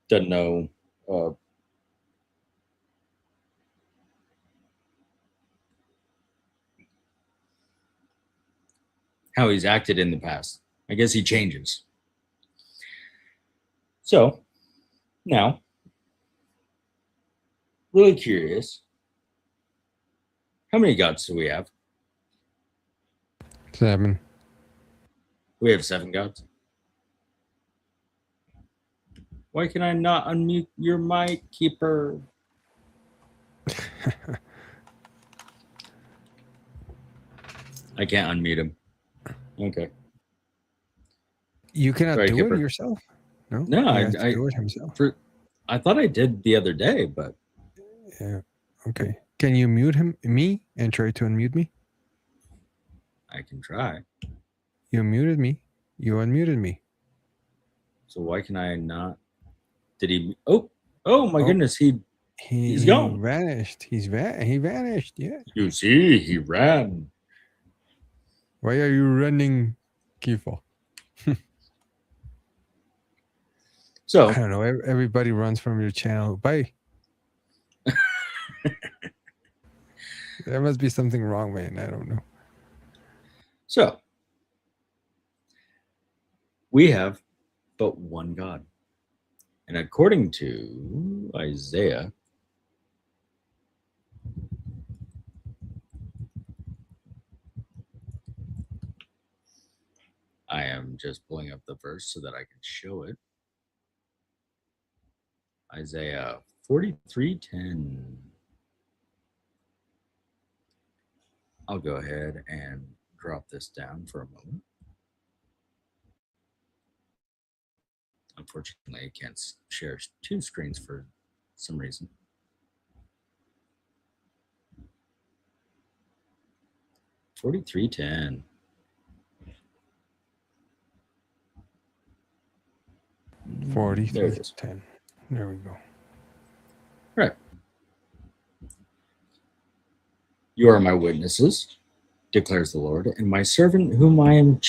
doesn't know how he's acted in the past. I guess he changes. So now, really curious, how many gods do we have? 7. We have 7 gods. Why can I not unmute your mic, Keeper? I can't unmute him. Okay. You cannot Sorry, do Kipper. it yourself? No? No, He has to I do it himself. I thought I did the other day, but Yeah. Okay. Can you mute me and try to unmute me? I can try. You muted me. You unmuted me. So why can I not? Did he? Oh my Oh. goodness! He's gone. Vanished. He vanished. Yeah. You see, he ran. Why are you running, Kifo? So I don't know. Everybody runs from your channel. Bye. There must be something wrong, man. I don't know. So we have but one God. And according to Isaiah, I am just pulling up the verse so that I can show it. Isaiah 43:10. I'll go ahead and drop this down for a moment. Unfortunately, I can't share 2 screens for some reason. $43.10. There it is. 43:10. There we go. Right. You are my witnesses, declares the Lord, and my servant whom I am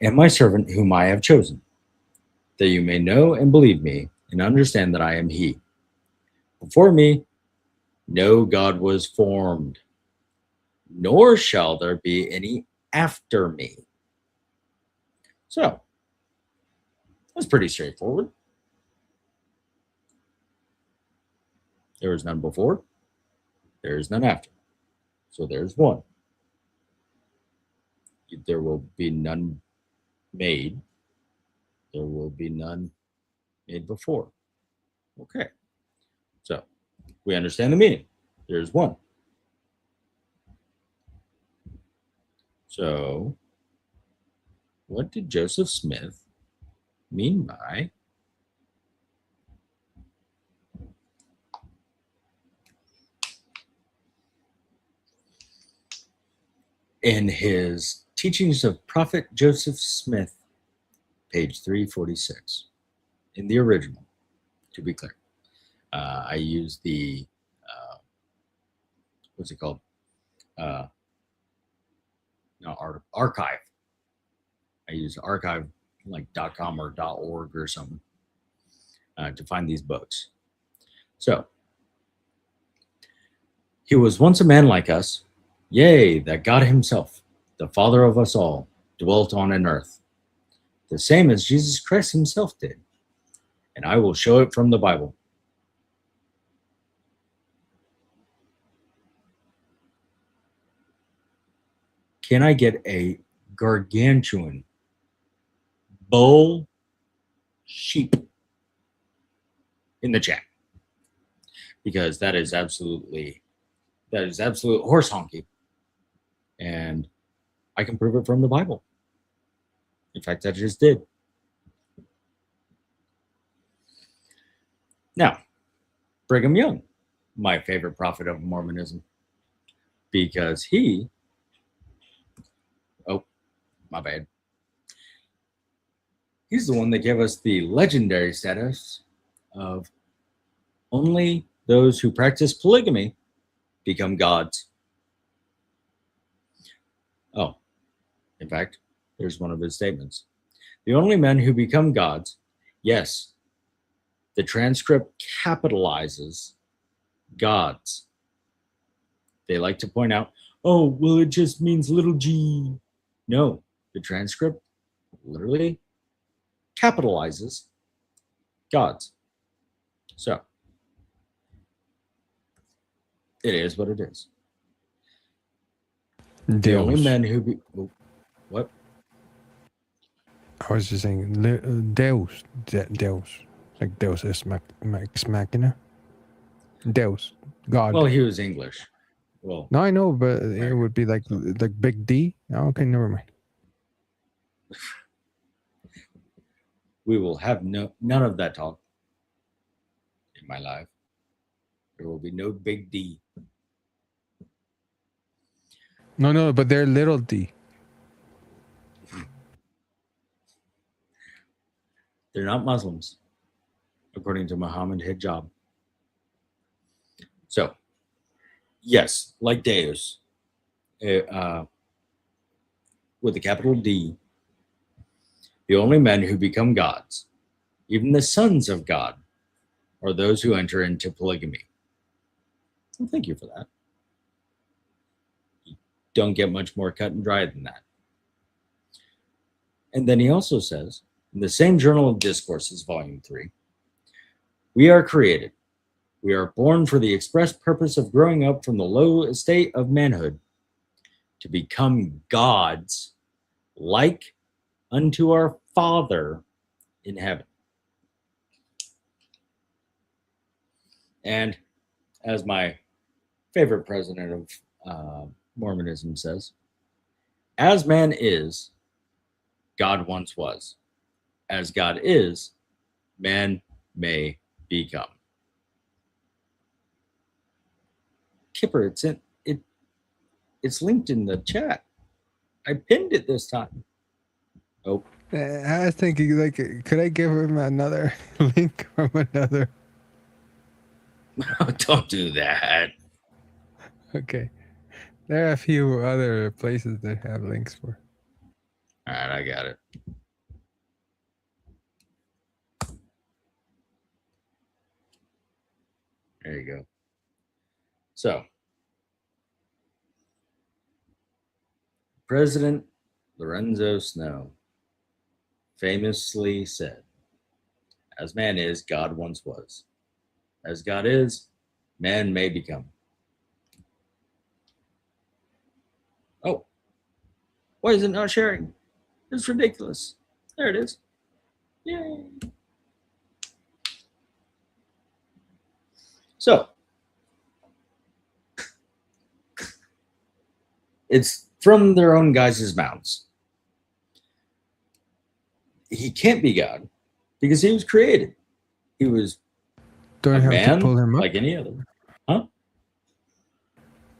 and my servant whom I have chosen, that you may know and believe me and understand that I am he. Before me, no God was formed, nor shall there be any after me. So, that's pretty straightforward. There is none before, there is none after. So there's one. There will be none made, there will be none made before. Okay, so we understand the meaning. There's one. So, what did Joseph Smith mean by in his Teachings of Prophet Joseph Smith, page 346, in the original, to be clear? I use the, what's it called? Archive. I use archive like .com or .org or something to find these books. So, he was once a man like us, yea, that God himself, the Father of us all, dwelt on an earth, the same as Jesus Christ himself did. And I will show it from the Bible. Can I get a gargantuan bull sheep in the chat? Because that is absolute horse honky. And I can prove it from the Bible. In fact, I just did. Now, Brigham Young, my favorite prophet of Mormonism, because he, oh, my bad. He's the one that gave us the legendary status of only those who practice polygamy become gods. Oh, in fact, there's one of his statements. The only men who become gods, yes, the transcript capitalizes gods. They like to point out, oh, well, it just means little g. No, the transcript literally capitalizes gods. So, it is what it is. The only men who be... Oh, what? I was just saying, Deus, like Deus ex machina. Deus, God. Well, he was English. Well, no, I know, but it would be like big D. Oh, okay, never mind. we will have none of that talk in my life. There will be no big D. No, but they're little D. They're not Muslims, according to Muhammad Hijab. So, yes, like Deus, with a capital D, the only men who become gods, even the sons of God, are those who enter into polygamy. Well, thank you for that. You don't get much more cut and dry than that. And then he also says, in the same Journal of Discourses, Volume 3, we are created. We are born for the express purpose of growing up from the low estate of manhood to become gods like unto our Father in heaven. And as my favorite president of Mormonism says, as man is, God once was. As God is, man may become. Kipper, it's linked in the chat. I pinned it this time. Oh. I was thinking, like, could I give him another link from another? Don't do that. Okay. There are a few other places that have links for. All right, I got it. There you go. So, President Lorenzo Snow famously said, "As man is, God once was. As God is, man may become." Oh, why is it not sharing? It's ridiculous. There it is. Yay. So, it's from their own guys' mouths. He can't be God because he was created. He was Don't a have to man pull him up. like any other. Huh?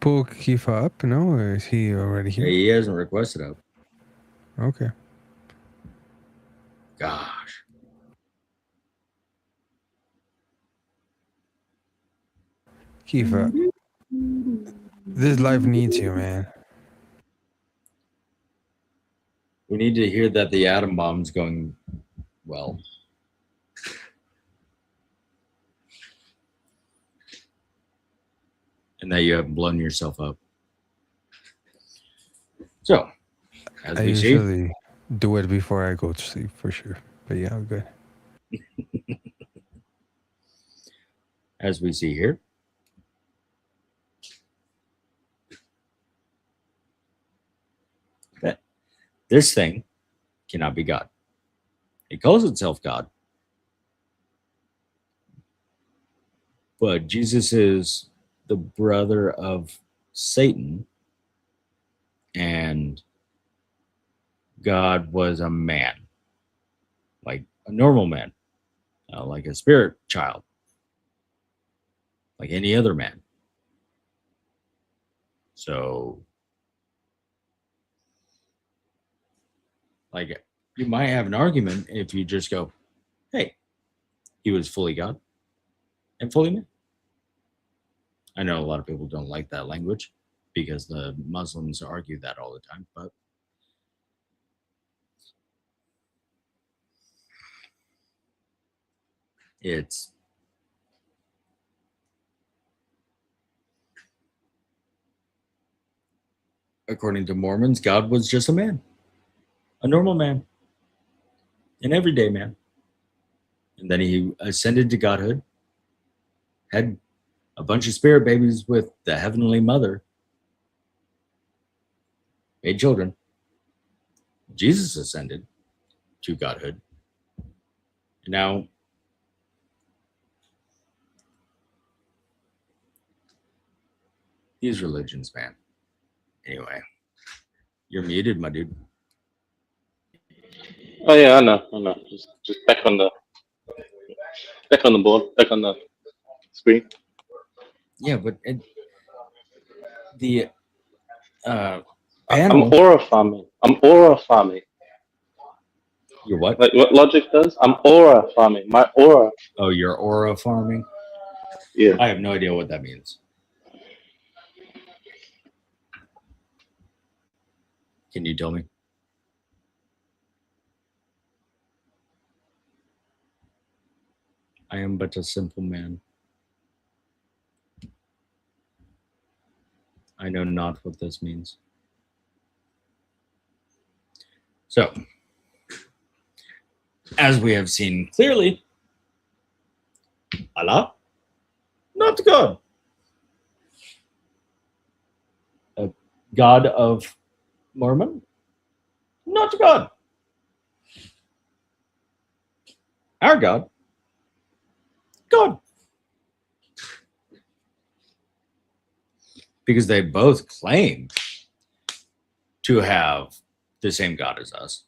Pull Kifa up, no? Or is he already here? He hasn't requested up. Okay. Gosh. Kifa. This life needs you, man. We need to hear that the atom bomb's going well. And that you haven't blown yourself up. So, as I we see, usually do it before I go to sleep, for sure. But yeah, I'm good. as we see here, that this thing cannot be God. It calls itself God. But Jesus is the brother of Satan, and God was a man, like a normal man, like a spirit child, like any other man. So, like, you might have an argument if you just go, hey, he was fully God and fully man. I know a lot of people don't like that language because the Muslims argue that all the time, but it's according to Mormons, God was just a man, a normal man, an everyday man. And then he ascended to godhood, had a bunch of spirit babies with the heavenly mother, made children. Jesus ascended to godhood. And now these religions, man. Anyway, you're muted, my dude. Oh yeah, I know. Just back on the board, back on the screen. Yeah, but the I'm panel. aura farming. You're what? Like what logic does? I'm aura farming. My aura. Oh, you're aura farming? Yeah. I have no idea what that means. Can you tell me? I am but a simple man. I know not what this means. So, as we have seen clearly, Allah, not God. A God of Mormon, not God. Our God, God. Because they both claim to have the same God as us.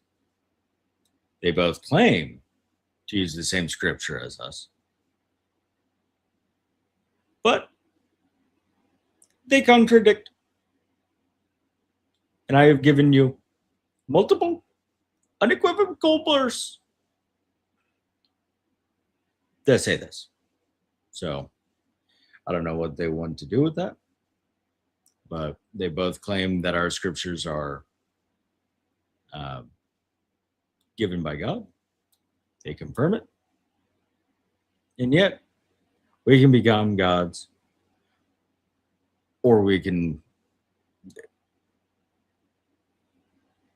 They both claim to use the same scripture as us. But they contradict. And I have given you multiple unequivocal verses that say this. So I don't know what they want to do with that. But they both claim that our scriptures are given by God. They confirm it. And yet, we can become gods, or we can,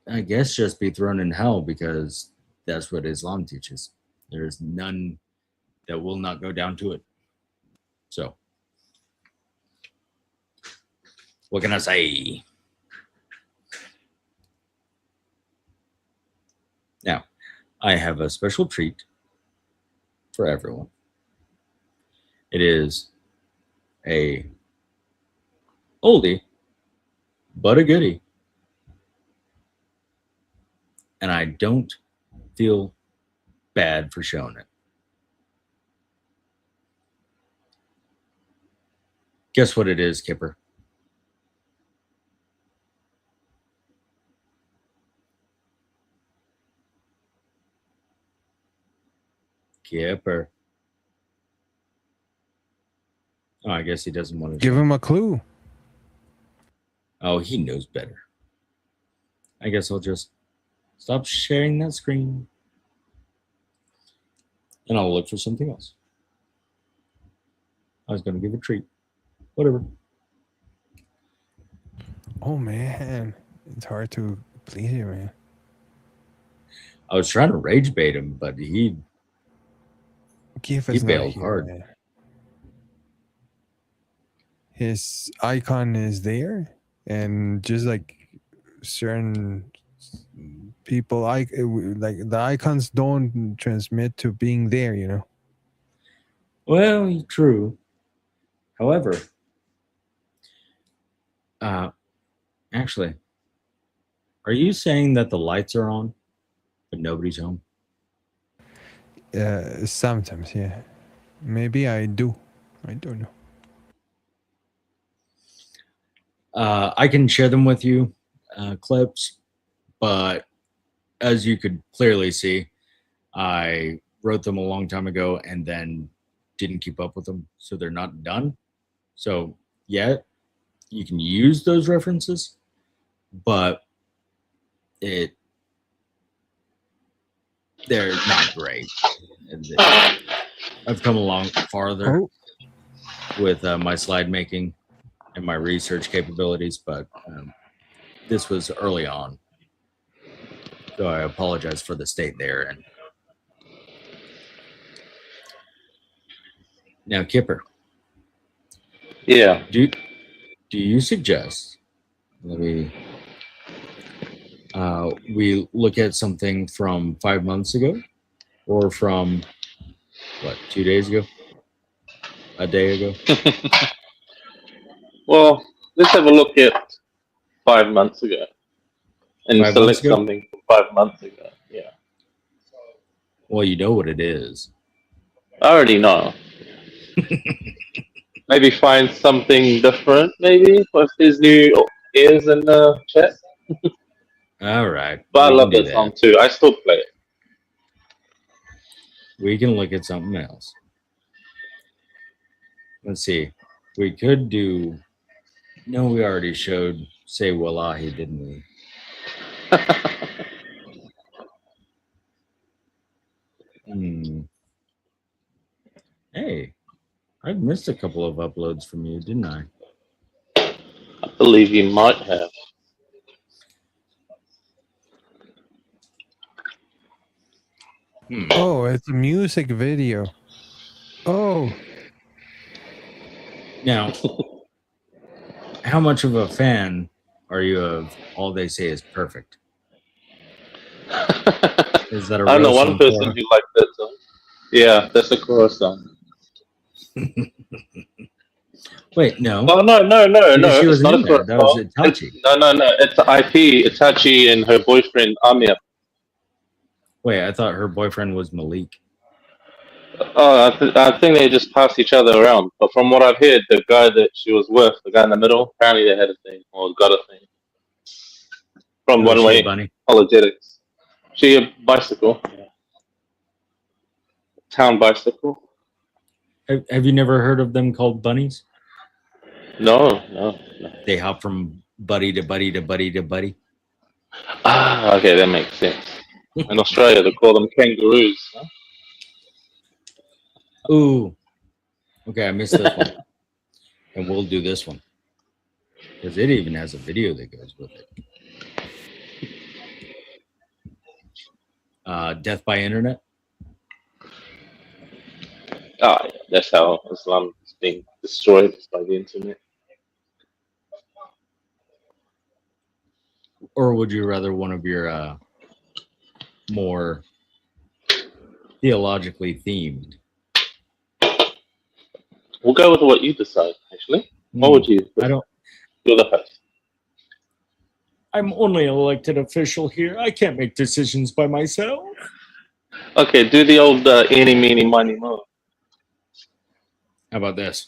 I guess, just be thrown in hell, because that's what Islam teaches. There's none that will not go down to it. So, what can I say? Now, I have a special treat for everyone. It is a oldie, but a goodie. And I don't feel bad for showing it. Guess what it is, Kipper? Kipper. Oh, I guess he doesn't want to Give him a clue. Oh, he knows better. I guess I'll just stop sharing that screen. And I'll look for something else. I was going to give a treat. Whatever. Oh man, it's hard to please you, man. I was trying to rage bait him, but he Keith He is not bailed here, hard. man. His icon is there, and just like certain people, like the icons don't transmit to being there, you know. Well, true. However, actually, are you saying that the lights are on, but nobody's home? Sometimes, yeah. Maybe I do. I don't know. I can share them with you, clips, but as you could clearly see, I wrote them a long time ago and then didn't keep up with them, so they're not done. So, yeah, you can use those references, but they're not great. I've come along farther with my slide making and my research capabilities, but this was early on. So I apologize for the state there. And now, Kipper. Yeah. Do you suggest that we look at something from 5 months ago, or from what, 2 days ago, a day ago? Well, let's have a look at 5 months ago and 5 months select ago? something from 5 months ago. Yeah. Well, you know what it is. I already know. Maybe find something different, maybe, with his new ears in the chat. All right. But I we love can do that song too. I still play it. We can look at something else. Let's see. We could do. No, we already showed Say Wallahi, didn't we? Hey, I've missed a couple of uploads from you, didn't I? I believe you might have. Oh, it's a music video. Oh, Now, how much of a fan are you of All They Say Is Perfect? Is that a I know real one song person for her? who liked that song. Yeah, that's a chorus song. Wait, no. Oh no! Because she It's wasn't not in a there. chorus That was song. Itachi. No. It's IP. Itachi and her boyfriend Amir. Wait, I thought her boyfriend was Malik. Oh, I think they just passed each other around. But from what I've heard, the guy that she was with, the guy in the middle, apparently they had a thing or got a thing. From Oh, One is she a Way bunny? Apologetics. She a bicycle. Town bicycle. Have you never heard of them called bunnies? No. They hop from buddy to buddy to buddy to buddy. Ah, okay, that makes sense. In Australia, they call them kangaroos. Huh? Ooh. Okay, I missed this one. And we'll do this one. Because it even has a video that goes with it. Death by internet. Ah, yeah, that's how Islam is being destroyed by the internet. Or would you rather one of your more theologically themed? We'll go with what you decide, actually. What would you? I don't. You're the host. I'm only an elected official here. I can't make decisions by myself. Okay, do the old eeny, meeny, miny, mo. How about this?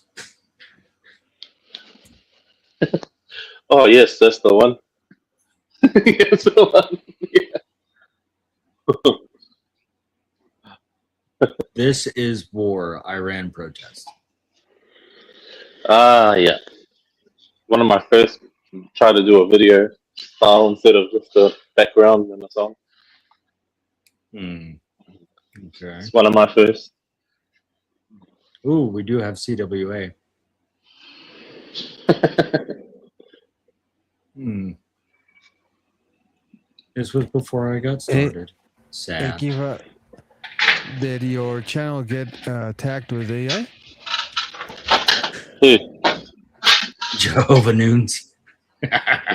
Oh, yes, that's the one. That's the one. Yeah. This is war, Iran protest. Ah, yeah. One of my first tried to do a video style instead of just the background and a song. Okay. It's one of my first. Ooh, we do have CWA. This was before I got started. Sad. Hey, Kiva, did your channel get tagged with AI? Who? Jehovah Noons.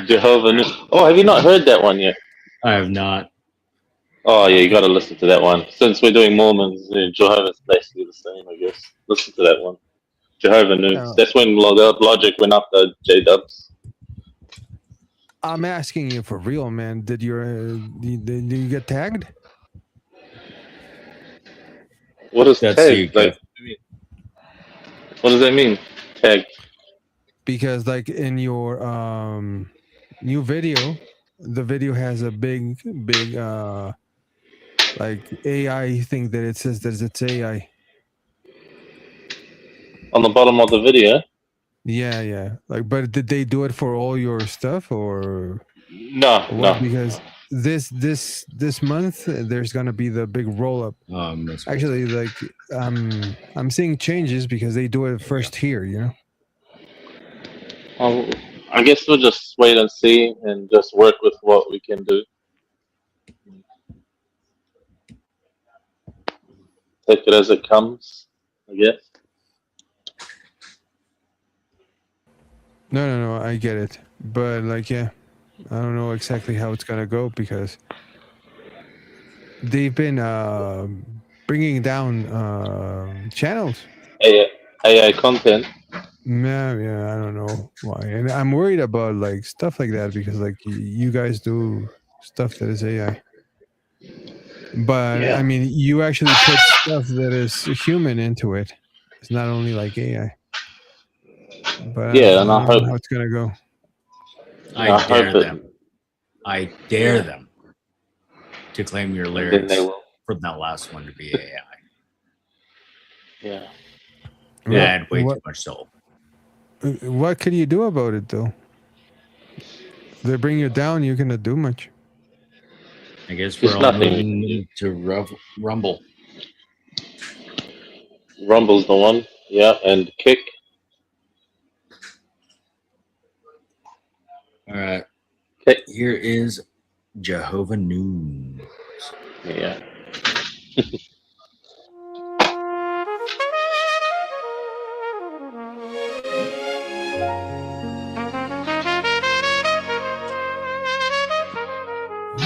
Jehovah News. Oh, have you not heard that one yet? I have not. Oh, yeah, you got to listen to that one. Since we're doing Mormons, Jehovah's basically the same, I guess. Listen to that one. Jehovah News. Oh. That's when Logic went up the J-dubs. I'm asking you for real, man. Did you get tagged? What is That's tag? you, Like, what does that mean? Tag. Because like in your new video, the video has a big like AI thing that it says that it's AI. On the bottom of the video? Yeah. Like, but did they do it for all your stuff or No, what? no. Because this month there's gonna be the big roll up. Actually, like I'm seeing changes because they do it first here, you know. I guess we'll just wait and see and just work with what we can do. Take it as it comes, I guess. No, I get it. But like, yeah, I don't know exactly how it's gonna go because they've been bringing down channels. AI content. Yeah, I don't know why, and I'm worried about like stuff like that because like you guys do stuff that is AI. But Yeah. I mean, you actually put stuff that is human into it. It's not only like AI. But Yeah, I and don't I know hope how it's gonna go. I dare hope them. I dare them to claim your then lyrics they will. from that last one to be AI. Yeah. Yeah, and way What- too much soul. What could you do about it though? They bring you down. You cannot do much. I guess There's we're all nothing we moving to Rumble. Rumble's the one. Yeah, and Kick. All right. Okay. Here is Jehovah Noons. Yeah.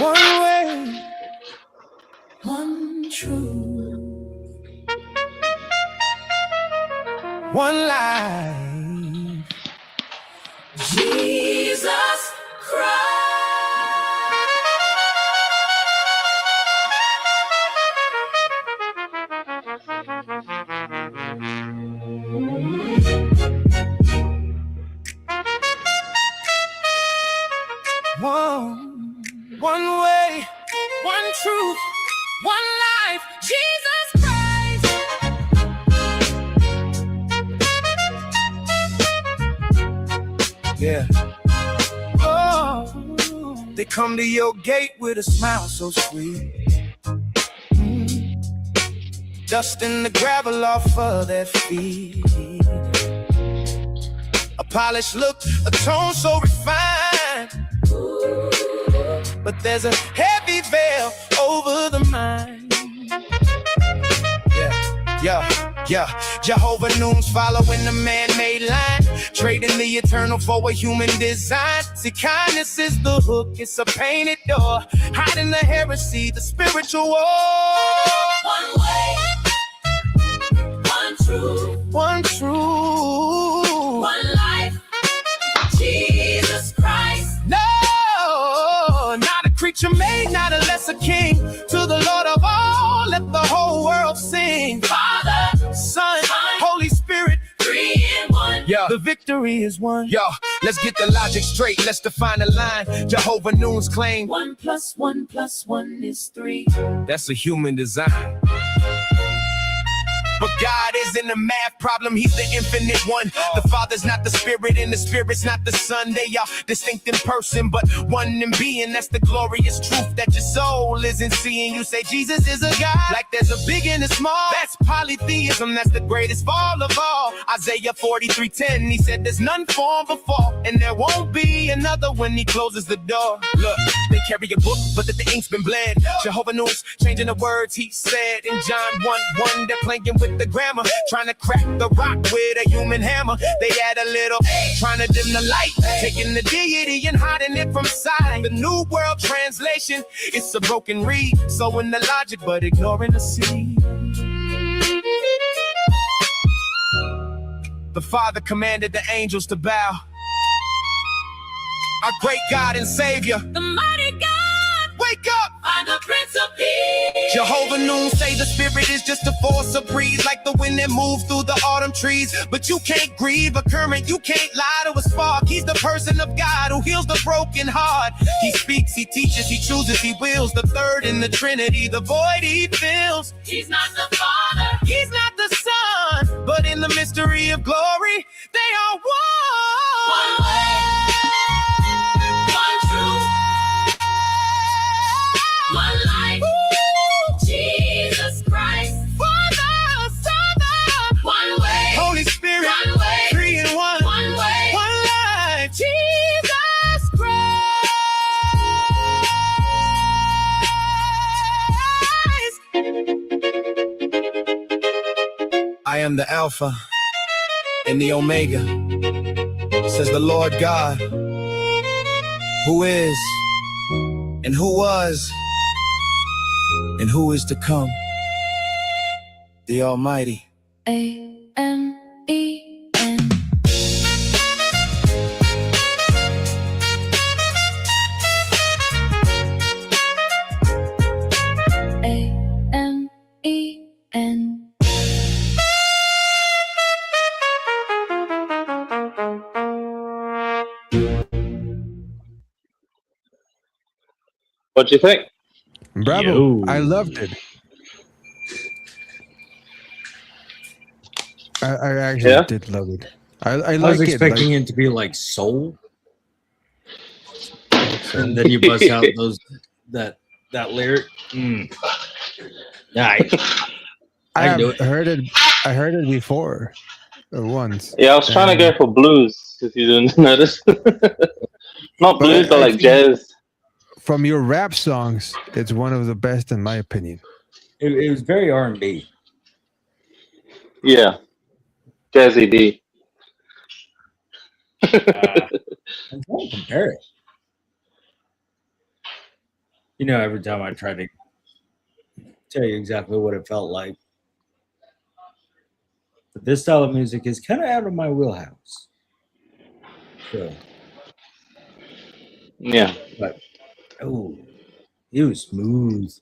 One way, one truth, one life. Jesus One way, one truth, one life. Jesus Christ. Yeah. Oh, they come to your gate with a smile so sweet. dusting the gravel off of their feet. A polished look, a tone so refined, but there's a heavy veil over the mind. Yeah. Jehovah Noons following the man-made line, trading the eternal for a human design. See, kindness is the hook, it's a painted door, hiding the heresy, the spiritual war. One way, one truth, One true, one life, Jesus Christ. no, not a creature made, not a lesser king. To the Lord of all, let the whole world sing. Father, Son, Holy Spirit, 3 in 1. yeah, the victory is won. Yo, let's get the logic straight, let's define a line. Jehovah Noons claim 1 + 1 + 1 is 3. that's a human design. But God isn't a math problem, he's the infinite one. The Father's not the Spirit and the Spirit's not the Son. They are distinct in person, but one in being. That's the glorious truth that your soul isn't seeing. You say Jesus is a God, like there's a big and a small. That's polytheism, that's the greatest fall of all. Isaiah 43:10, he said there's none formed before, and there won't be another when he closes the door. Look, they carry a book, but that the ink's been bled. Jehovah Noons, changing the words he said. In John 1:1, they're playing with the grammar, trying to crack the rock with a human hammer. They add a little, trying to dim the light, taking the deity and hiding it from sight. The New World Translation, it's a broken reed, sowing the logic but ignoring the seed. The Father commanded the angels to bow. Our great God and Savior, The mighty God, wake up! find the Prince of Peace. Jehovah Noons say the Spirit is just a force of breeze, like the wind that moves through the autumn trees. But you can't grieve a current, you can't lie to a spark. He's the person of God who heals the broken heart. He speaks, he teaches, he chooses, he wills. The third in the Trinity, the void he fills. He's not the Father, He's not the Son, but in the mystery of glory, they are one. one way, one truth, one life, Jesus Christ. Father, Son, One way, Holy Spirit, one way, 3 in 1. one way. One life, Jesus Christ. I am the Alpha and the Omega, says the Lord God, who is, and who was, and who is to come, the Almighty. Amen. Amen. What do you think? Bravo. Yo. I loved it. I actually Yeah? did love it. I I like was it. expecting it to be like soul, and then you bust out that lyric. Yeah, I I knew have heard it. I heard it before, once. Yeah, I was trying to go for blues, if you didn't notice. Not blues, but I like think- jazz. From your rap songs, it's one of the best in my opinion. it was very R&B. Yeah. Jazzy D. I'm trying to compare it. You know, every time I try to tell you exactly what it felt like, but this style of music is kind of out of my wheelhouse. So, Yeah. but oh, it was smooth.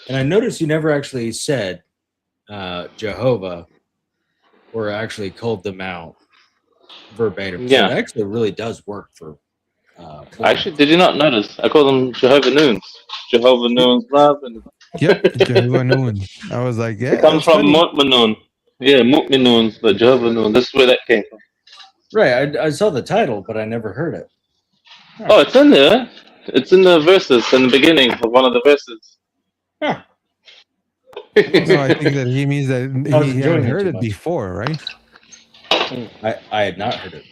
And I noticed you never actually said Jehovah, or actually called them out verbatim. So Yeah. it actually really does work for. Actually, did you not notice? I call them Jehovah Noons. Jehovah Noons love, and Yep, Jehovah Noon. I was like, yeah, it comes that's from funny. Mormon. Yeah, Mormon Noons, but Jehovah Noons. This is where that came from. Right, I saw the title, but I never heard it. Oh, it's in there. It's in the verses in the beginning of one of the verses. Huh. No, I think that he means that I was he enjoying hadn't it heard too it much. before, right? I had not heard it.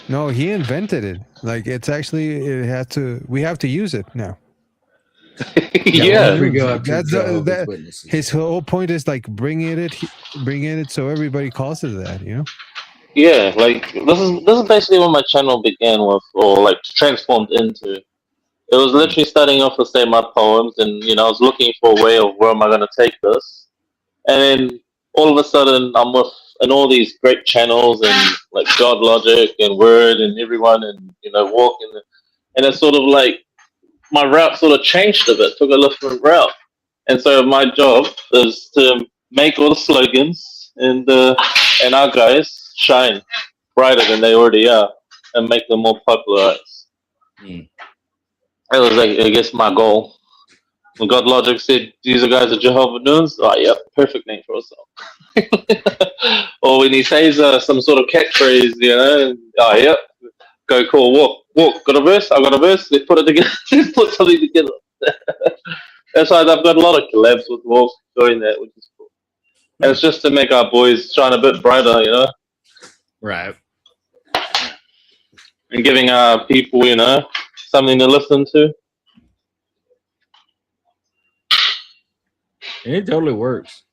No, he invented it. Like it's actually we have to use it now. Yeah. We go after That's Jehovah's Witnesses. his whole point is like bringing it so everybody calls it that, you know? Yeah, like this is basically what my channel began with, or like transformed into. It was literally starting off to say my poems, and I was looking for a way of where am I gonna take this, and then all of a sudden I'm with and all these great channels and like God Logic and Word and everyone and Walk and it's sort of like my route sort of changed a bit, took a different route, and so my job is to make all the slogans and our guys shine brighter than they already are and make them more popularized. Mm. That was, like, I guess, my goal. When God Logic said, "These are guys are Jehovah's Witnesses," oh, yep, perfect name for a song. Or when he says some sort of catchphrase, oh, yep, go cool, walk. Got a verse? I got a verse. Let's put it together. Let's put something together. That's why I've got a lot of collabs with Walk doing that, which is cool. And it's just to make our boys shine a bit brighter, Right. and giving our people, something to listen to. And it totally works.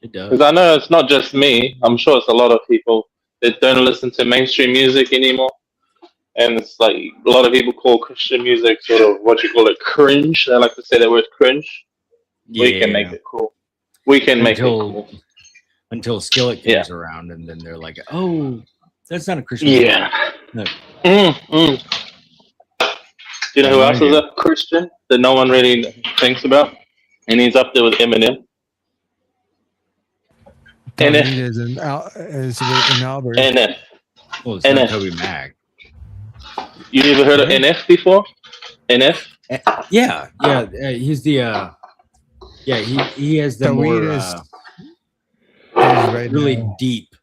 It does. Because I know it's not just me. I'm sure it's a lot of people that don't listen to mainstream music anymore. And it's like a lot of people call Christian music sort of what you call it cringe. They like to say the word cringe. We can make it cool. We can make it cool. Until Skillet comes around, and then they're like, "Oh, that's not a Christian." Yeah. No. Do you know who else is a Christian that no one really thinks about? And he's up there with Eminem. NF. Is in Albert. NF. Well, it's NF. not Toby Mag. You never heard of NF before? NF? Yeah. He's the. He has the more really deep.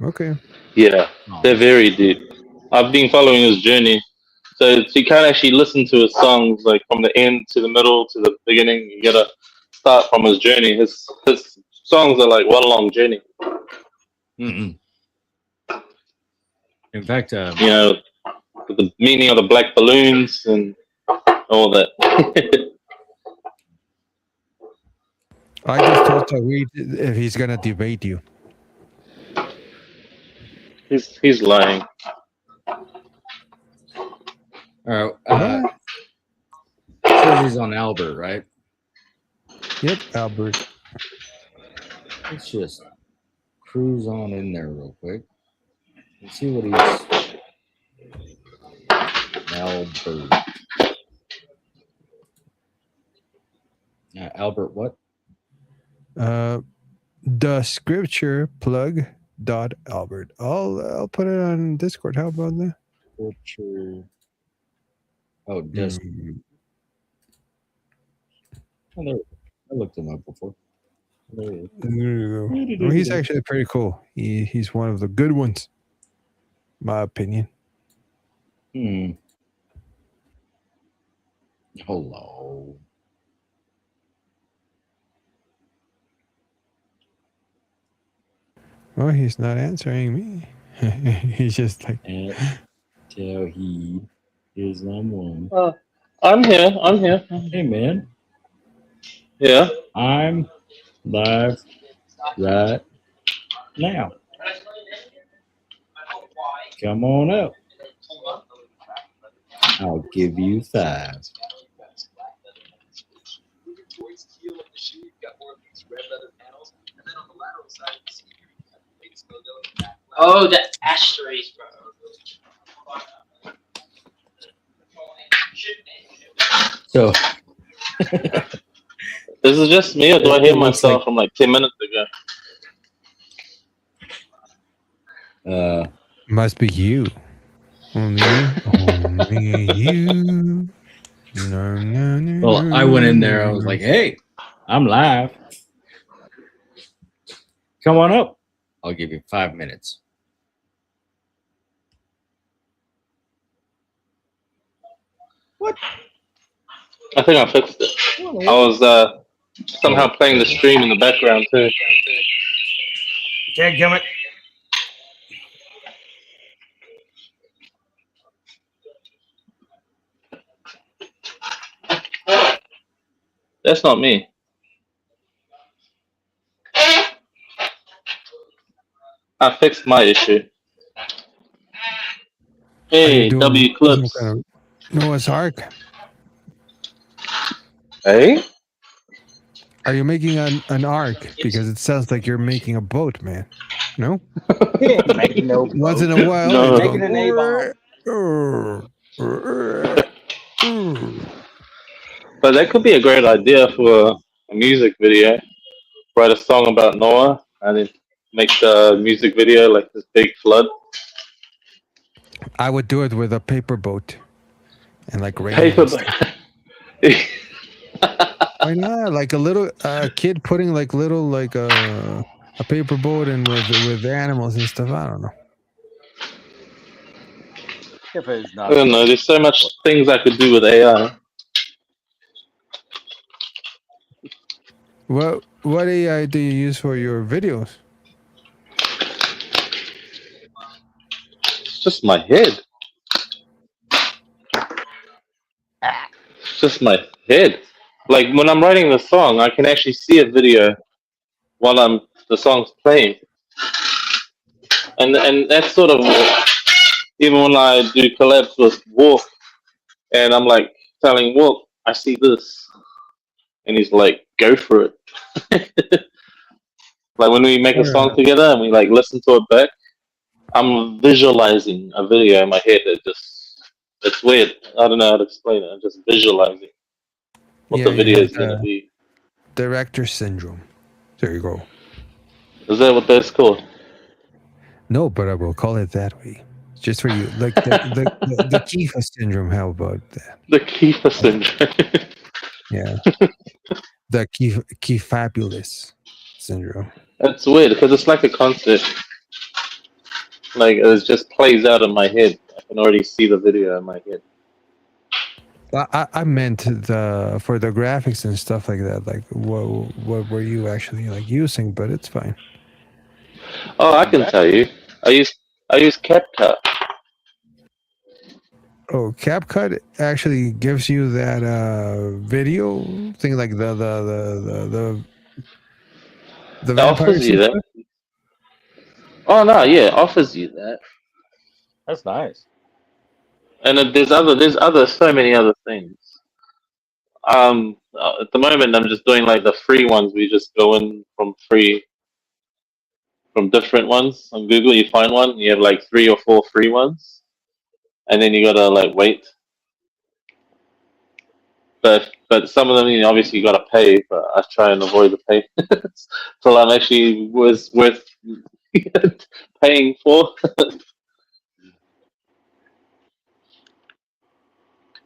Okay. Yeah, they're very deep. I've been following his journey. So you can't actually listen to his songs like from the end to the middle to the beginning. You gotta start from his journey. His songs are like one long journey. Mm-mm. In fact, the meaning of the black balloons and all that. I just told Tawid if he's gonna debate you. He's lying. All right. Says he's on Albert, right? Yep, Albert. Let's just cruise on in there real quick and see what he's. Albert. Albert, what? The scripture plug dot Albert. I'll put it on Discord. How about that? Scripture. Oh, Discord. Oh, there. I looked him up before. There you go. Well, he's actually pretty cool. He's one of the good ones, my opinion. Hello. Oh, he's not answering me. He's just like. Tawhid Islam 1. I'm here. Hey, man. Yeah. I'm live right now. Come on up. I'll give you 5. Oh, the ashtrays, bro. So, this is just me, or do I hear myself from like 10 minutes ago? Must be you. Only you. No. Well, I went in there. I was like, "Hey, I'm live. Come on up. I'll give you 5 minutes." I think I fixed it. I was Somehow playing the stream in the background too. Dadgummit. That's not me. I fixed my issue. Are you Hey, doing W some Clips. kind of Noah's Ark? Hey? Are you making an ark? Because it sounds like you're making a boat, man. No? Making no Once in a boat. while, No. it's Making an A-bomb. But that could be a great idea for a music video. Write a song about Noah and then make the music video like this big flood. I would do it with a paper boat and like rain. Paper. And stuff. Why not? Like a little kid putting like little like a paper boat and with animals and stuff. I don't know. If it's I not. don't know. There's so much things I could do with AI. What AI do you use for your videos? It's just my head. It's just my head. Like when I'm writing the song, I can actually see a video while the song's playing, and that's sort of even when I do collabs with Wolf, and I'm like telling Wolf, I see this, and he's like, go for it. Like when we make a song together and we like listen to it back, I'm visualizing a video in my head. It's weird. I don't know how to explain it. I'm just visualizing what the video is gonna be. Director syndrome. There you go. Is that what that's called? No, but I will call it that way. Just for you. Like the Kiefer syndrome. How about that? The Kiefer syndrome. Yeah. The Kiefabulous syndrome. That's weird because it's like a concept. Like it just plays out in my head. I can already see the video in my head. I meant for the graphics and stuff like that. Like what were you actually like using? But it's fine. Oh, I can tell you. I use CapCut. Oh, CapCut actually gives you that video thing, like the Offers you that. Oh no, yeah, it offers you that. That's nice. And there's so many other things. At the moment, I'm just doing like the free ones. We just go in from different ones on Google. You find one, you have like 3 or 4 free ones, and then you gotta like wait. But some of them, obviously you gotta pay. But I try and avoid the pay till I'm actually worth paying for.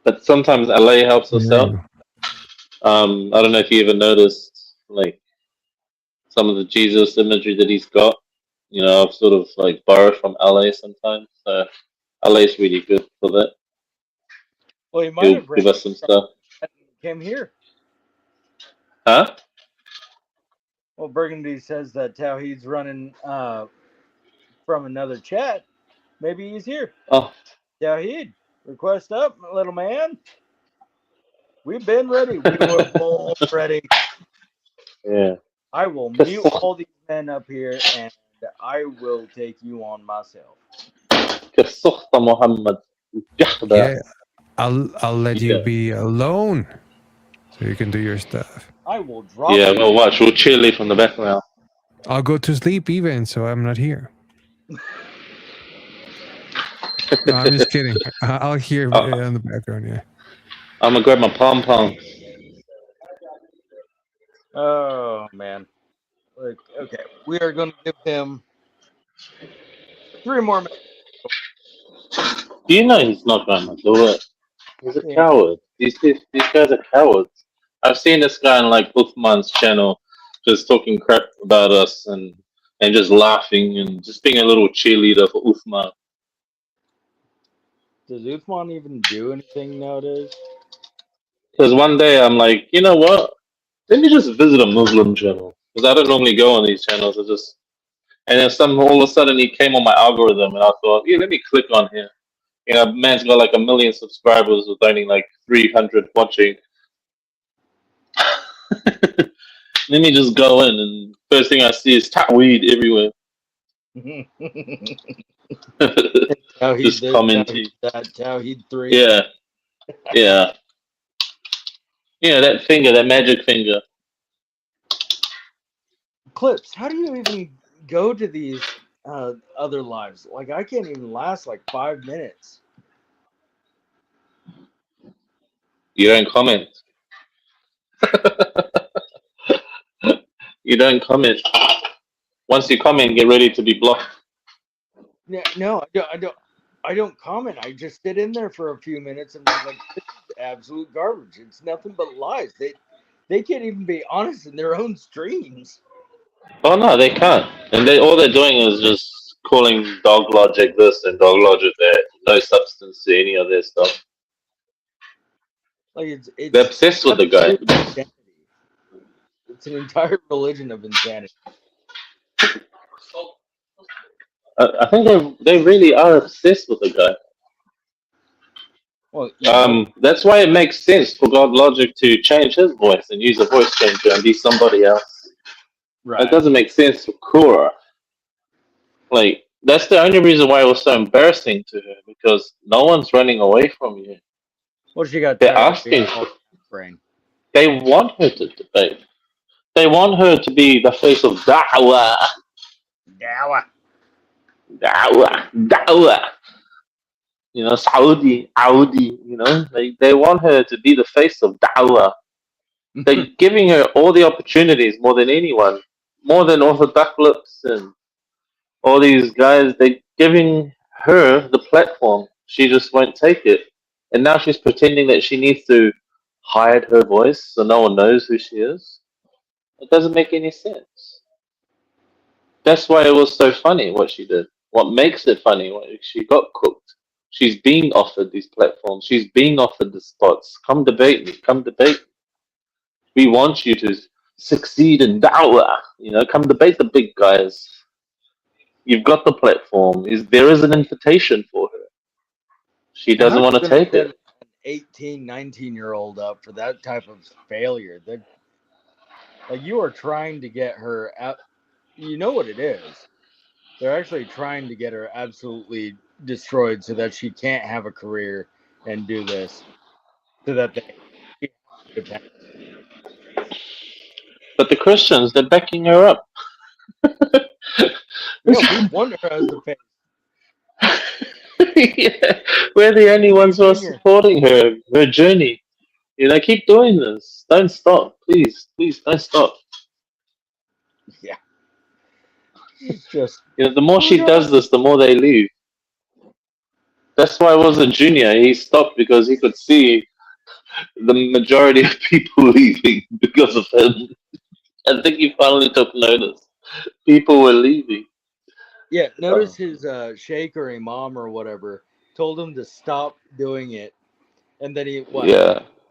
But sometimes LA helps us out. I don't know if you ever noticed, like some of the Jesus imagery that he's got. I've sort of like borrowed from LA sometimes. So LA's really good for that. Well, you might He'll have give us some stuff. Came here. Huh? Well, Burgundy says that Tawheed's running from another chat. Maybe he's here. Oh, Tawheed, request up, little man. We've been ready. We were all ready. yeah. I will mute all these men up here, and I will take you on myself. Yeah, I'll let you be alone, so you can do your stuff. I will drop. Yeah, we'll watch. We'll cheerlead from the background. I'll go to sleep even, so I'm not here. No, I'm just kidding. I'll hear in the background. Yeah. I'm gonna grab my pom poms. Oh man. Okay, we are going to give him 3 more minutes. Do you know he's not gonna do it? He's a coward. These guys are cowards. I've seen this guy on like Uthman's channel just talking crap about us and just laughing and just being a little cheerleader for Uthman. Does Uthman even do anything nowadays? Because one day I'm like, you know what? Let me just visit a Muslim channel because I don't normally go on these channels. And then all of a sudden he came on my algorithm, and I thought, yeah, let me click on here. You know, man's got like 1 million subscribers with only like 300 watching. Let me just go in, and first thing I see is weed everywhere. Just commenting. Tawhid 3. Yeah, yeah. Yeah, that magic finger. Clips, how do you even go to these other lives? Like, I can't even last like 5 minutes. You don't comment. You don't comment. Once you comment, get ready to be blocked. No, I don't comment. I just sit in there for a few minutes and I'm like, this is absolute garbage. It's nothing but lies. They can't even be honest in their own streams. Oh no, they can't. And all they're doing is just calling dog logic this and dog logic that. No substance to any of their stuff. Like it's They're obsessed with the guy. absolute insanity. It's an entire religion of insanity. I think they really are obsessed with the guy. Well, you know, That's why it makes sense for God Logic to change his voice and use a voice changer and be somebody else. right? That doesn't make sense for Kura. Like, that's the only reason why it was so embarrassing to her, because no one's running away from you. Well, she got They're tired of asking being for, all brain. they want her to debate. They want her to be the face of da'wah. Da'wah. You know, Saudi, Audi, you know, they want her to be the face of da'wah. They're giving her all the opportunities more than anyone, more than Orthodox Lips and all these guys. They're giving her the platform. She just won't take it. And now she's pretending that she needs to hide her voice so no one knows who she is. It doesn't make any sense. That's why it was so funny what she did. What makes it funny? She got cooked. She's being offered these platforms. She's being offered the spots. Come debate me. Come debate me. We want you to succeed in da'wah. You know, come debate the big guys. You've got the platform. There is an invitation for her. She doesn't want to take it. An 18, 19-year-old up for that type of failure. Like, you are trying to get her out. You know what it is. They're actually trying to get her absolutely destroyed so that she can't have a career and do this. So that they depend. But the Christians, they're backing her up. No, we want her as the face. Yeah, we're the only ones who are supporting her journey. You know, keep doing this. Don't stop, please, please, don't stop. Yeah, it's just, you know, the more she does this, the more they leave. That's why I was a junior. He stopped because he could see the majority of people leaving because of him. I think he finally took notice. People were leaving. Yeah, notice his sheikh or imam or whatever told him to stop doing it, and then he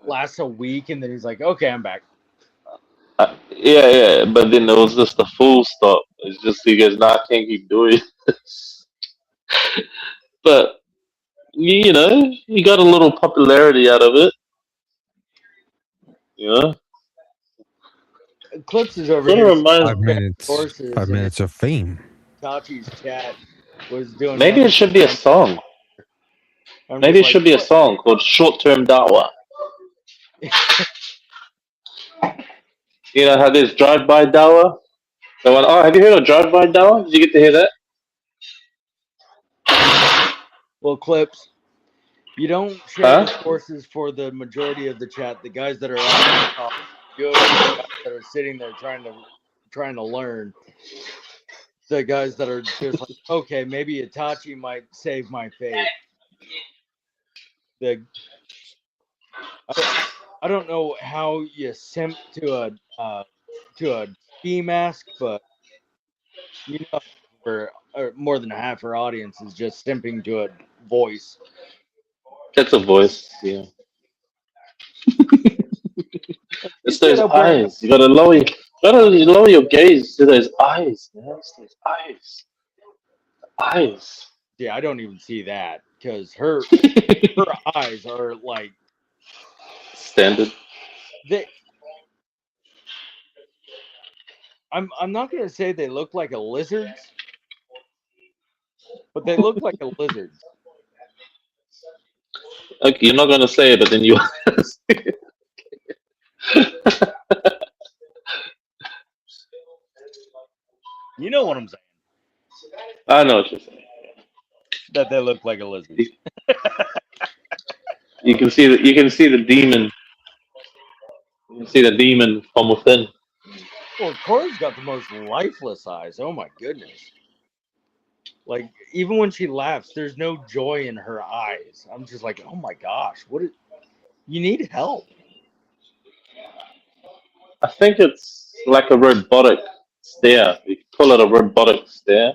lasts a week, and then he's like, "Okay, I'm back." Yeah, but then there was just a full stop. It's just he goes, "Nah, I can't keep doing this." But you know, he got a little popularity out of it. You know, Clips is over sort of here. reminds. 5 minutes of fame. Tachi's chat was doing. Maybe it should be a song. Maybe it should be a song called "Short Term Da'wah." You know how there's drive-by dawah? The one, oh, have you heard of drive-by dawah? Did you get to hear that? Well, Clips, you don't share the sources for the majority of the chat. The guys that are good, the guys that are sitting there trying to learn. The guys that are just like, okay, maybe Itachi might save my faith. I don't know how you simp to a ski mask, but you know, for more than half her audience is just simping to a voice. It's a voice, yeah. It's those eyes. You gotta lower your gaze to those eyes, man. It's those eyes. Eyes. Yeah, I don't even see that because her eyes are like Standard. they. I'm not gonna say they look like a lizard's, but they look like a lizard's. Okay, you're not gonna say it, but then you. You know what I'm saying? I know what you're saying. That they look like a lizard. You can see the demon. You can see the demon from within. Well, Cora's got the most lifeless eyes. Oh my goodness! Like even when she laughs, there's no joy in her eyes. I'm just like, oh my gosh, you need help. I think it's like a robotic stare. You can call it a robotic stare,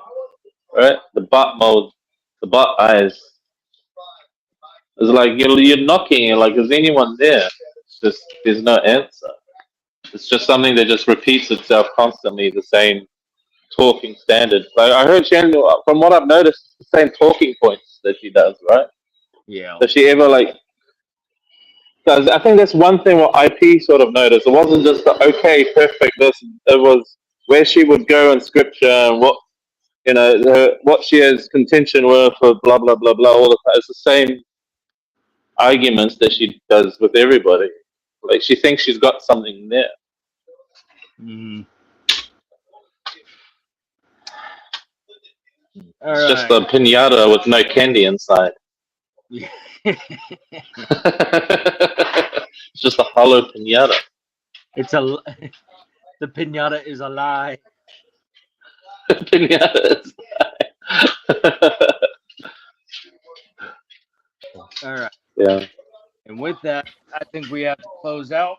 right? The butt eyes. It's like you're knocking, like, is anyone there? It's just there's no answer. It's just something that just repeats itself constantly, the same talking standard. Like I heard from what I've noticed, the same talking points that she does, right? Yeah. Does she ever like? Because I think that's one thing what IP sort of noticed. It wasn't just the okay, perfect. It was where she would go in scripture and what what she has contention with, or blah blah blah blah. All the time. It's the same arguments that she does with everybody. Like she thinks she's got something there. Mm. It's just a pinata with no candy inside. It's just a hollow pinata. The pinata is a lie. Pinata is All right. Yeah. And with that, I think we have to close out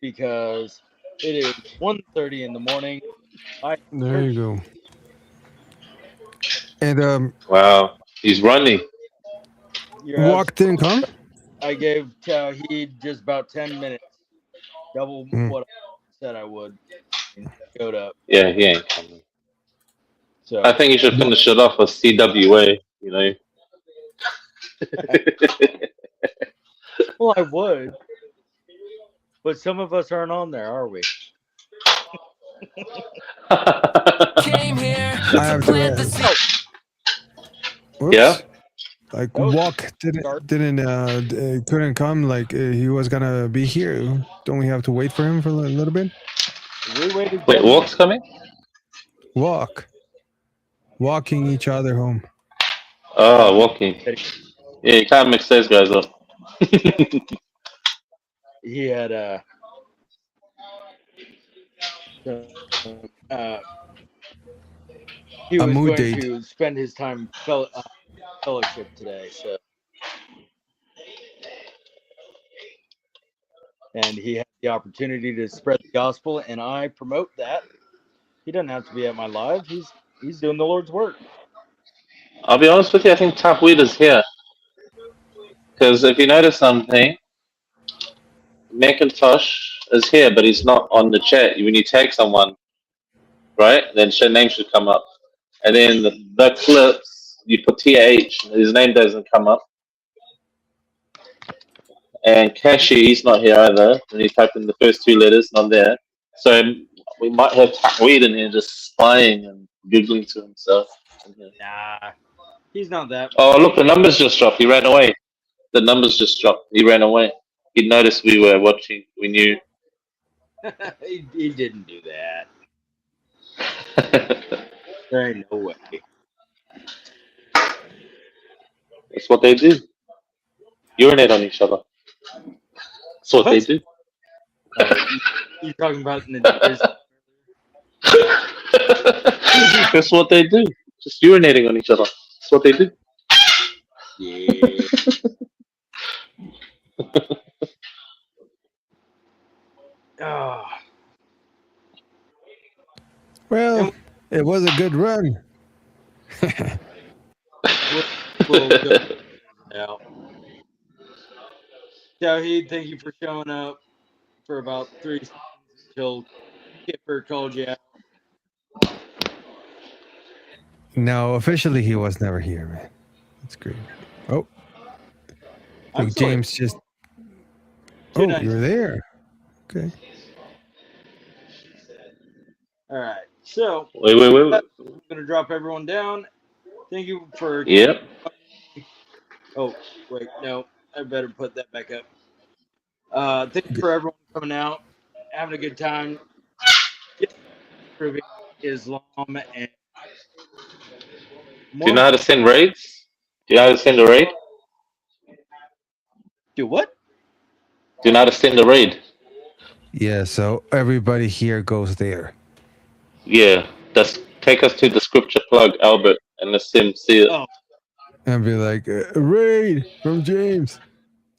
because it is 1:30 in the morning. There you go. And Wow. He's running. Walk didn't come? I gave Tawheed just about 10 minutes. Double what I said I would. And he showed up. Yeah, he ain't coming. So I think you should finish it off with CWA, you know. Well, I would. But some of us aren't on there, are we? Came here I have to plant the to. seed. Whoops. Yeah? Like Walk couldn't come. Like he was gonna be here. Don't we have to wait for him for a little bit? We waited. Wait, Walk's coming? Walking each other home. Oh, walking. Yeah, you can't mix those guys up. He had he was going to spend his time fellowship today, so and he had the opportunity to spread the gospel, and I promote that. He doesn't have to be at my live. He's doing the Lord's work. I'll be honest with you, I think Tapweed is here. Because if you notice something, Macintosh is here, but he's not on the chat. When you tag someone, right, then their name should come up. And then the clips, you put TH, his name doesn't come up. And Kashi, he's not here either. When you type in the first two letters, not there. So we might have Tapweed in here just spying and giggling to himself. Nah, he's not that. Oh, look, the numbers just dropped. He ran away. The numbers just dropped. He ran away. He noticed we were watching. We knew. he didn't do that. There ain't no way. That's what they do. Urinate on each other. That's what they do. You're talking about in the That's what they do. Just urinating on each other. That's what they do. Yeah. Oh. Well, it was a good run. We'll go now. Tawheed, thank you for showing up. for about 3 seconds until Kipper called you out. No, officially he was never here, man. That's great. Oh, I I'm think sorry. James just. Too Oh, nice. you're there. Okay. All right. So Wait. I'm going to drop everyone down. Thank you for. Yep. Oh, wait. No, I better put that back up. Thank you for everyone coming out, having a good time. Proving Islam and Do you know how to send raids? Do you know how to send a raid? Do what? Do you know how to send a raid? Yeah, so everybody here goes there. Yeah. Just take us to the scripture plug, Albert, and let's see it. Oh, And be like, raid from James.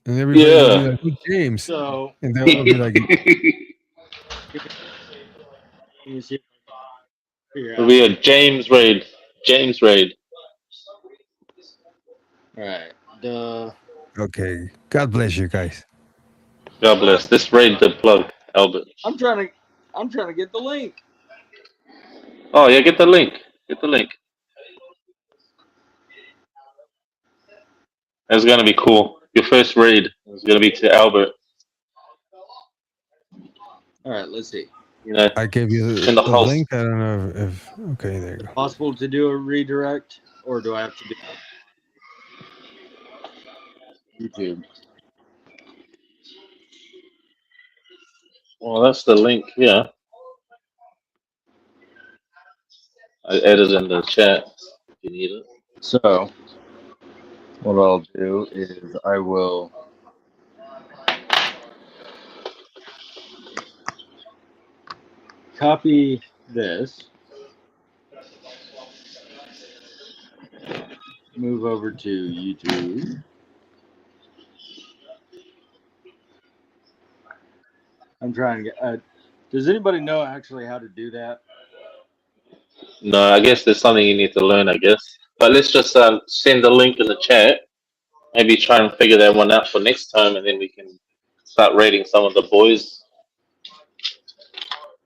And everybody will be Yeah. like, who's James? so And they'll all be like, let me see if I can figure It'll out. be a James raid. James raid. All right. Duh. okay, God bless you guys. God bless. This raid the plug, Albert. I'm trying to get the link. Oh yeah, get the link. Get the link. That's gonna be cool. Your first raid is gonna be to Albert. All right. Let's see. You know, I gave you in the the house. link. I don't know if okay, there you go. Possible to do a redirect, or do I have to do YouTube? Well, that's the link. Yeah, I added in the chat if you need it. So, what I'll do is I will copy this, move over to YouTube. I'm trying to get. Does anybody know actually how to do that? No, I guess there's something you need to learn. I guess, but let's just send the link in the chat. Maybe try and figure that one out for next time, and then we can start rating some of the boys.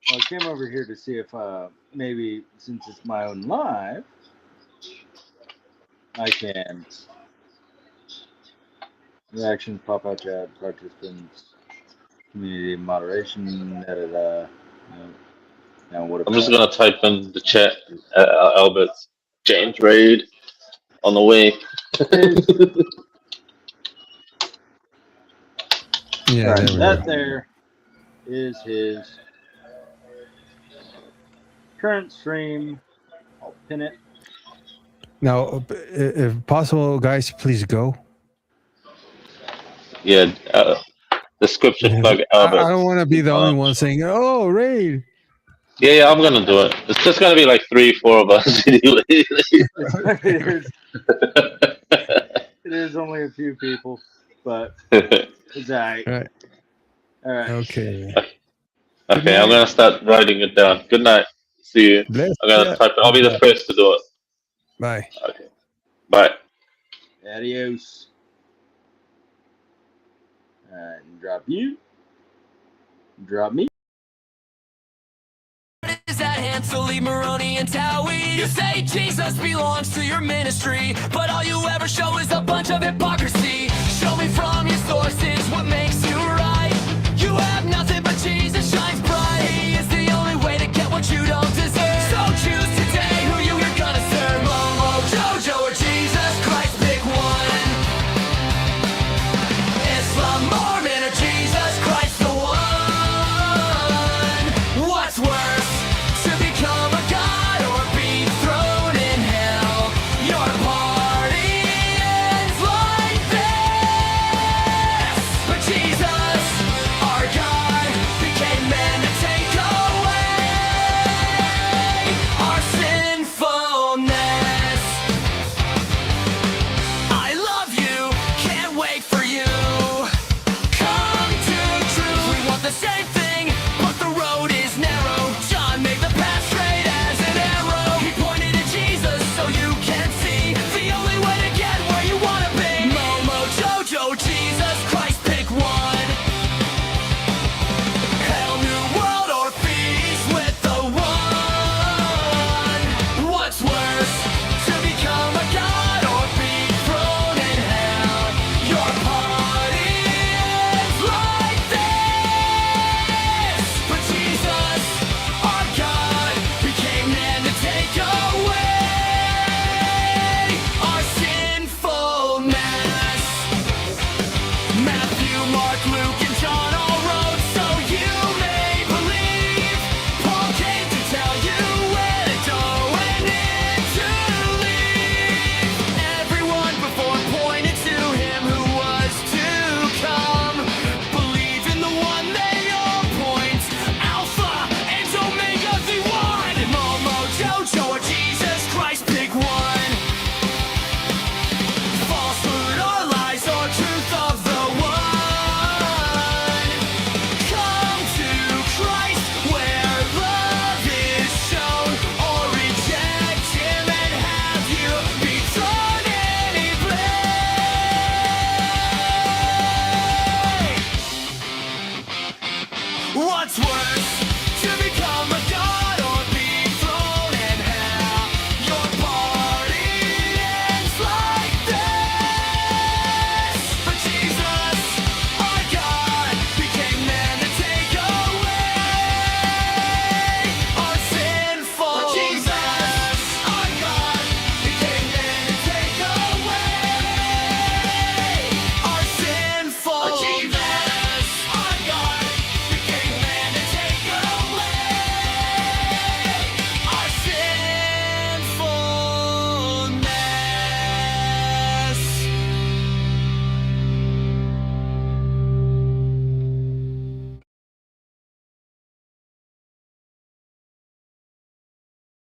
Well, I came over here to see if maybe since it's my own live, I can reactions, pop out chat, participants, community moderation, da. Now what I'm about just gonna type in the chat, Albert's James raid on the way. Yeah, All right, there we that go. there is his current stream. I'll pin it. Now, if possible, guys, please go. Yeah, the scripture plug, I Albert. don't want to be the only one saying, "Oh, raid." Yeah, I'm gonna do it. It's just gonna be like 3-4 of us anyway. It is only a few people, but it's all right. Right. All right. Okay. Okay, I'm gonna start writing it down. Good night. See you. Bless I'm gonna ya. type it. I'll be the first to do it. Bye. Okay. Bye. Adios. And drop you. Drop me. Is that Hansel, Lee, Maroney, and Towie? You say Jesus belongs to your ministry, but all you ever show is a bunch of hypocrisy. Show me from your sources what makes you right. You have nothing but Jesus shines bright. He is the only way to get what you don't deserve. So choose today who you're gonna serve. Momo, Jojo, or Jesus Christ, pick one. Islam, Mormon, or Jesus Christ, the one. What's worse, to become